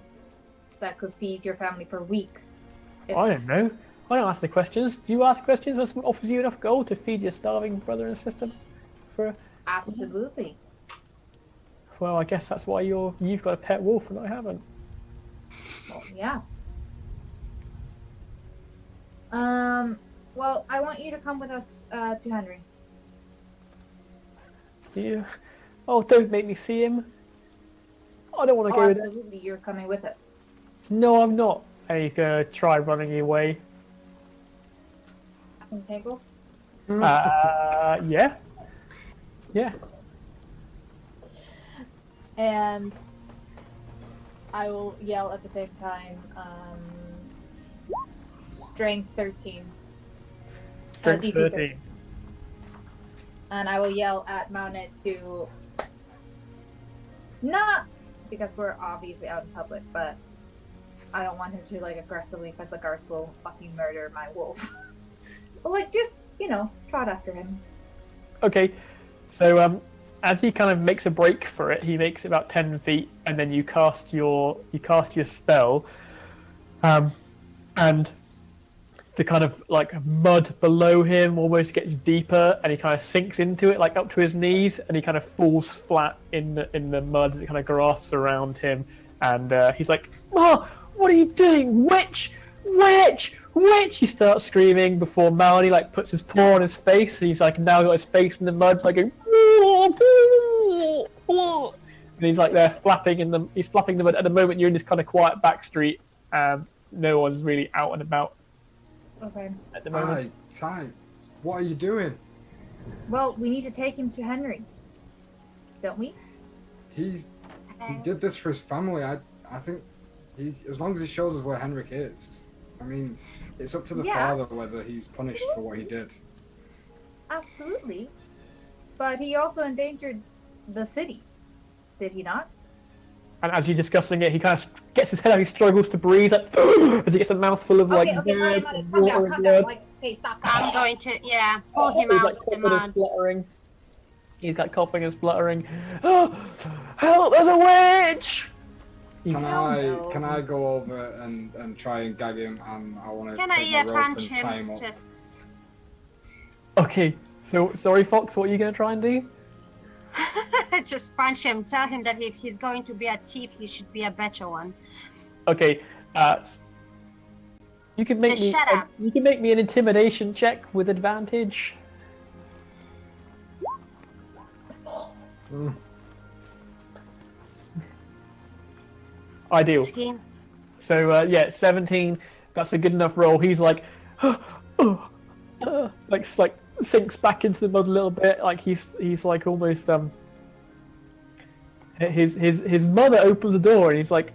Speaker 4: that could feed your family for weeks?
Speaker 1: I don't know. I don't ask the questions. Do you ask questions when someone offers you enough gold to feed your starving brother and sister?
Speaker 4: Absolutely.
Speaker 1: Well, I guess that's why you've got a pet wolf and I haven't.
Speaker 4: Well, yeah. Well, I want you to come with us to Henry.
Speaker 1: Yeah. Oh, don't make me see him. I don't want to
Speaker 4: Oh,
Speaker 1: go with
Speaker 4: absolutely, you're coming with us.
Speaker 1: No, I'm not. And he's gonna try running away.
Speaker 4: Casting table.
Speaker 1: Yeah. Yeah.
Speaker 4: And I will yell at the same time, strength 13.
Speaker 1: Strength
Speaker 4: DC
Speaker 1: 13.
Speaker 4: And I will yell at Mounted to not, because we're obviously out in public, but I don't want him to like aggressively, because the guards will fucking murder my wolf. But like, just, trot after him.
Speaker 1: Okay. So as he kind of makes a break for it, he makes about 10 feet, and then you cast your spell, and the kind of like mud below him almost gets deeper, and he kind of sinks into it, like up to his knees, and he kind of falls flat in the mud that kind of grasps around him, and he's like, "Oh, what are you doing, witch, witch, witch!" He starts screaming before Maloney like puts his paw on his face, and he's like now got his face in the mud, like going, and he's like there flapping in the mud. At the moment, you're in this kind of quiet back street, no one's really out and about.
Speaker 4: Okay.
Speaker 1: at the moment.
Speaker 3: Ty, what are you doing?
Speaker 4: Well, we need to take him to Henry, don't we?
Speaker 3: He did this for his family. I think as long as he shows us where Henrik is, I mean, it's up to the father whether he's punished for what he did.
Speaker 4: Absolutely. But he also endangered the city, did he not?
Speaker 1: And as you're discussing it, he kind of gets his head out, he struggles to breathe, like, as he gets a mouthful of like
Speaker 4: Okay,
Speaker 1: dirt
Speaker 4: Maya,
Speaker 1: and
Speaker 4: calm
Speaker 1: water
Speaker 4: down,
Speaker 1: and
Speaker 4: calm down.
Speaker 1: blood.
Speaker 4: Like, okay, stop.
Speaker 2: I'm going to, pull him
Speaker 1: He's
Speaker 2: out
Speaker 1: like
Speaker 2: of the
Speaker 1: coughing and
Speaker 2: mud.
Speaker 1: spluttering. He's like coughing and spluttering. Oh, help! There's a witch!
Speaker 3: Can
Speaker 4: no.
Speaker 3: I go over and try and gag him, and I want to
Speaker 2: Can
Speaker 3: take my
Speaker 2: I
Speaker 3: rope
Speaker 2: punch
Speaker 3: and tie him
Speaker 2: him?
Speaker 3: up.
Speaker 2: Just.
Speaker 1: Okay, so sorry, Fox. What are you gonna try and do?
Speaker 2: Just punch him. Tell him that if he's going to be a thief, he should be a better one.
Speaker 1: Okay, you can make
Speaker 2: Just
Speaker 1: me.
Speaker 2: shut up.
Speaker 1: You can make me an intimidation check with advantage.
Speaker 3: Mm.
Speaker 1: Ideal.
Speaker 2: Scheme.
Speaker 1: So yeah, 17. That's a good enough roll. He's like, like sinks back into the mud a little bit. Like he's like almost His mother opens the door and he's like,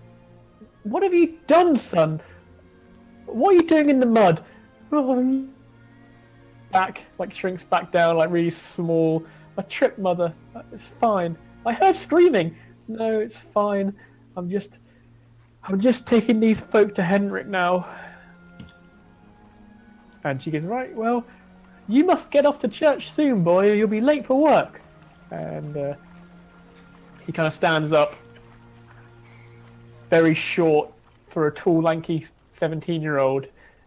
Speaker 1: "What have you done, son? What are you doing in the mud?" Back, like shrinks back down, like really small. "I tripped, mother. It's fine. I heard screaming." "No, it's fine. I'm just taking these folk to Henrik now." And she goes, "Right, well, you must get off to church soon, boy, or you'll be late for work." And he kind of stands up, very short for a tall, lanky 17-year-old,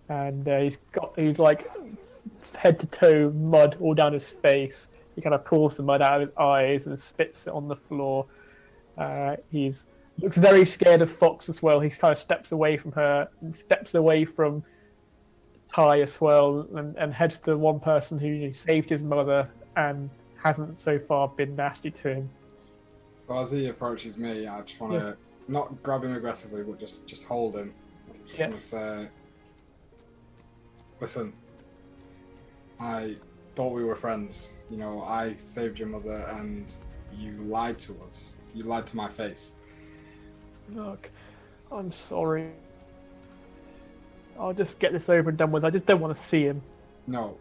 Speaker 1: and he's like head to toe mud all down his face. He kind of pulls the mud out of his eyes and spits it on the floor. He's looks very scared of Fox as well. He kind of steps away from her, and steps away from Ty as well, and heads to one person who saved his mother and hasn't so far been nasty to him.
Speaker 3: So as he approaches me, I just want to not grab him aggressively, but just hold him. I'm just going to say, "Listen, I thought we were friends. You know, I saved your mother, and you lied to us. You lied to my face."
Speaker 1: "Look, I'm sorry. I'll just get this over and done with. I just don't want to see him."
Speaker 3: "No,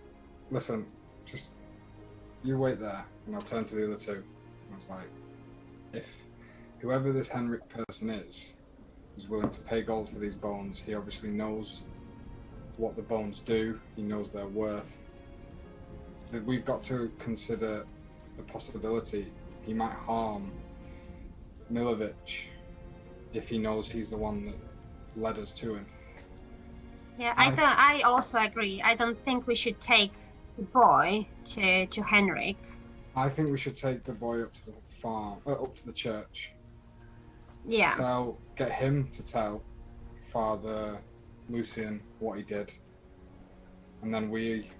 Speaker 3: listen, just you wait there," and I'll turn to the other two. I was like, "If whoever this Henrik person is willing to pay gold for these bones, he obviously knows what the bones do. He knows their worth. That we've got to consider the possibility he might harm Milovic if he knows he's the one that led us to him."
Speaker 2: Yeah, I also agree. I don't think we should take the boy to Henrik.
Speaker 3: I think we should take the boy up to the farm, up to the church.
Speaker 2: Yeah.
Speaker 3: Get him to tell Father Lucian what he did, and then we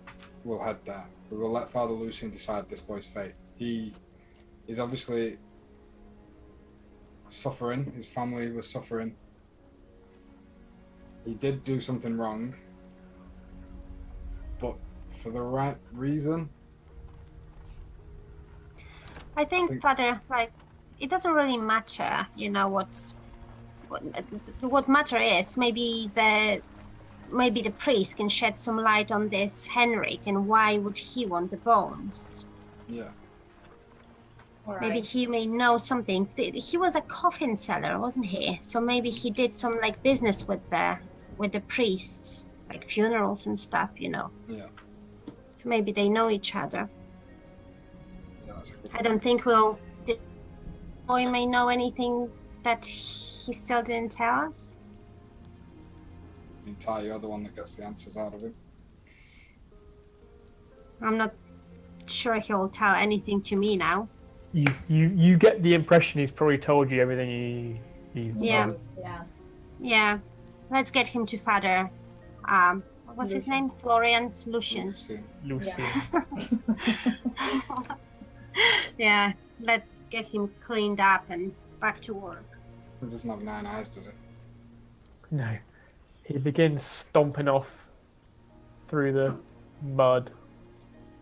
Speaker 3: will head there. We will let Father Lucian decide this boy's fate. He is obviously suffering. His family was suffering. He did do something wrong, but for the right reason.
Speaker 2: I think, Father, like, it doesn't really matter, you know, what matter is maybe the priest can shed some light on this Henrik and why would he want the bones.
Speaker 3: Yeah.
Speaker 2: Maybe he may know something. He was a coffin seller, wasn't he? So maybe he did some like business with the priest, like funerals and stuff, you know.
Speaker 3: Yeah.
Speaker 2: So maybe they know each other.
Speaker 3: Yeah, that's a good
Speaker 2: I don't think the boy may know anything that he still didn't tell us.
Speaker 3: I mean, Ty, you're the one that gets the answers out of him.
Speaker 2: I'm not sure he'll tell anything to me now.
Speaker 1: You get the impression he's probably told you everything he
Speaker 2: Yeah.
Speaker 1: knows.
Speaker 4: Yeah.
Speaker 2: Yeah, let's get him to Father. What's his name? Florian Lucian.
Speaker 1: Lucy.
Speaker 2: Yeah, let's get him cleaned up and back to work.
Speaker 3: He doesn't have 9 eyes, does he?
Speaker 1: No. He begins stomping off through the mud,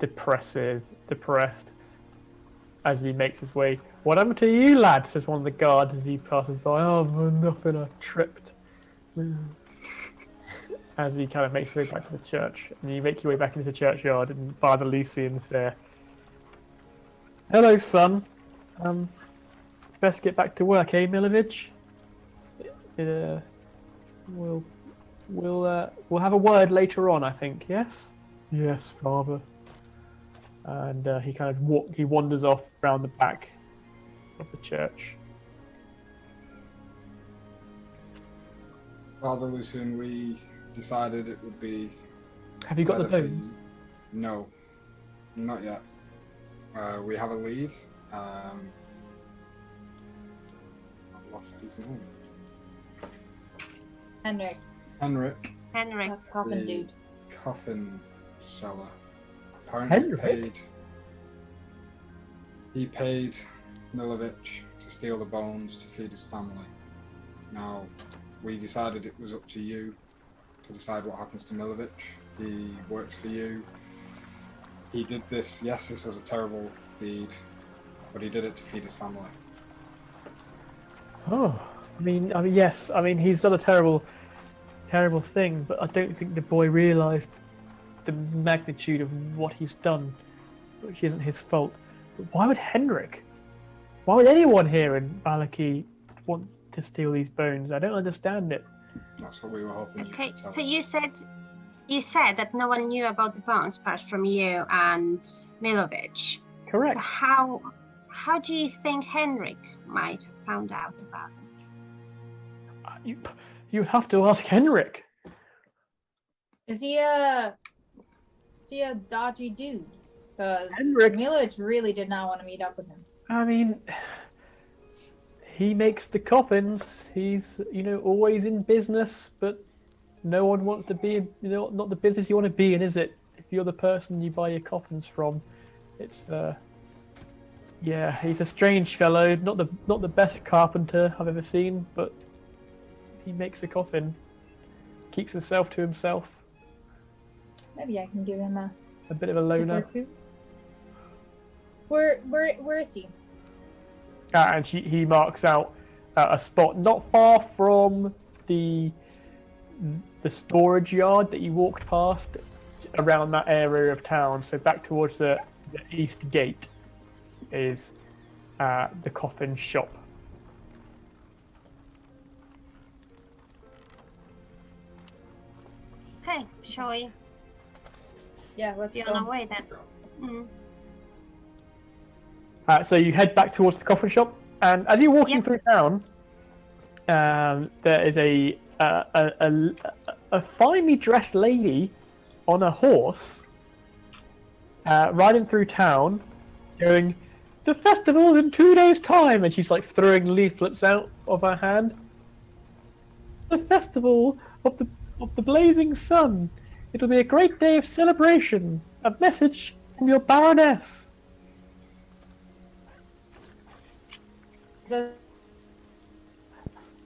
Speaker 1: depressed, as he makes his way. "What happened to you, lad?" says one of the guards as he passes by. "Oh, nothing, I tripped." As he kind of makes his way back to the church. And you make your way back into the churchyard, and Father Lucian's there. "Hello, son. Best get back to work, eh, Milovich? We'll have a word later on, I think. Yes." "Yes, Father." And he kind of he wanders off round the back of the church.
Speaker 3: Father Lucian, we decided it would be.
Speaker 1: Have you got the
Speaker 3: better for
Speaker 1: bones?
Speaker 3: you- No, not yet. We have a lead. I've lost his name.
Speaker 4: Henrik,
Speaker 3: Henrik,
Speaker 2: Henrik.
Speaker 4: that coffin
Speaker 3: the
Speaker 4: dude.
Speaker 3: coffin seller, apparently paid Milovich to steal the bones to feed his family. Now, we decided it was up to you to decide what happens to Milovich. He works for you. He did this. Yes, this was a terrible deed, but he did it to feed his family.
Speaker 1: Oh, I mean, yes. I mean, he's done a terrible thing, but I don't think the boy realised the magnitude of what he's done, which isn't his fault. But why would Henrik? Why would anyone here in Vallaki want to steal these bones? I don't understand it.
Speaker 3: That's what we were hoping you
Speaker 2: Okay,
Speaker 3: could tell
Speaker 2: so
Speaker 3: us.
Speaker 2: you said that no one knew about the bones apart from you and Milovich.
Speaker 1: Correct.
Speaker 2: So how do you think Henrik might have found out about them?
Speaker 1: You have to ask Henrik.
Speaker 4: Is he a dodgy dude? Because
Speaker 1: Henrik-
Speaker 4: Milich really did not want to meet up with him.
Speaker 1: I mean, he makes the coffins. He's, always in business, but no one wants to be, not the business you want to be in, is it? If you're the person you buy your coffins from, it's, yeah, he's a strange fellow. Not the best carpenter I've ever seen, but he makes a coffin, keeps himself to himself.
Speaker 4: Maybe I can give him a
Speaker 1: A bit of a
Speaker 4: tip or
Speaker 1: loner.
Speaker 4: two. Where is he?
Speaker 1: And he marks out a spot not far from the storage yard that you walked past, around that area of town. So back towards the east gate is the coffin shop.
Speaker 2: Okay, shall we
Speaker 4: Yeah, let's
Speaker 2: be
Speaker 4: go.
Speaker 2: on our way then? Mm.
Speaker 1: So you head back towards the coffin shop, and as you're walking
Speaker 2: Yep.
Speaker 1: through town, there is a finely dressed lady on a horse riding through town, going, "The festival's in 2 days' time," and she's like throwing leaflets out of her hand. "The festival of the blazing sun. It'll be a great day of celebration. A message from your Baroness."
Speaker 4: So,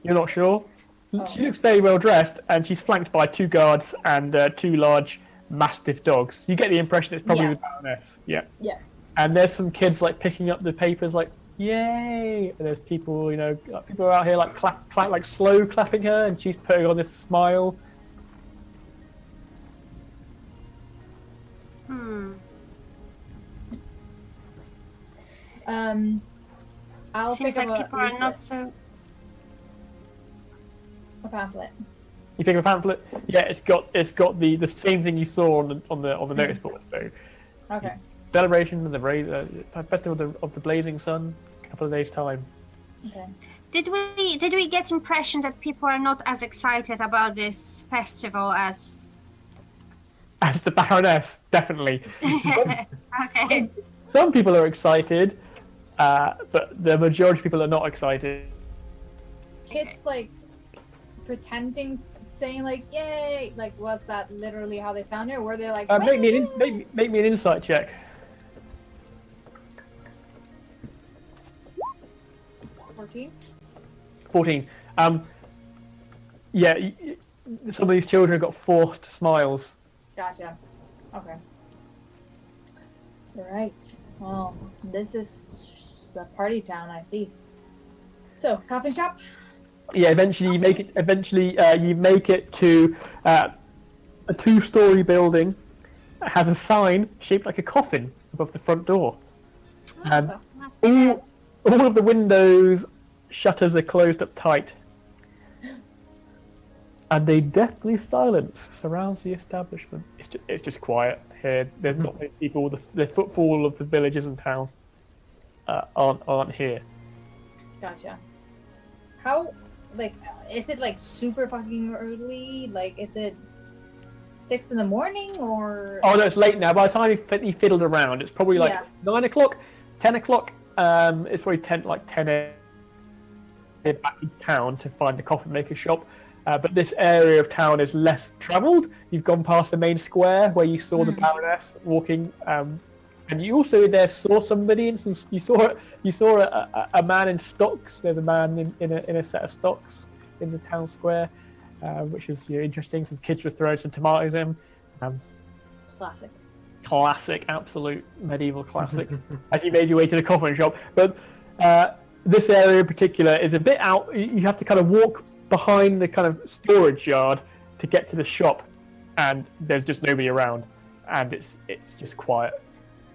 Speaker 1: You're not sure?
Speaker 4: Oh.
Speaker 1: She looks very well dressed, and she's flanked by 2 guards and 2 large mastiff dogs. You get the impression it's probably
Speaker 4: Yeah.
Speaker 1: the Baroness. Yeah.
Speaker 4: yeah.
Speaker 1: And there's some kids like picking up the papers, like "Yay!" And there's people, people are out here like clap, like slow clapping her, and she's putting on this smile.
Speaker 4: I'll
Speaker 2: Seems
Speaker 4: pick
Speaker 2: like
Speaker 4: up
Speaker 2: people
Speaker 4: a
Speaker 2: are
Speaker 4: leaflet,
Speaker 2: not so.
Speaker 4: a pamphlet.
Speaker 1: You pick up a pamphlet. Yeah, it's got the same thing you saw on the notice board. So
Speaker 4: Okay.
Speaker 1: celebration of the festival of the blazing sun, a couple of days time.
Speaker 4: Okay.
Speaker 2: Did we get impression that people are not as excited about this festival as?
Speaker 1: As the Baroness, definitely.
Speaker 2: Okay.
Speaker 1: Some people are excited, but the majority of people are not excited.
Speaker 4: Kids like pretending, saying like "yay!" Like, was that literally how they sounded, or were they like?
Speaker 1: Make me
Speaker 4: "Woo!"
Speaker 1: make me an insight check.
Speaker 4: 14.
Speaker 1: 14. Yeah, some of these children have got forced smiles
Speaker 4: Gotcha. Okay. Right. Well, this is a party town, I see. So, coffin shop?
Speaker 1: Yeah, eventually you make it. Eventually, you make it to a two-story building that has a sign shaped like a coffin above the front door. And
Speaker 2: Must be good.
Speaker 1: all of the windows shutters are closed up tight, and a deathly silence surrounds the establishment. It's just quiet here. There's not many people. The footfall of the villages and towns aren't here.
Speaker 4: Gotcha. How, like, is it like super fucking early? Like, is it 6 in the morning or?
Speaker 1: Oh no, it's late now. By the time you fiddled around, it's probably like
Speaker 4: Yeah.
Speaker 1: 9 o'clock, 10 o'clock. It's probably 10 a.m. back in town to find the coffin maker shop. But this area of town is less travelled. You've gone past the main square where you saw the Baroness walking, and you also there saw somebody. You saw a man in stocks. There's a man in a set of stocks in the town square, which is interesting. Some kids were throwing some tomatoes in. Classic, absolute medieval classic. As you made your way to the coffin shop, but this area in particular is a bit out. You have to kind of walk behind the kind of storage yard to get to the shop, and there's just nobody around, and it's just quiet,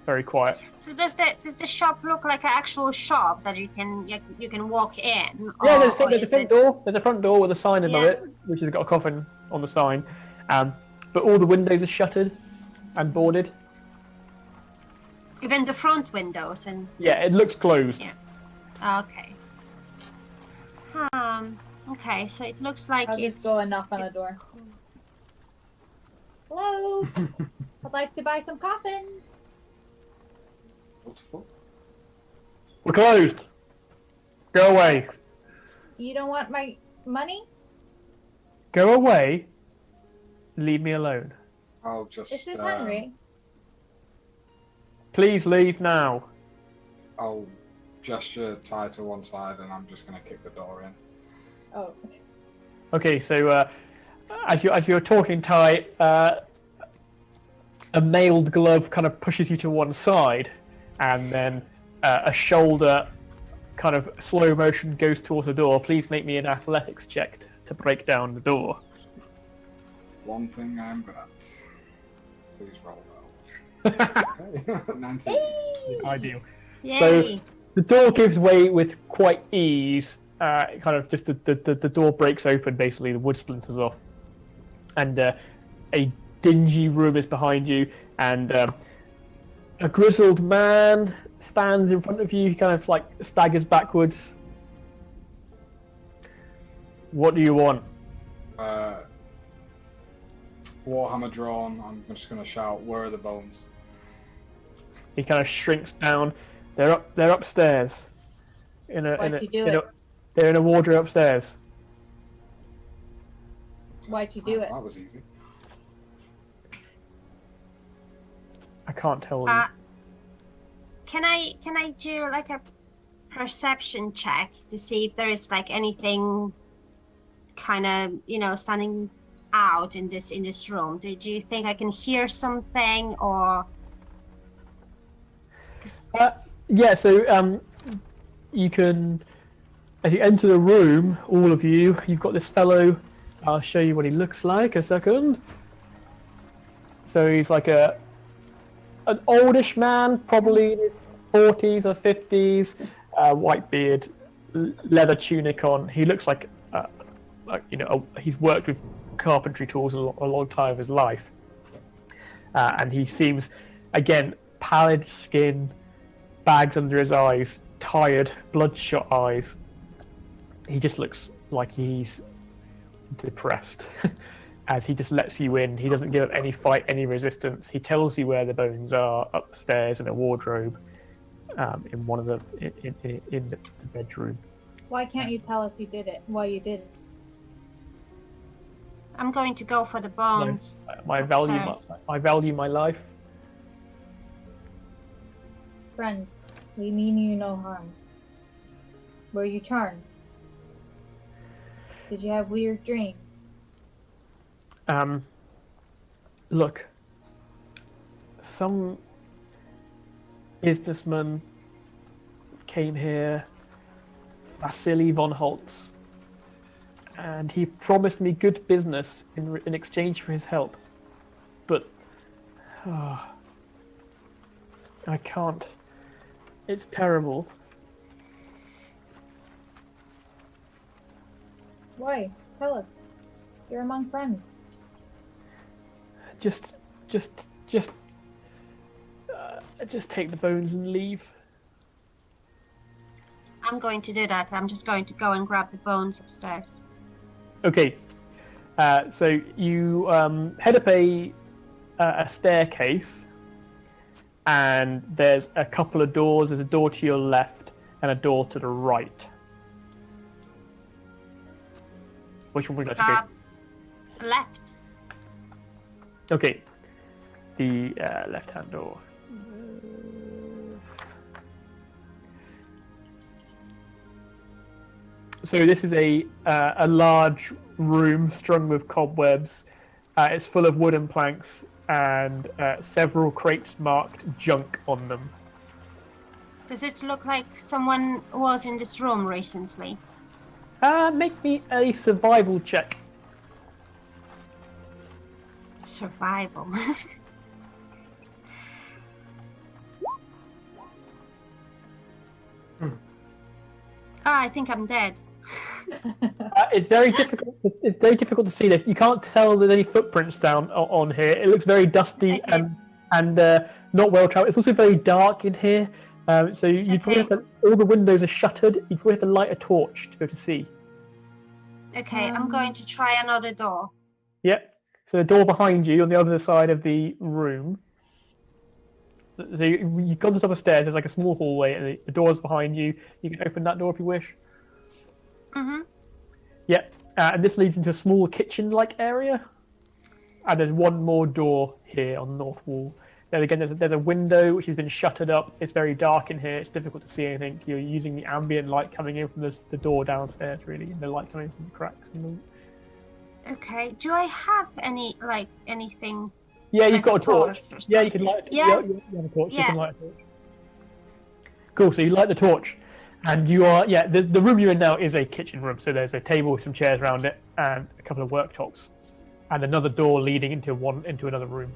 Speaker 1: very quiet.
Speaker 2: So does the shop look like an actual shop that you can walk in?
Speaker 1: Yeah,
Speaker 2: or
Speaker 1: there's a front door. There's a front door with a sign above
Speaker 2: Yeah.
Speaker 1: it, which has got a coffin on the sign, but all the windows are shuttered and boarded.
Speaker 2: Even the front windows and.
Speaker 1: Yeah, it looks closed.
Speaker 2: Yeah. Okay. Okay, so it looks like
Speaker 4: I'll
Speaker 2: it's.
Speaker 4: just go and knock on the
Speaker 2: it's
Speaker 4: door.
Speaker 2: cool.
Speaker 4: Hello? I'd like to buy some coffins.
Speaker 3: Multiple.
Speaker 1: We're closed. Go away.
Speaker 4: You don't want my money?
Speaker 1: Go away. Leave me alone.
Speaker 3: I'll just.
Speaker 4: Is this Henry?
Speaker 1: Please leave now.
Speaker 3: I'll gesture Ty to one side, and I'm just gonna kick the door in.
Speaker 4: Oh.
Speaker 1: Okay, so as you're talking, Ty, a mailed glove kind of pushes you to one side, and then a shoulder kind of slow motion goes towards the door. Please make me an athletics check to break down the door.
Speaker 3: One thing I'm good at. Please roll well. Okay. 19.
Speaker 1: Ideal.
Speaker 2: Yay!
Speaker 1: The door gives way with quite ease. Kind of just the door breaks open, basically the wood splinters off, and a dingy room is behind you, and a grizzled man stands in front of you. He kind of like staggers backwards. What do you want?
Speaker 3: Warhammer drawn. I'm just gonna shout, "Where are the bones?"
Speaker 1: He kind of shrinks down. They're upstairs.
Speaker 4: Why'd you do it?
Speaker 1: They're in a wardrobe upstairs.
Speaker 4: Why'd you do it?
Speaker 3: That was easy.
Speaker 1: I can't tell you.
Speaker 2: Can I do like a perception check to see if there is like anything kind of standing out in this room? Do you think I can hear something or?
Speaker 1: Yeah, so you can, as you enter the room, all of you, you've got this fellow. I'll show you what he looks like. A second. So he's like an oldish man, probably in his 40s or 50s, white beard, leather tunic on. He looks like he's worked with carpentry tools a long time of his life, and he seems, again, pallid skin, bags under his eyes, tired, bloodshot eyes. He just looks like he's depressed. As he just lets you in. He doesn't give up any fight, any resistance. He tells you where the bones are, upstairs in a wardrobe, in one of the in the bedroom.
Speaker 4: Why can't you tell us you did it? Why you did it?
Speaker 2: I'm going to go for the bones.
Speaker 1: I value my life.
Speaker 4: Friend, we mean you no harm. Were you charmed? Did you have weird dreams?
Speaker 1: Look, some businessman came here, Vasily von Holtz, and he promised me good business in exchange for his help. But I can't. It's terrible.
Speaker 4: Why? Tell us. You're among friends.
Speaker 1: Just take the bones and leave.
Speaker 2: I'm going to do that. I'm just going to go and grab the bones upstairs.
Speaker 1: Okay. So you head up a staircase, and there's a couple of doors. There's a door to your left and a door to the right. Which one would you like to go?
Speaker 2: Left.
Speaker 1: Okay. The left-hand door. So this is a large room strung with cobwebs. It's full of wooden planks and several crates marked junk on them.
Speaker 2: Does it look like someone was in this room recently?
Speaker 1: Make me a survival check.
Speaker 2: Survival. I think I'm dead.
Speaker 1: It's very difficult. It's very difficult to see this. You can't tell there's any footprints down on here. It looks very dusty
Speaker 2: Okay.
Speaker 1: and not well traveled. It's also very dark in here. So you probably have to, all the windows are shuttered. You probably have to light a torch to be able to see.
Speaker 2: Okay, I'm going to try another door.
Speaker 1: Yep. So the door behind you on the other side of the room. So you've gone to the top of the stairs. There's like a small hallway, and the door's behind you. You can open that door if you wish.
Speaker 2: Mm-hmm.
Speaker 1: Yep. And this leads into a small kitchen-like area. And there's one more door here on the north wall. Then again, there's a window which has been shuttered up. It's very dark in here. It's difficult to see anything. You're using the ambient light coming in from the door downstairs, really, and the light coming from the cracks.
Speaker 2: Okay. Do I have anything?
Speaker 1: Yeah, you've
Speaker 2: like
Speaker 1: got a torch.
Speaker 2: or
Speaker 1: Yeah, you can light.
Speaker 2: Yeah.
Speaker 1: You have a torch. You
Speaker 2: Yeah.
Speaker 1: can light a torch. Cool. So you light the torch, and you are the room you're in now is a kitchen room. So there's a table with some chairs around it, and a couple of worktops, and another door leading into another room.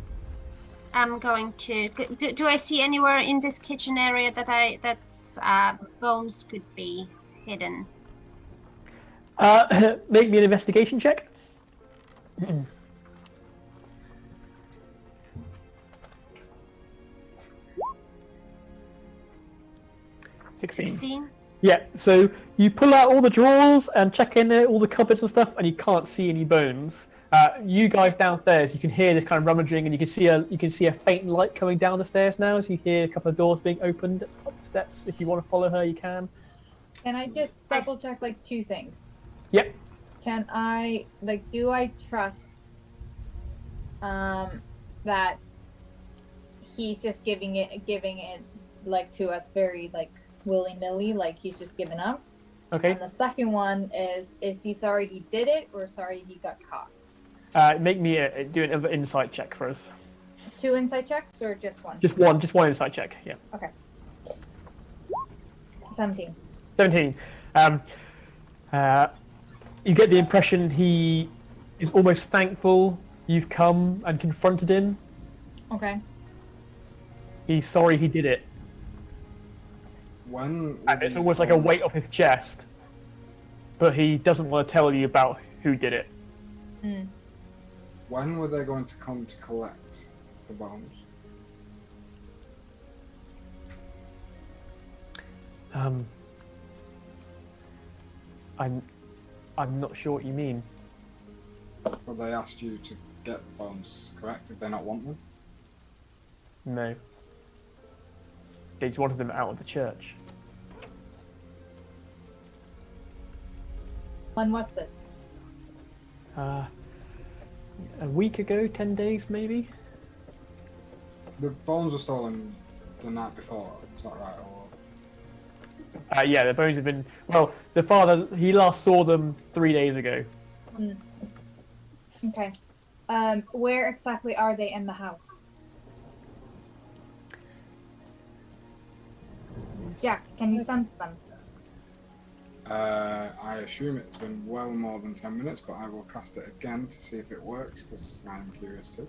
Speaker 2: I'm going to. Do I see anywhere in this kitchen area that bones could be hidden?
Speaker 1: Make me an investigation check. 16. Yeah, so you pull out all the drawers and check in there, all the cupboards and stuff, and you can't see any bones. You guys downstairs, you can hear this kind of rummaging, and you can see a faint light coming down the stairs now. As you hear a couple of doors being opened up the steps. If you want to follow her, you can.
Speaker 4: Can I just double check like two things?
Speaker 1: Yep.
Speaker 4: Can I do I trust that he's just giving it like to us very like willy-nilly, like he's just given up?
Speaker 1: Okay.
Speaker 4: And the second one is he sorry he did it or sorry he got caught?
Speaker 1: Make me do another insight check for us.
Speaker 4: 2 insight checks or just one?
Speaker 1: Just one insight check. Yeah.
Speaker 4: Okay. 17.
Speaker 1: 17. You get the impression he is almost thankful you've come and confronted him.
Speaker 4: Okay.
Speaker 1: He's sorry he did it.
Speaker 3: When
Speaker 1: And it's almost like a weight off his chest. But he doesn't want to tell you about who did it.
Speaker 4: Mm.
Speaker 3: When were they going to come to collect the bones?
Speaker 1: I'm not sure what you mean.
Speaker 3: Well, they asked you to get the bones, correct? Did they not want them?
Speaker 1: No. They just wanted them out of the church.
Speaker 4: When was this?
Speaker 1: A week ago, 10 days maybe?
Speaker 3: The bones were stolen the night before, is that right? Or...
Speaker 1: Yeah, the bones have been... Well, the father, he last saw them 3 days ago.
Speaker 4: Okay. Where exactly are they in the house? Jax, can you sense them?
Speaker 3: I assume it's been well more than 10 minutes, but I will cast it again to see if it works, because I'm curious too.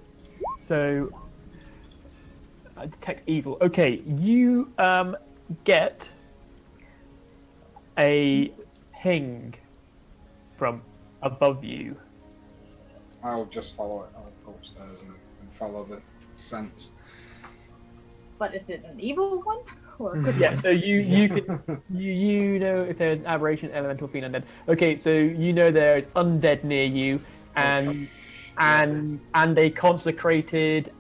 Speaker 1: So, detect evil. Okay, you get a ping from above you.
Speaker 3: I'll just follow it. I'll go upstairs and follow the sense.
Speaker 4: But is it an evil one or a good
Speaker 1: Yeah,
Speaker 4: one?
Speaker 1: so you can you know if there's an aberration, elemental, fiend, undead. Okay, so you know there's undead near you, and a consecrated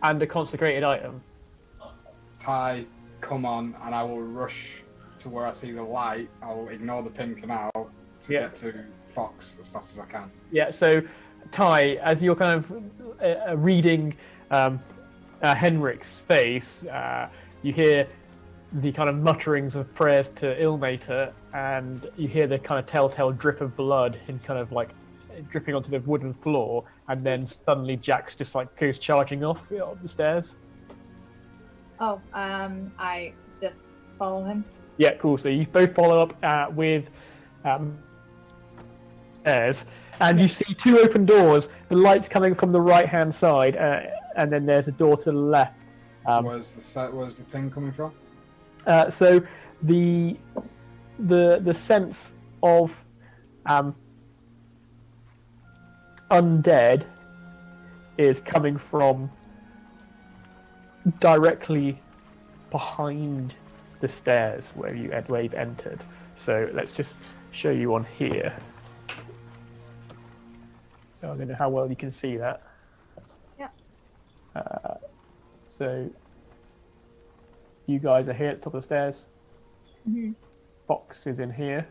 Speaker 1: item.
Speaker 3: Ty, come on, and I will rush to where I see the light. I'll ignore the pin for now to get to Fox as fast as I can.
Speaker 1: Yeah, so Ty, as you're kind of reading Henrik's face, you hear the kind of mutterings of prayers to Ilmater, and you hear the kind of telltale drip of blood in kind of like dripping onto the wooden floor, and then suddenly Jax just like goes charging off the stairs.
Speaker 4: Oh, I just follow him.
Speaker 1: Yeah, cool. So you both follow up with stairs, and you see two open doors. The light's coming from the right-hand side, and then there's a door to the left.
Speaker 3: Where's the pin coming from?
Speaker 1: So the sense of undead is coming from directly behind the stairs where you've entered. So let's just show you on here. So I don't know how well you can see that.
Speaker 4: Yeah.
Speaker 1: So you guys are here at the top of the stairs.
Speaker 4: Mm-hmm.
Speaker 1: Fox is in here.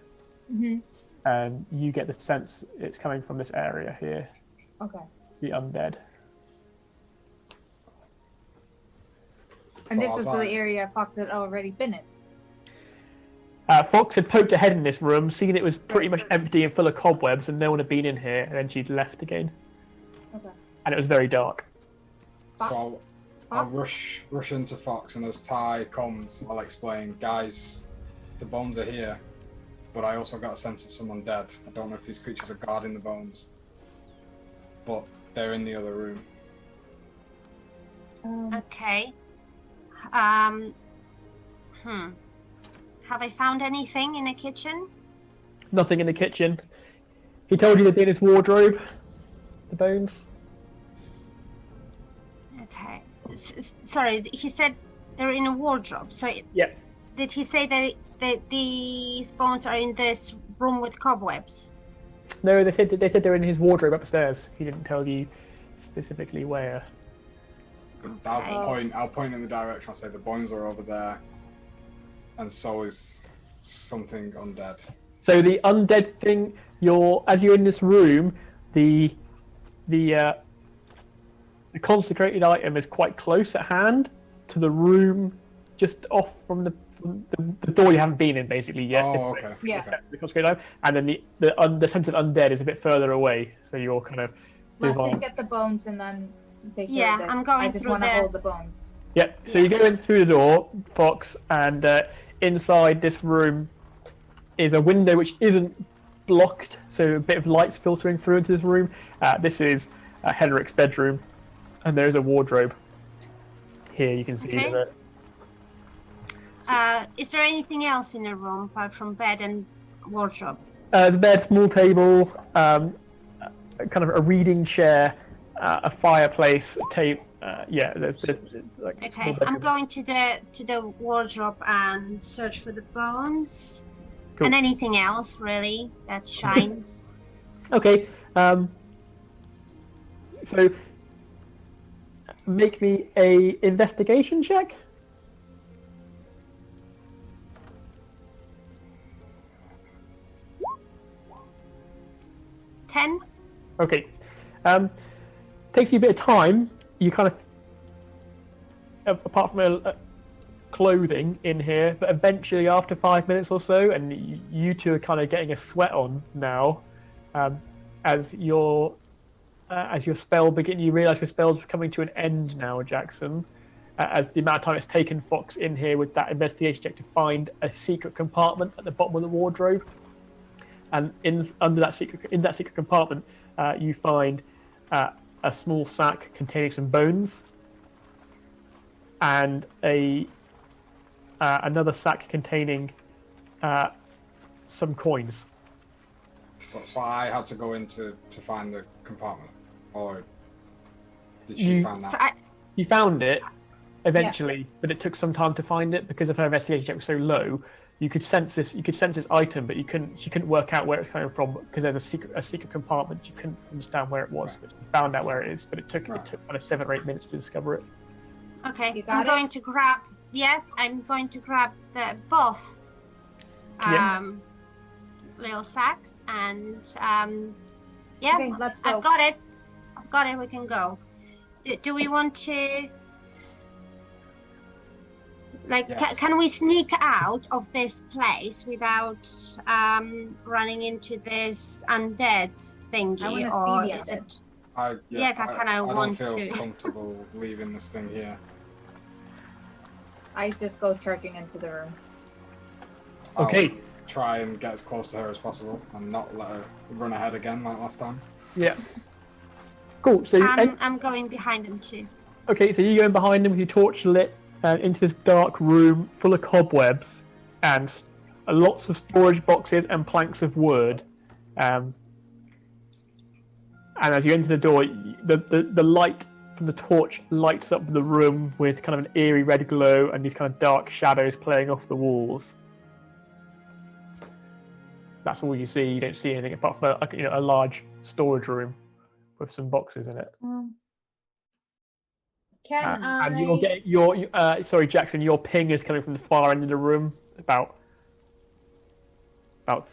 Speaker 4: Mm-hmm.
Speaker 1: And you get the sense it's coming from this area here.
Speaker 4: Okay.
Speaker 1: The undead.
Speaker 4: And this was the area Fox had already been in.
Speaker 1: Fox had poked her head in this room, seen it was pretty much empty and full of cobwebs, and no one had been in here, and then she'd left again.
Speaker 4: Okay.
Speaker 1: And it was very dark.
Speaker 3: So I'll rush into Fox, and as Ty comes, I'll explain, guys, the bones are here, but I also got a sense of someone dead. I don't know if these creatures are guarding the bones, but they're in the other room.
Speaker 2: Okay. Have I found anything in the kitchen?
Speaker 1: Nothing in the kitchen. He told you they'd be in his wardrobe, the bones.
Speaker 2: Okay. Sorry, he said they're in a wardrobe. So
Speaker 1: Yep.
Speaker 2: did he say that these bones are in this room with cobwebs?
Speaker 1: No, they said they're in his wardrobe upstairs. He didn't tell you specifically where.
Speaker 2: Okay.
Speaker 3: I'll point in the direction. I'll say the bones are over there, and so is something undead.
Speaker 1: So the undead thing, as you're in this room, the consecrated item is quite close at hand to the room, just off from the door you haven't been in basically yet.
Speaker 3: Oh, okay.
Speaker 4: Yeah.
Speaker 3: Okay.
Speaker 1: The consecrated item, and then the sense of undead is a bit further away. So you're kind of.
Speaker 4: Let's
Speaker 1: move on.
Speaker 4: just get the bones and then take care
Speaker 2: Yeah,
Speaker 4: of this.
Speaker 2: I'm going
Speaker 4: I just
Speaker 2: through
Speaker 4: want to
Speaker 2: the-
Speaker 4: hold the bones.
Speaker 1: Yep. So you go in through the door, Fox, and inside this room is a window which isn't blocked, so a bit of light's filtering through into this room. This is Henrik's bedroom, and there is a wardrobe. Here you can see
Speaker 2: Okay.
Speaker 1: that.
Speaker 2: Is there anything else in the room apart from bed and wardrobe?
Speaker 1: There's a bed, small table, kind of a reading chair, a fireplace, a tape. There's like. a small
Speaker 2: Okay, I'm
Speaker 1: bedroom.
Speaker 2: going to the wardrobe and search for the bones.
Speaker 1: Cool.
Speaker 2: And anything else really that shines.
Speaker 1: Okay. So make me a investigation check.
Speaker 2: Ten?
Speaker 1: Okay. Takes you a bit of time. You kind of, apart from clothing in here, but eventually after 5 minutes or so, and you two are kind of getting a sweat on now, as you're as your spell begin, you realise your spell's coming to an end now, Jackson. As the amount of time it's taken Fox in here with that investigation check to find a secret compartment at the bottom of the wardrobe, and in that secret compartment, you find a small sack containing some bones, and another sack containing some coins.
Speaker 3: So I had to go in to find the compartment, or did she find that?
Speaker 1: You found it eventually, but it took some time to find it because of her investigation check was so low. You could sense this item, but she couldn't work out where it's coming from because there's a secret compartment. She couldn't understand where it was, but she found out where it is. But it took kind of 7 or 8 minutes to discover it.
Speaker 2: Okay, I'm going to grab the both little sacks, and
Speaker 4: Okay, let's go.
Speaker 2: I've got it. We can go. Do we want to can we sneak out of this place without running into this undead thingy?
Speaker 4: I wanna
Speaker 2: or
Speaker 4: see the
Speaker 2: is
Speaker 4: undead.
Speaker 2: it
Speaker 3: I
Speaker 2: want
Speaker 3: don't feel
Speaker 2: to.
Speaker 3: comfortable leaving this thing here.
Speaker 4: I just go charging into the room.
Speaker 1: Okay.
Speaker 3: Try and get as close to her as possible and not let her run ahead again like last time.
Speaker 1: Yeah. Cool. So
Speaker 2: I'm going behind them too.
Speaker 1: okay, so you're going behind them with your torch lit into this dark room full of cobwebs and lots of storage boxes and planks of wood. And as you enter the door, the light from the torch lights up the room with kind of an eerie red glow and these kind of dark shadows playing off the walls. That's all you see. You don't see anything apart from a large storage room with some boxes in it.
Speaker 4: Can I?
Speaker 1: And you'll get sorry, Jackson. Your ping is coming from the far end of the room, about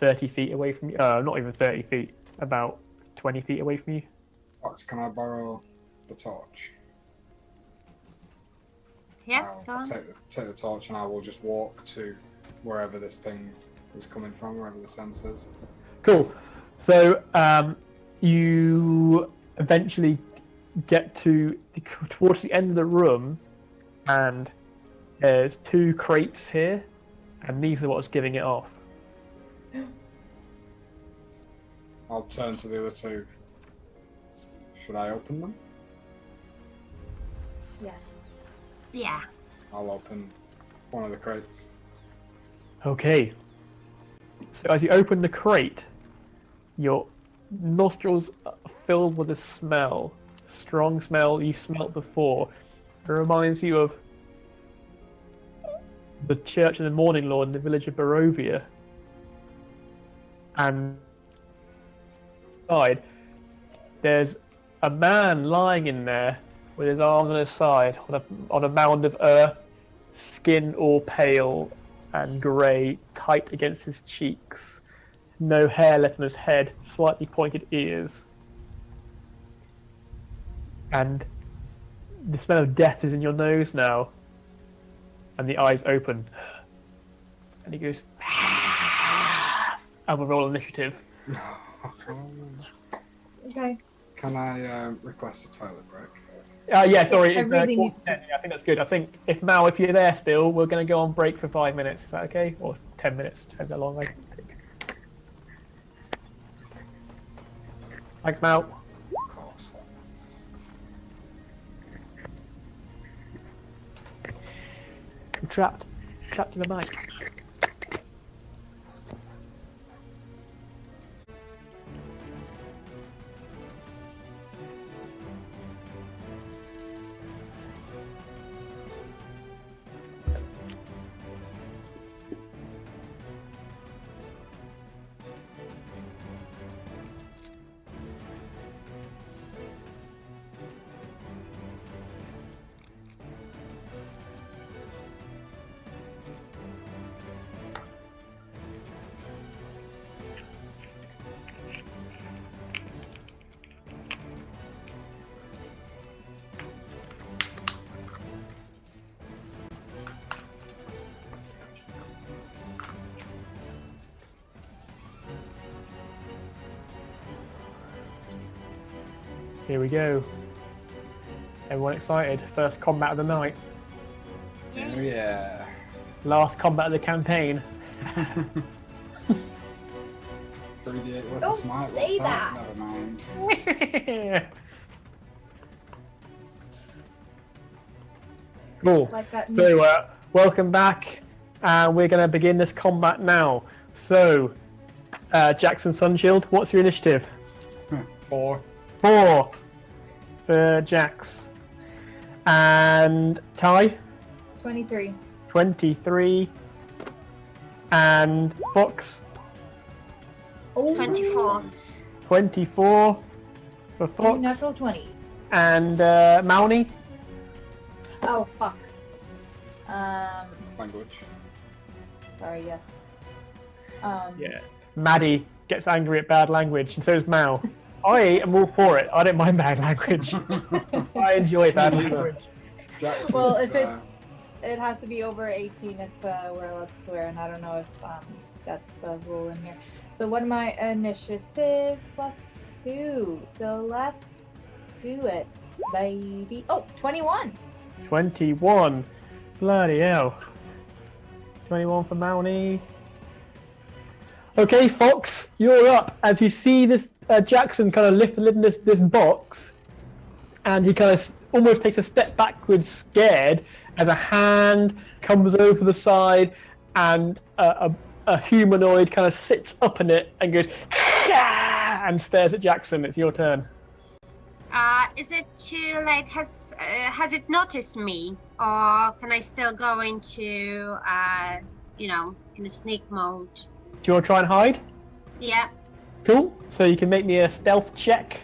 Speaker 1: 30 feet away from you. Not even 30 feet. About 20 feet away from you.
Speaker 3: Fox, can I borrow the torch?
Speaker 2: Yeah,
Speaker 3: I'll
Speaker 2: go on.
Speaker 3: take the torch and I will just walk to wherever this ping was coming from, wherever the sense is.
Speaker 1: Cool. So you eventually get towards the end of the room, and there's 2 crates here, and these are what's giving it off.
Speaker 3: I'll turn to the other 2. Should I open them?
Speaker 4: Yes.
Speaker 2: Yeah.
Speaker 3: I'll open one of the crates.
Speaker 1: Okay. So as you open the crate, your nostrils are filled with a smell. Strong smell you smelt before. It reminds you of the church of the Morning Lord in the village of Barovia. And inside, there's a man lying in there with his arms on his side on a mound of earth, skin all pale and grey, tight against his cheeks. No hair left on his head, slightly pointed ears. And the smell of death is in your nose now. And the eyes open. And he goes, I will roll initiative.
Speaker 4: Okay.
Speaker 3: Can I request a toilet break?
Speaker 1: Yeah, sorry.
Speaker 4: I
Speaker 1: It's,
Speaker 4: really need
Speaker 1: quarter to 10. Yeah, I think that's good. I think if Mal, if you're there still, we're going to go on break for 5 minutes. Is that okay? Or 10 minutes, depends how long I take. Thanks, Mal.
Speaker 3: Of course.
Speaker 1: I'm trapped in the mic. Here we go. Everyone excited? First combat of the night.
Speaker 3: Oh yeah.
Speaker 1: Last combat of the campaign.
Speaker 3: 3d8 worth
Speaker 4: Don't
Speaker 3: of smite.
Speaker 4: say
Speaker 3: What's
Speaker 4: that.
Speaker 3: Never mind.
Speaker 1: Cool.
Speaker 4: Like that.
Speaker 1: So, welcome back. We're going to begin this combat now. So, Jackson Sunshield, what's your initiative?
Speaker 3: 4.
Speaker 1: 4 for Jax. And Ty?
Speaker 4: 23.
Speaker 1: 23. And Fox?
Speaker 4: Oh,
Speaker 2: 24.
Speaker 1: 24 for Fox.
Speaker 4: natural 20s.
Speaker 1: And Mounty?
Speaker 4: Oh, fuck.
Speaker 3: Language.
Speaker 4: Sorry, yes.
Speaker 1: Yeah. Maddie gets angry at bad language, and so does Mal. I am all for it. I don't mind bad language. I enjoy bad language.
Speaker 3: Jax
Speaker 4: Well,
Speaker 3: is,
Speaker 4: if it has to be over 18 if we're allowed to swear, and I don't know if that's the rule in here. So what am I? Initiative +2. So let's do it, baby. Oh, 21.
Speaker 1: 21. Bloody hell. 21 for Mounty. Okay, Fox, you're up. As you see this Jackson kind of lift the lid in this box, and he kind of almost takes a step backwards, scared, as a hand comes over the side, and a humanoid kind of sits up in it and goes, and stares at Jackson. It's your turn.
Speaker 2: Is it too late? Has it noticed me, or can I still go into in a sneak mode?
Speaker 1: Do you want to try and hide?
Speaker 2: Yeah.
Speaker 1: Cool. So you can make me a stealth check.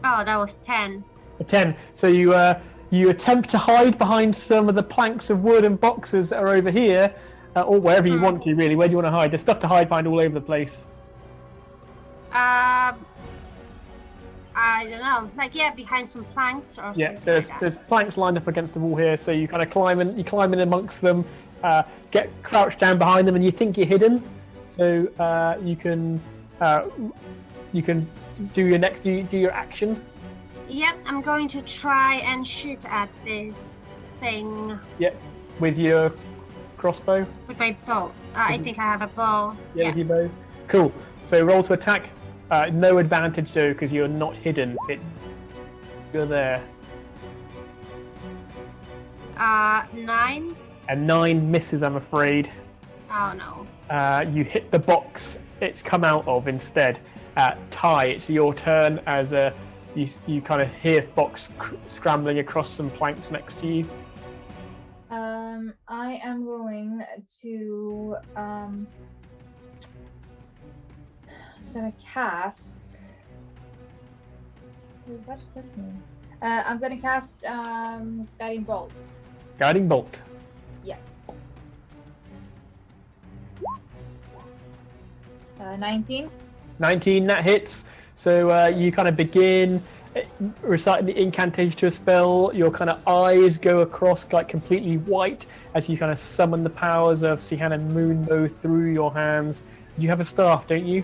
Speaker 2: Oh, that was 10.
Speaker 1: A 10. So you attempt to hide behind some of the planks of wood and boxes that are over here, or wherever you want to, really. Where do you want to hide? There's stuff to hide behind all over the place.
Speaker 2: I don't know. Like, yeah, behind some planks or
Speaker 1: Yeah,
Speaker 2: something
Speaker 1: there's
Speaker 2: like that.
Speaker 1: there's planks lined up against the wall here, so you kind of climb in amongst them, get crouched down behind them, and you think you're hidden. So you can do your action.
Speaker 2: Yep, I'm going to try and shoot at this thing
Speaker 1: Yep, with your crossbow.
Speaker 2: with my bow. I think I have a bow.
Speaker 1: Yeah, with your bow. Cool. So roll to attack. No advantage though, because you're not hidden. You're there.
Speaker 2: 9.
Speaker 1: And 9 misses, I'm afraid.
Speaker 2: Oh no.
Speaker 1: You hit the box it's come out of instead. Ty, it's your turn as you kind of hear Fox scrambling across some planks next to you.
Speaker 4: I am going to I'm gonna cast. What does this mean? I'm gonna cast Guiding Bolt.
Speaker 1: Guiding Bolt.
Speaker 4: Yeah. 19.
Speaker 1: 19, that hits. So you kind of begin reciting the incantation to a spell. Your kind of eyes go across like completely white as you kind of summon the powers of Sihan and Moonbow through your hands. You have a staff, don't you?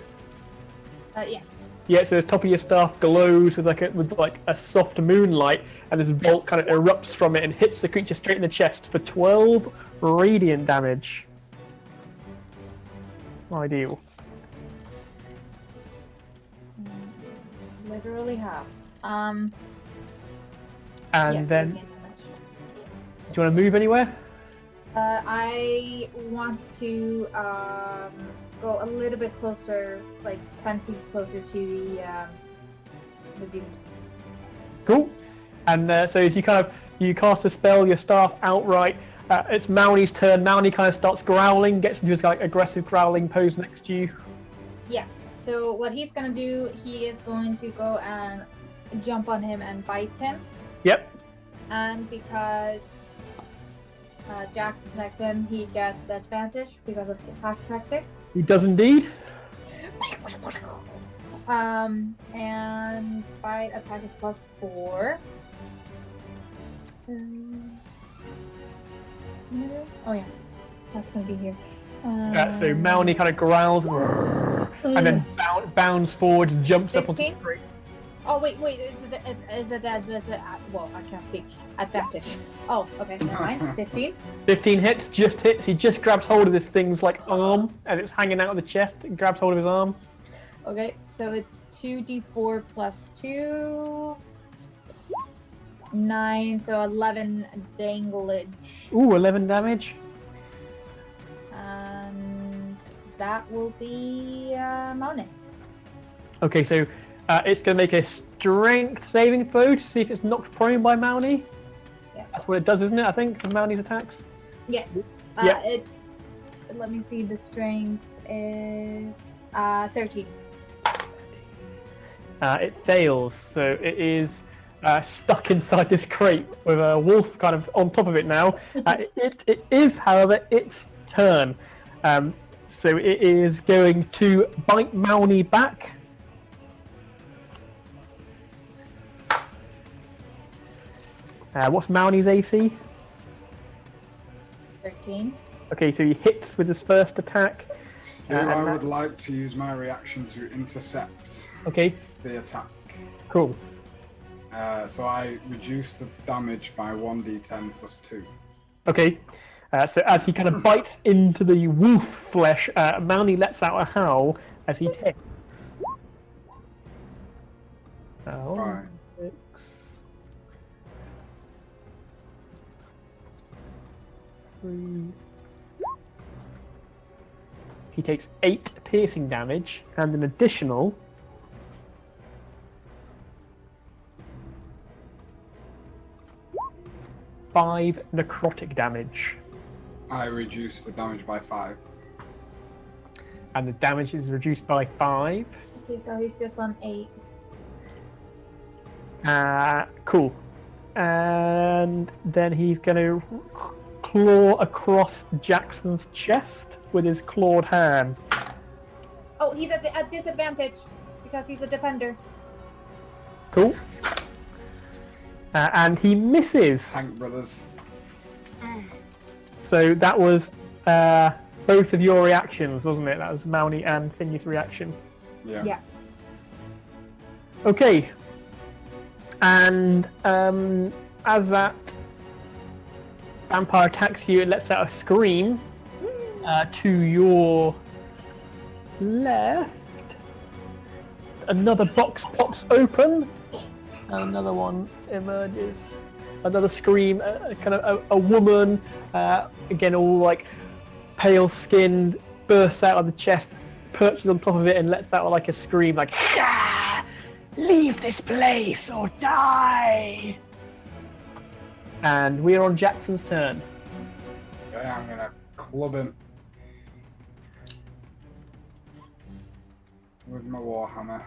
Speaker 4: Yes.
Speaker 1: Yeah, so the top of your staff glows with like a soft moonlight, and this bolt kind of erupts from it and hits the creature straight in the chest for 12 radiant damage. Ideal.
Speaker 4: Literally half.
Speaker 1: And
Speaker 4: Yeah,
Speaker 1: then,
Speaker 4: radiant
Speaker 1: do
Speaker 4: damage.
Speaker 1: you want to move anywhere?
Speaker 4: I want to go a little bit closer, like 10 feet closer to the dude.
Speaker 1: Cool. And so if you you cast a spell, your staff outright. It's Mounty's turn. Mounty kind of starts growling, gets into his like aggressive growling pose next to you.
Speaker 4: Yeah. So what he's gonna do, he is going to go and jump on him and bite him.
Speaker 1: Yep.
Speaker 4: And because Jax is next to him, he gets advantage because of attack tactics.
Speaker 1: He does indeed.
Speaker 4: And bite attack is +4. Oh yeah. That's gonna be here.
Speaker 1: So Malny kind of growls and then bounds forward, jumps up onto the
Speaker 4: 15?
Speaker 1: crate.
Speaker 4: Oh wait, is it well, I can't speak. Advantage. Oh, okay, never mind. 15.
Speaker 1: 15 hits, just hits. He just grabs hold of this thing's like arm as it's hanging out of the chest and grabs hold of his arm.
Speaker 4: Okay, so it's 2d4 plus 2. 9, so 11 danglage.
Speaker 1: Ooh, 11 damage.
Speaker 4: And that will be Mone.
Speaker 1: Okay, so it's going to make a strength saving throw to see if it's knocked prone by Malny.
Speaker 4: Yeah.
Speaker 1: That's what it does, isn't it, I think, for Malny's attacks?
Speaker 4: Yes.
Speaker 1: Yeah.
Speaker 4: Let me see, the strength is 13.
Speaker 1: It fails, so it is stuck inside this crate with a wolf kind of on top of it now. It is, however, its turn. So it is going to bite Malny back. What's Malny's AC?
Speaker 4: 13.
Speaker 1: Okay, so he hits with his first attack.
Speaker 3: Stu, I would like to use my reaction to intercept
Speaker 1: Okay,
Speaker 3: the attack.
Speaker 1: cool.
Speaker 3: So I reduce the damage by 1d10 plus 2.
Speaker 1: Okay, so as he kind of bites into the wolf flesh, Malny lets out a howl as he takes.
Speaker 3: Sorry.
Speaker 1: 6. He takes 8 piercing damage and an additional 5 necrotic damage.
Speaker 3: I reduce the damage by 5.
Speaker 1: And the damage is reduced by 5.
Speaker 4: Okay, so he's just on 8.
Speaker 1: Cool. And then he's going to claw across Jackson's chest with his clawed hand.
Speaker 4: Oh, he's at disadvantage because he's a defender.
Speaker 1: Cool. And he misses.
Speaker 3: Thank brothers.
Speaker 1: So that was both of your reactions, wasn't it? That was Malny and Thingy's reaction.
Speaker 3: Yeah.
Speaker 1: Okay. And as that vampire attacks you, it lets out a scream to your left. Another box pops open, and another one emerges. Another scream, kind of a woman, again all like pale skinned, bursts out of the chest, perches on top of it, and lets out like a scream, like "Ah! Leave this place or die!" And we're on Jackson's turn.
Speaker 3: Okay, I'm gonna club him with my warhammer.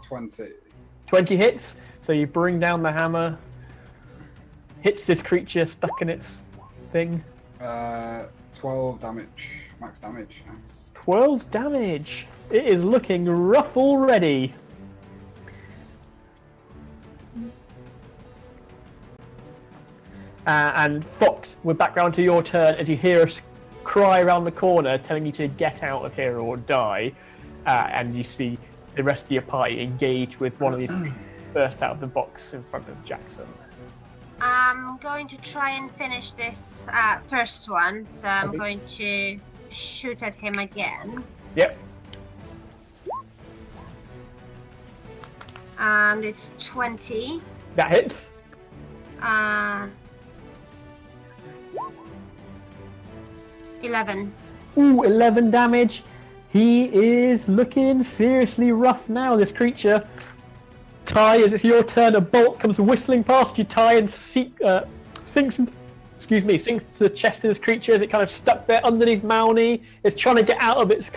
Speaker 3: 20.
Speaker 1: 20 hits, so you bring down the hammer, hits this creature stuck in its thing.
Speaker 3: 12 damage, max damage. Nice.
Speaker 1: 12 damage. It is looking rough already. And Fox, we're back round to your turn as you hear a cry around the corner telling you to get out of here or die. And you see the rest of your party engage with one of these burst out of the box in front of Jackson.
Speaker 2: I'm going to try and finish this first one, so I'm
Speaker 1: Okay.
Speaker 2: going to shoot at him again.
Speaker 1: Yep.
Speaker 2: And it's 20.
Speaker 1: That hits.
Speaker 2: 11.
Speaker 1: Ooh, 11 damage. He is looking seriously rough now, this creature. Ty, as it's your turn, a bolt comes whistling past you, Ty, and sinks into the chest of this creature as it kind of stuck there underneath Malny. It's trying to get out of this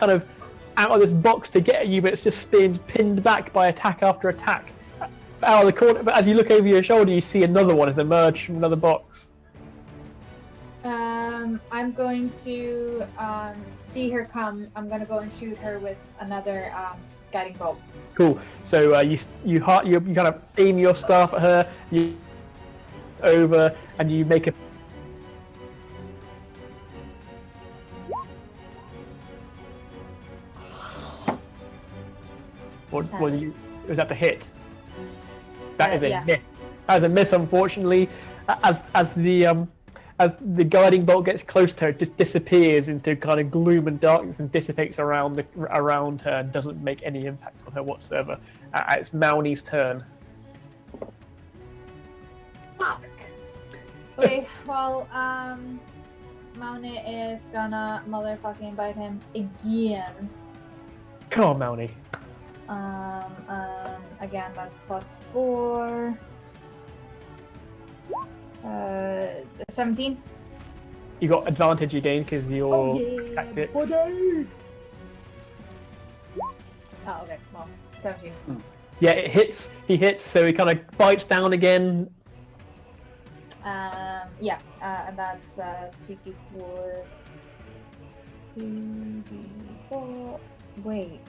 Speaker 1: box to get at you, but it's just being pinned back by attack after attack. Out of the corner, but as you look over your shoulder, you see another one has emerged from another box.
Speaker 4: I'm going to see her come. I'm going to go and shoot her with another guiding bolt.
Speaker 1: Cool. So you kind of aim your staff at her, you over, and you make a Or
Speaker 4: Ten.
Speaker 1: was that the hit? That is a
Speaker 4: yeah.
Speaker 1: miss. That is a miss, unfortunately. As the guiding bolt gets close to her, it just disappears into kind of gloom and darkness and dissipates around her and doesn't make any impact on her whatsoever. It's Mauni's turn.
Speaker 4: Fuck. Okay, well, Mauni is gonna motherfucking bite him again.
Speaker 1: Come on, Mauni.
Speaker 4: Again, that's +4. 17.
Speaker 1: You got advantage again because you're attacked.
Speaker 4: Oh, okay, well, 17.
Speaker 1: Yeah, it hits. He hits, so he kind of bites down again.
Speaker 4: Yeah, and that's 2d4. 2d4. Wait.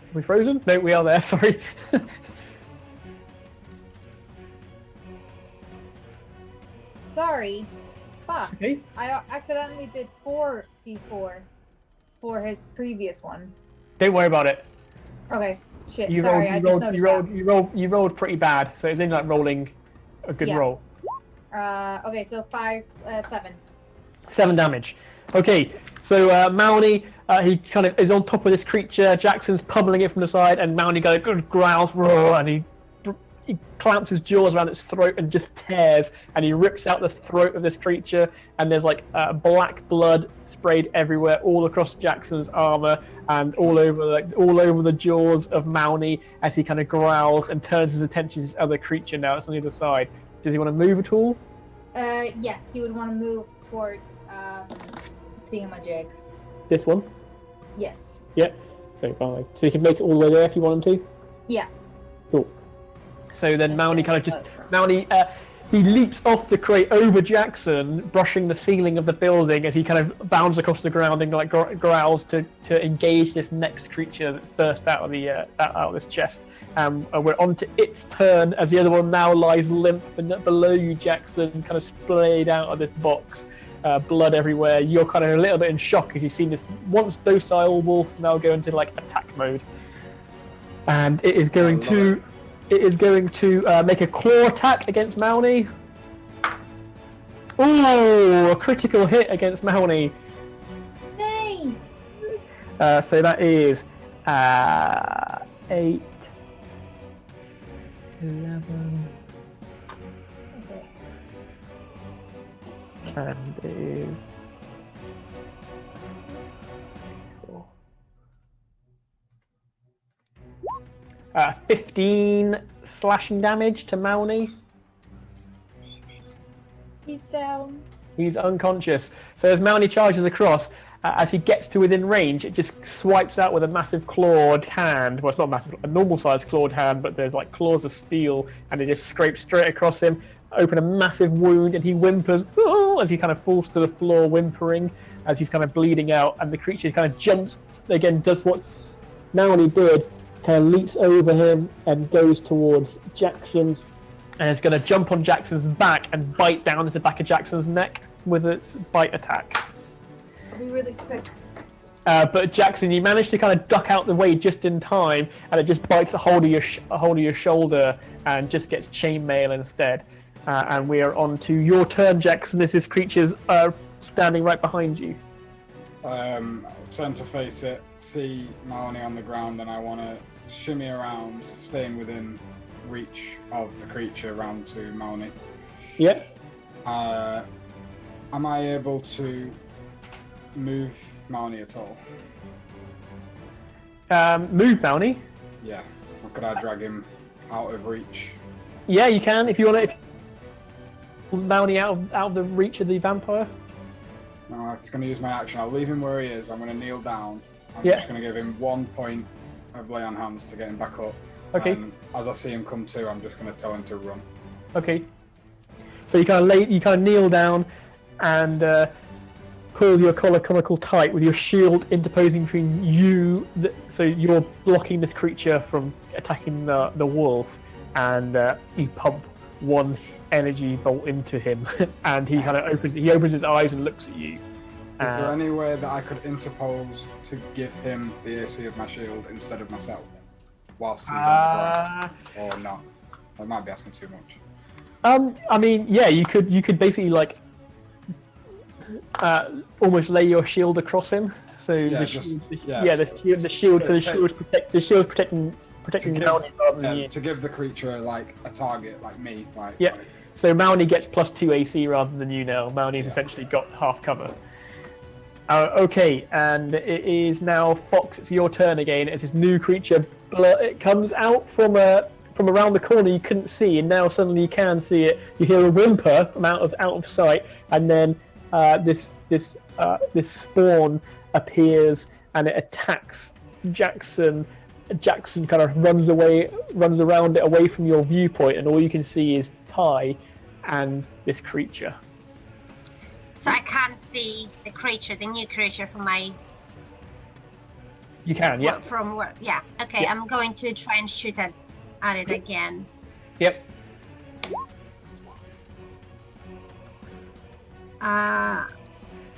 Speaker 1: Are we frozen? No, we are there. Sorry.
Speaker 4: Sorry. Fuck.
Speaker 1: Okay.
Speaker 4: I accidentally did 4d4 for his previous one.
Speaker 1: Don't worry about it.
Speaker 4: Okay. Shit. Sorry, I just noticed
Speaker 1: you rolled pretty bad, so it's only like rolling a good
Speaker 4: Yeah.
Speaker 1: roll.
Speaker 4: that. Okay, so 7.
Speaker 1: 7 damage. Okay, so Mauni, he kind of is on top of this creature. Jackson's pummeling it from the side, and Mauni growls, roar, and he clamps his jaws around its throat and just tears, and he rips out the throat of this creature, and there's like black blood sprayed everywhere, all across Jackson's armor and all over the jaws of Mauni as he kind of growls and turns his attention to this other creature now. It's on the other side. Does he want to move at all?
Speaker 4: Yes, he would want to move towards Thingamajig.
Speaker 1: This one?
Speaker 4: Yes.
Speaker 1: Yeah. So 5. So you can make it all the way there if you want him to?
Speaker 4: Yeah.
Speaker 1: Cool. So then Mauni kind of just... Mauni, he leaps off the crate over Jackson, brushing the ceiling of the building as he kind of bounds across the ground and like growls to engage this next creature that's burst out of this chest. We're on to its turn as the other one now lies limp below you, Jackson, kind of splayed out of this box. Blood everywhere. You're kind of a little bit in shock as you've seen this once docile wolf now go into like attack mode, and it is going to make a claw attack against Mauni. Oh, a critical hit against Mauni.
Speaker 4: Hey!
Speaker 1: So that is 8, 11,
Speaker 4: Okay.
Speaker 1: and it is 15 slashing damage to Mauni.
Speaker 4: He's down.
Speaker 1: He's unconscious. So as Mauni charges across, as he gets to within range, it just swipes out with a massive clawed hand. Well, it's not massive, a normal-sized clawed hand, but there's like claws of steel, and it just scrapes straight across him, open a massive wound, and he whimpers as he kind of falls to the floor, whimpering as he's kind of bleeding out. And the creature kind of jumps again, does what Mauni did, kind of leaps over him and goes towards Jackson, and is going to jump on Jackson's back and bite down into the back of Jackson's neck with its bite attack.
Speaker 4: I'll be really quick.
Speaker 1: But Jackson, you manage to kind of duck out the way just in time, and it just bites a hold of your shoulder and just gets chainmail instead. And we are on to your turn, Jackson. This creature's standing right behind you.
Speaker 3: Turn to face it, see Mauni on the ground, and I want to shimmy around, staying within reach of the creature round to Mauni.
Speaker 1: Yeah.
Speaker 3: Am I able to move Mauni at all?
Speaker 1: Move, Mauni.
Speaker 3: Yeah. Or could I drag him out of reach?
Speaker 1: Yeah, you can if you want to. Mauni out of the reach of the vampire.
Speaker 3: No, I'm just going to use my action. I'll leave him where he is. I'm going to kneel down. I'm
Speaker 1: Yeah.
Speaker 3: just going to give him 1 point of lay on hands to get him back up.
Speaker 1: Okay.
Speaker 3: And as I see him come to, I'm just going to tell him to run.
Speaker 1: Okay. So you kind of kneel down and pull your collar conical tight with your shield interposing between you. So you're blocking this creature from attacking the wolf, and you pump one energy bolt into him, and he kind of opens his eyes and looks at you.
Speaker 3: Is there any way that I could interpose to give him the AC of my shield instead of myself, whilst he's on the ground, or not? I might be asking too much.
Speaker 1: I mean, yeah, you could basically like almost lay your shield across him. So the shield protecting Mounty rather than you.
Speaker 3: To give the creature like a target, like me, right?
Speaker 1: Yeah. So Mounty gets +2 AC rather than you now. Mounty's essentially got half cover. Okay, and it is now Fox. It's your turn again. It's this new creature. It comes out from around the corner you couldn't see, and now suddenly you can see it. You hear a whimper from out of sight, and then this spawn appears and it attacks Jackson. Jackson kind of runs around it away from your viewpoint, and all you can see is Ty and this creature.
Speaker 2: So I can't see the creature, the new creature from my...
Speaker 1: You can, yeah.
Speaker 2: From where? Yeah, okay, yeah. I'm going to try and shoot at it again.
Speaker 1: Yep.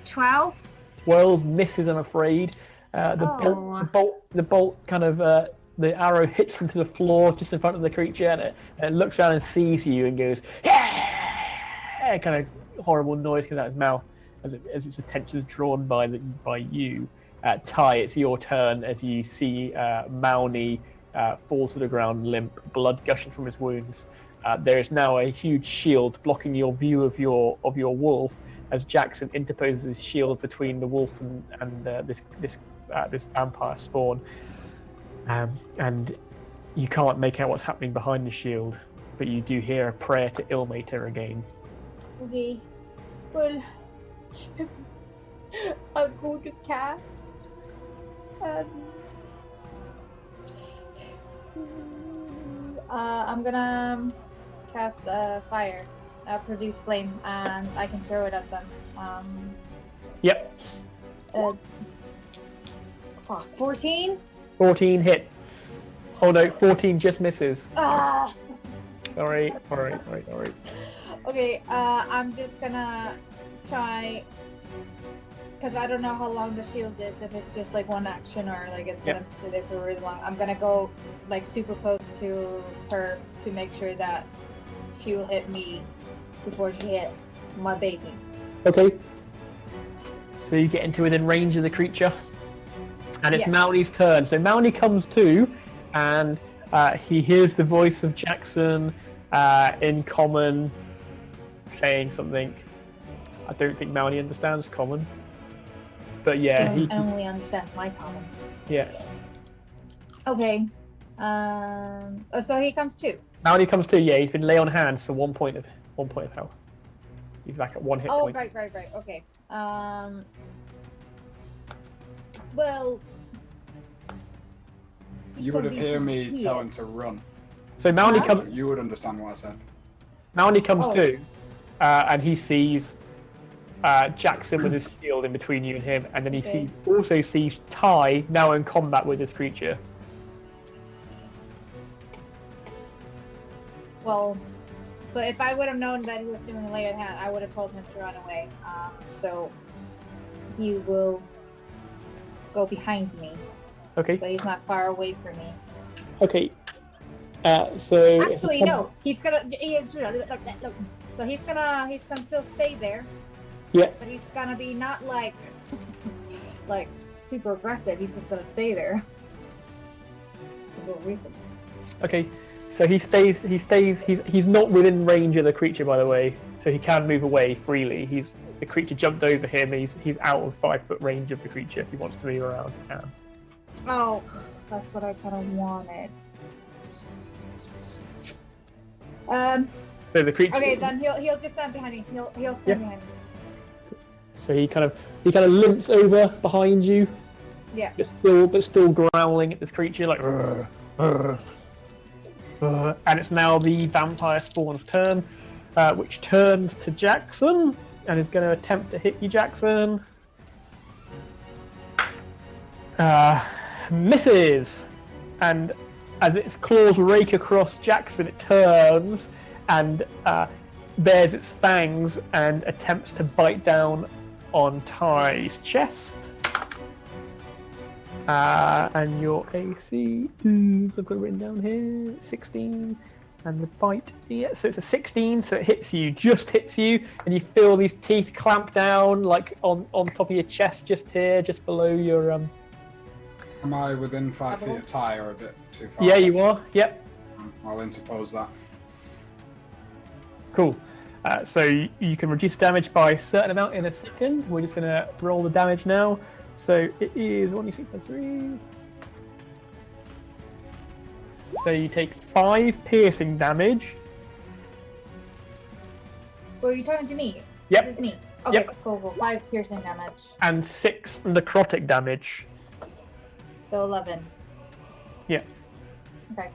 Speaker 2: 12?
Speaker 1: 12 misses, I'm afraid. The bolt kind of, the arrow hits into the floor just in front of the creature, and it looks around and sees you and goes, yeah! Kind of horrible noise comes out of his mouth as its attention is drawn by you. Ty, it's your turn as you see Mounty fall to the ground limp, blood gushing from his wounds. There is now a huge shield blocking your view of your wolf as Jackson interposes his shield between the wolf and this vampire spawn. And you can't make out what's happening behind the shield, but you do hear a prayer to Ilmater again.
Speaker 4: Okay, well, I'm going to cast. I'm gonna cast fire, produce flame, and I can throw it at them.
Speaker 1: Yep.
Speaker 4: 14?
Speaker 1: 14 hit. Oh no, 14 just misses.
Speaker 4: Ah!
Speaker 1: Sorry.
Speaker 4: Okay, I'm just gonna try, because I don't know how long the shield is, if it's just like one action or like it's gonna stay there for really long. I'm gonna go like super close to her to make sure that she will hit me before she hits my baby.
Speaker 1: Okay. So you get into within range of the creature, and it's Mounty's turn. So Mounty comes to, and he hears the voice of Jackson in common, saying something. I don't think Mounty understands common, but yeah,
Speaker 4: he only understands my common.
Speaker 1: Yeah.
Speaker 4: Okay. So he comes too.
Speaker 1: Mounty comes too. Yeah, he's been lay on hands for 1 point of health. He's back at 1 hit point.
Speaker 4: Oh, right. Okay. Well.
Speaker 3: You would have heard me tell him to run.
Speaker 1: So Mounty comes.
Speaker 3: You would understand what I said.
Speaker 1: Mounty comes too, and he sees Jackson with his shield in between you and him, and then he also sees Ty now in combat with this creature.
Speaker 4: Well, so if I would have known that he was doing a lay on hand, I would have told him to run away. So he will go behind me.
Speaker 1: Okay.
Speaker 4: So he's not far away from me.
Speaker 1: Okay. So
Speaker 4: actually, no. He's gonna. So he's gonna still stay there.
Speaker 1: Yeah.
Speaker 4: But he's gonna be not like super aggressive. He's just gonna stay there. For good reasons.
Speaker 1: Okay. So he stays. He's not within range of the creature, by the way. So he can move away freely. The creature jumped over him. He's out of 5 foot range of the creature. If he wants to move around, he can.
Speaker 4: Oh, that's what I kind of wanted.
Speaker 1: So the creature.
Speaker 4: Okay, then he'll just stand behind me. He'll stand behind me.
Speaker 1: So he kind of limps over behind you.
Speaker 4: Yeah.
Speaker 1: But still growling at this creature like. Rrr, rrr, rrr. And it's now the vampire spawn's turn, which turns to Jackson and is going to attempt to hit you, Jackson. Misses, and as its claws rake across Jackson, it turns and bares its fangs and attempts to bite down on Ty's chest. And your AC is, I've got it written down here, 16. And the bite, yeah, so it's a 16, so it hits you, just hits you, and you feel these teeth clamp down, like on top of your chest, just here, just below your
Speaker 3: Am I within 5 feet of Ty or a bit too far?
Speaker 1: Yeah, you are. Yep.
Speaker 3: I'll interpose that.
Speaker 1: Cool. So you can reduce damage by a certain amount in a second. We're just going to roll the damage now. So it is 1d6 plus 3. So you take 5 piercing damage.
Speaker 4: Were you talking to me?
Speaker 1: Yep.
Speaker 4: This is me. Okay,
Speaker 1: Yep.
Speaker 4: cool. 5 piercing damage.
Speaker 1: And 6 necrotic damage.
Speaker 4: So 11.
Speaker 1: Yeah.
Speaker 4: Okay.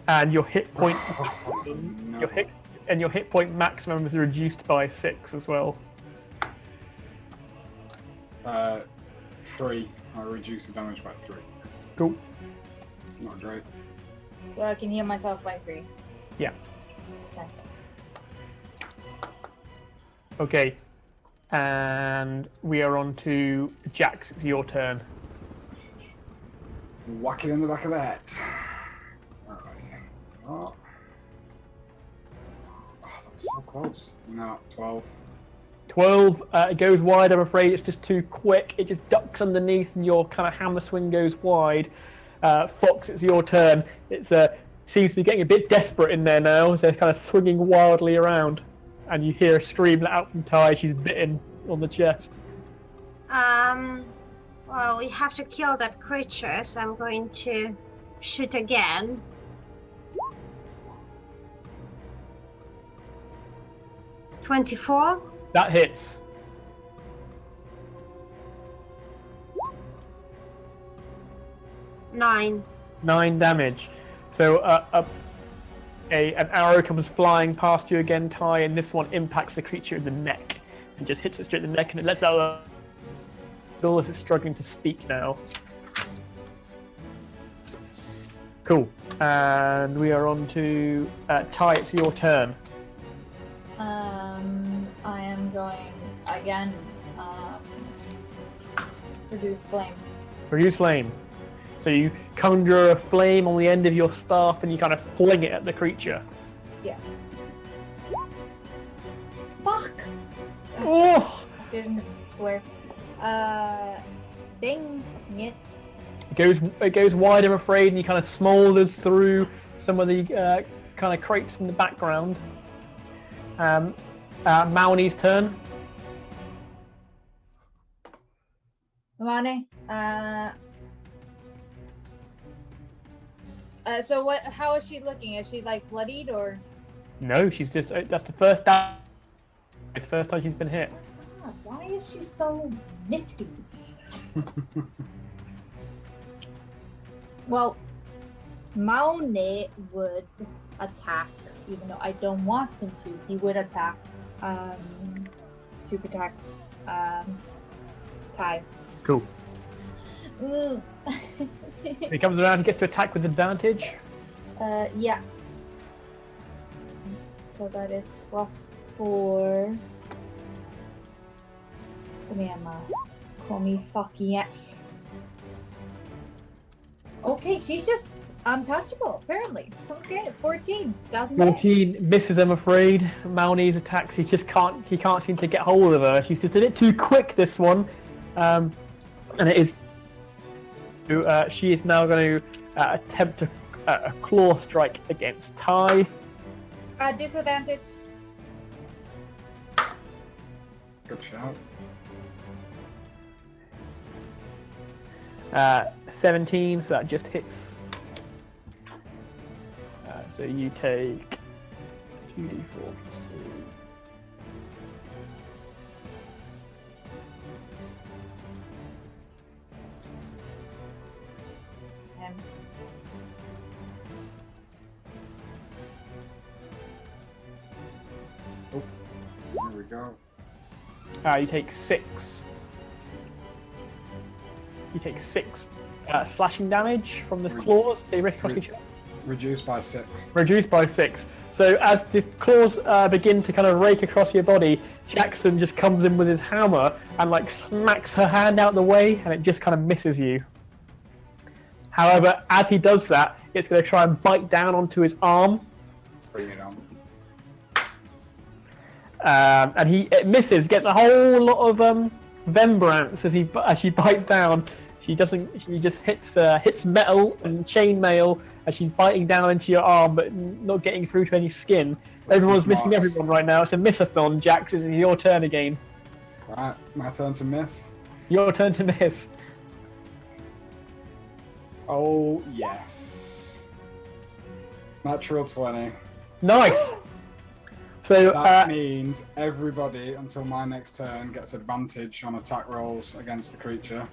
Speaker 1: And your hit point,
Speaker 3: No.
Speaker 1: your hit point maximum is reduced by 6 as well.
Speaker 3: 3. I'll reduce the damage by 3.
Speaker 1: Cool.
Speaker 3: Not great.
Speaker 4: So I can heal myself by 3.
Speaker 1: Yeah.
Speaker 4: Okay.
Speaker 1: Okay. And we are on to Jax. It's your turn.
Speaker 3: Whack it in the back of the head. Alright. Oh, that was so close. No, 12.
Speaker 1: 12, it goes wide, I'm afraid. It's just too quick. It just ducks underneath and your kind of hammer swing goes wide. Fox, it's your turn. It seems to be getting a bit desperate in there now, so it's kind of swinging wildly around. And you hear a scream let out from Ty. She's bitten on the chest.
Speaker 2: Well, we have to kill that creature, so I'm going to shoot again. $24.
Speaker 1: That hits.
Speaker 2: $9.
Speaker 1: 9 damage. So an arrow comes flying past you again, Ty, and this one impacts the creature in the neck and just hits it straight in the neck, and it lets out a bill as it's struggling to speak now. Cool. And we are on to Ty. It's your turn.
Speaker 4: I am going again. Produce flame.
Speaker 1: Produce flame. So you conjure a flame on the end of your staff and you kind of fling it at the creature.
Speaker 4: Yeah. Fuck!
Speaker 1: Oh!
Speaker 4: Didn't swear. Dang it.
Speaker 1: It goes wide, I'm afraid, and you kind of smolders through some of the kind of crates in the background. Mauni's turn.
Speaker 4: Mane, so what? How is she looking? Is she like bloodied or?
Speaker 1: No, she's just that's the first time. It's the first time she's been hit.
Speaker 4: Ah, why is she so nifty? Well, Maune would attack, even though I don't want him to. He would attack to protect Ty.
Speaker 1: Cool.
Speaker 4: Mm.
Speaker 1: So he comes around and gets to attack with advantage.
Speaker 4: Yeah. So that is +4. Come here, ma. Call me fucking it. Okay, she's just untouchable, apparently. Okay, 14. Doesn't matter.
Speaker 1: 14 misses, I'm afraid. Mauni's attacks, he can't seem to get hold of her. She's just a bit too quick, this one. And it is. She is now going to attempt a claw strike against Ty.
Speaker 4: Disadvantage.
Speaker 3: Good shout.
Speaker 1: 17, so that just hits. So you take 2d4 plus 3.
Speaker 3: There we go.
Speaker 1: You take 6. You take 6 slashing damage from the claws. They risk cross each other.
Speaker 3: Reduced by 6.
Speaker 1: Reduced by 6. So as the claws begin to kind of rake across your body, Jackson just comes in with his hammer and like smacks her hand out the way, and it just kind of misses you. However, as he does that, it's going to try and bite down onto his arm.
Speaker 3: Bring it on.
Speaker 1: And it misses, gets a whole lot of Vembrance as she bites down. She just hits metal and chainmail as she's biting down into your arm, but not getting through to any skin. Everyone's missing everyone right now. It's a miss-a-thon, Jax. It's your turn again.
Speaker 3: Right, my turn to miss.
Speaker 1: Your turn to miss.
Speaker 3: Oh, yes. Natural 20.
Speaker 1: Nice. So
Speaker 3: that means everybody until my next turn gets advantage on attack rolls against the creature.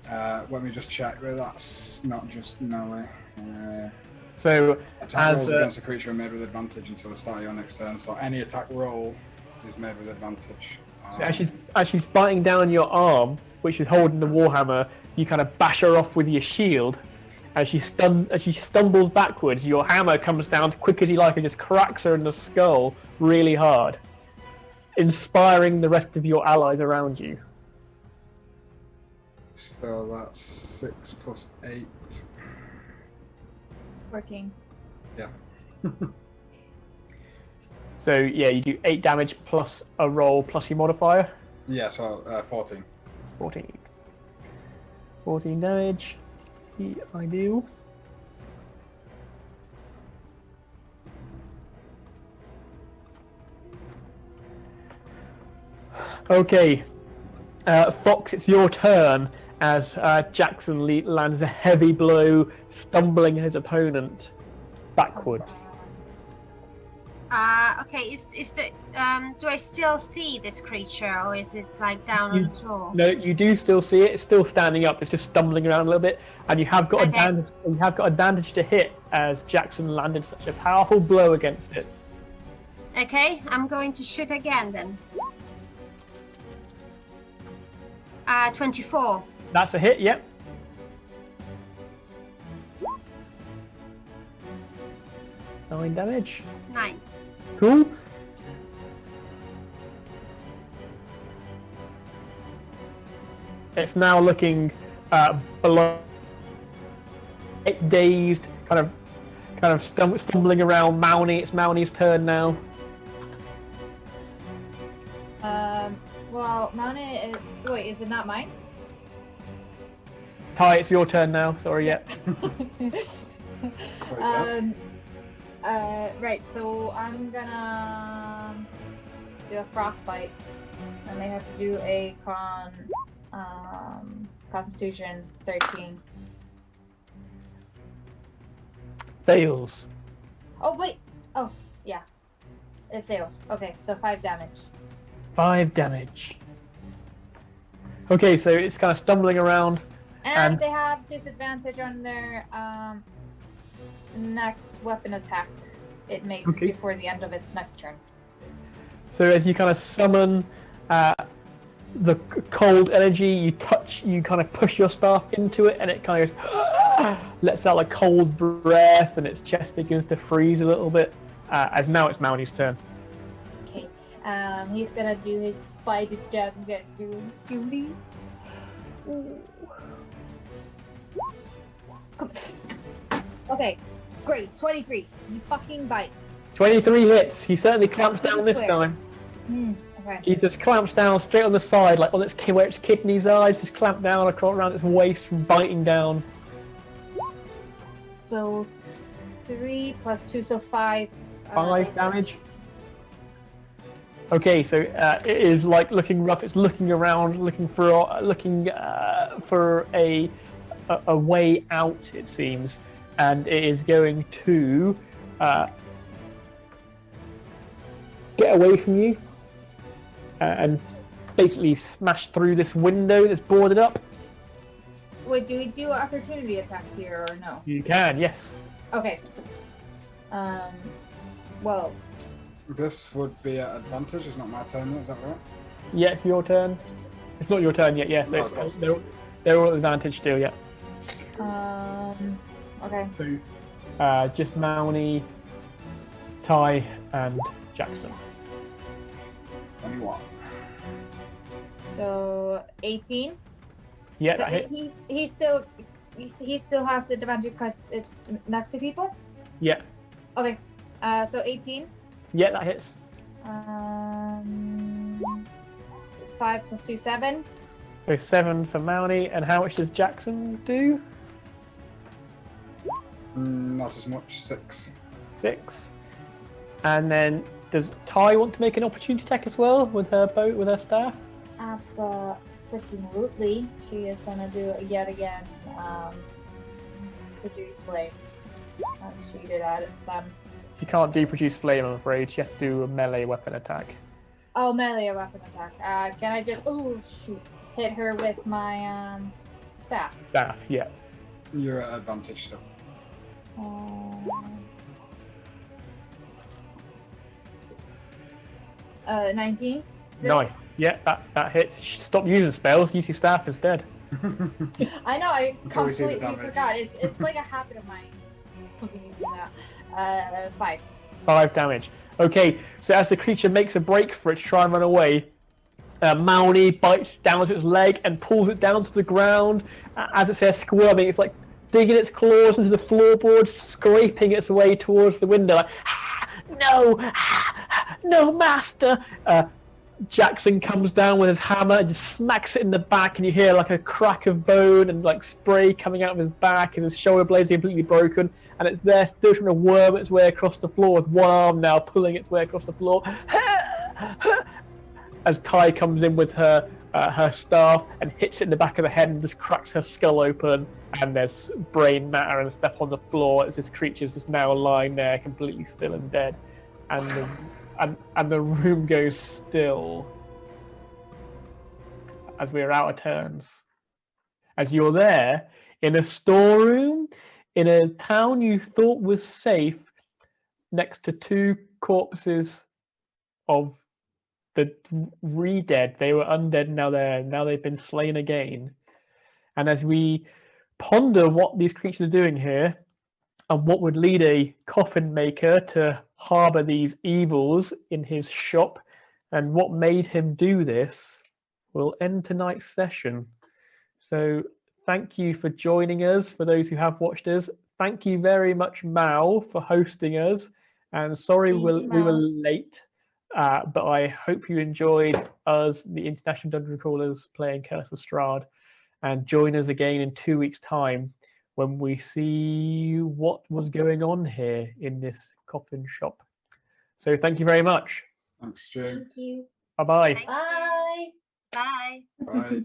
Speaker 3: Let me just check that that's not just melee.
Speaker 1: So
Speaker 3: attack rolls against the creature are made with advantage until the start of your next turn. So any attack roll is made with advantage.
Speaker 1: So as she's biting down your arm, which is holding the warhammer, you kind of bash her off with your shield. As she stumbles backwards, your hammer comes down quick as you like and just cracks her in the skull really hard, inspiring the rest of your allies around you.
Speaker 3: So that's 6 plus 8.
Speaker 4: 14.
Speaker 3: Yeah.
Speaker 1: So yeah, you do 8 damage plus a roll plus your modifier.
Speaker 3: Yeah, so 14.
Speaker 1: 14. 14 damage. I do. Okay, Fox, it's your turn as Jackson lands a heavy blow, stumbling his opponent backwards.
Speaker 2: Okay, do I still see this creature, or is it like down on the floor?
Speaker 1: No, you do still see it. It's still standing up. It's just stumbling around a little bit, and you have got advantage. You have got advantage to hit as Jackson landed such a powerful blow against it.
Speaker 2: Okay, I'm going to shoot again then. 24.
Speaker 1: That's a hit. Yep. Nine damage.
Speaker 2: 9.
Speaker 1: Cool. It's now looking below, dazed, kind of stumbling around. Mounty, it's Mounty's turn now.
Speaker 4: Well, Mounty is... Wait, is it not mine?
Speaker 1: Ty, it's your turn now. Sorry, yeah.
Speaker 3: That's what he said.
Speaker 4: Right, so I'm gonna do a frostbite, and they have to do a Constitution 13.
Speaker 1: Fails.
Speaker 4: Oh wait, oh yeah, it fails. Okay, so 5 damage.
Speaker 1: 5 damage. Okay, so it's kind of stumbling around.
Speaker 4: And they have disadvantage on their next weapon attack it makes before the end of its next turn.
Speaker 1: So as you kind of summon the cold energy, you kind of push your staff into it, and it kind of goes, lets out a cold breath, and its chest begins to freeze a little bit. As now it's Mounty's turn.
Speaker 4: Okay, he's gonna do his bite of death and get Judy. Okay, great. 23. He fucking bites.
Speaker 1: 23 hits. He certainly clamps down this time.
Speaker 4: Okay.
Speaker 1: He just clamps down straight on the side, like on where its kidneys are. He's just clamped down across around its waist from biting down.
Speaker 4: So 3 plus 2, so 5.
Speaker 1: 5 damage. Okay, so it is like looking rough. It's looking around, looking for a way out, it seems, and it is going to get away from you and basically smash through this window that's boarded up.
Speaker 4: Wait, do we do opportunity attacks here or no?
Speaker 1: You can, yes.
Speaker 4: Okay. Well.
Speaker 3: This would be at advantage. It's not my turn, is that right?
Speaker 1: Yes, your turn. It's not your turn yet. Yes,
Speaker 3: No,
Speaker 1: they're all at advantage still. Yeah.
Speaker 4: Okay.
Speaker 1: So just Mauni, Ty, and Jackson.
Speaker 3: 21.
Speaker 4: So 18.
Speaker 1: Yeah,
Speaker 4: So
Speaker 1: that hits.
Speaker 4: he still has the advantage because it's next to people.
Speaker 1: Yeah,
Speaker 4: Okay. So 18.
Speaker 1: yeah, that hits.
Speaker 4: 5 plus 2, 7.
Speaker 1: So 7 for Mauni, and how much does Jackson do?
Speaker 3: Not as much. 6.
Speaker 1: 6. And then does Ty want to make an opportunity attack as well with her bow, with her staff?
Speaker 4: Absolutely. She is gonna do it yet again. Produce flame. And shoot it at them.
Speaker 1: She can't do produce flame, I'm afraid. She has to do a melee weapon attack.
Speaker 4: Oh, melee weapon attack. Can I just hit her with my staff?
Speaker 1: Staff, yeah.
Speaker 3: You're at advantage still.
Speaker 4: 19.
Speaker 1: Nice. Yeah, that hits. Stop using spells. Use your staff instead.
Speaker 4: I know. I
Speaker 3: Until we see the
Speaker 4: completely
Speaker 3: damage.
Speaker 4: forgot. It's like a habit of mine. Using that. 5.
Speaker 1: 5 damage. Okay, so as the creature makes a break for it to try and run away, Mauni bites down to its leg and pulls it down to the ground. As it says squirming, it's like digging its claws into the floorboards, scraping its way towards the window. Like, no, no, master. Jackson comes down with his hammer and just smacks it in the back, and you hear like a crack of bone and like spray coming out of his back, and his shoulder blades are completely broken, and it's there still trying to worm its way across the floor with one arm now pulling its way across the floor. As Ty comes in with her staff and hits it in the back of the head and just cracks her skull open, and there's brain matter and stuff on the floor as this creature's just now lying there completely still and dead, and the room goes still as we're out of turns. As you're there in a storeroom in a town you thought was safe, next to 2 corpses of the re-dead. They were undead, now they've been slain again. And as we ponder what these creatures are doing here, and what would lead a coffin maker to harbour these evils in his shop, and what made him do this, we'll end tonight's session. So thank you for joining us, for those who have watched us. Thank you very much, Mao, for hosting us. And sorry we were late, but I hope you enjoyed us, the International Dungeon Crawlers, playing Curse of Strahd. And join us again in 2 weeks' time when we see what was going on here in this coffin shop. So thank you very much.
Speaker 3: Thanks, Stu.
Speaker 4: Thank you.
Speaker 1: Bye-bye.
Speaker 2: Thank you.
Speaker 4: Bye.
Speaker 2: Bye.
Speaker 3: Bye.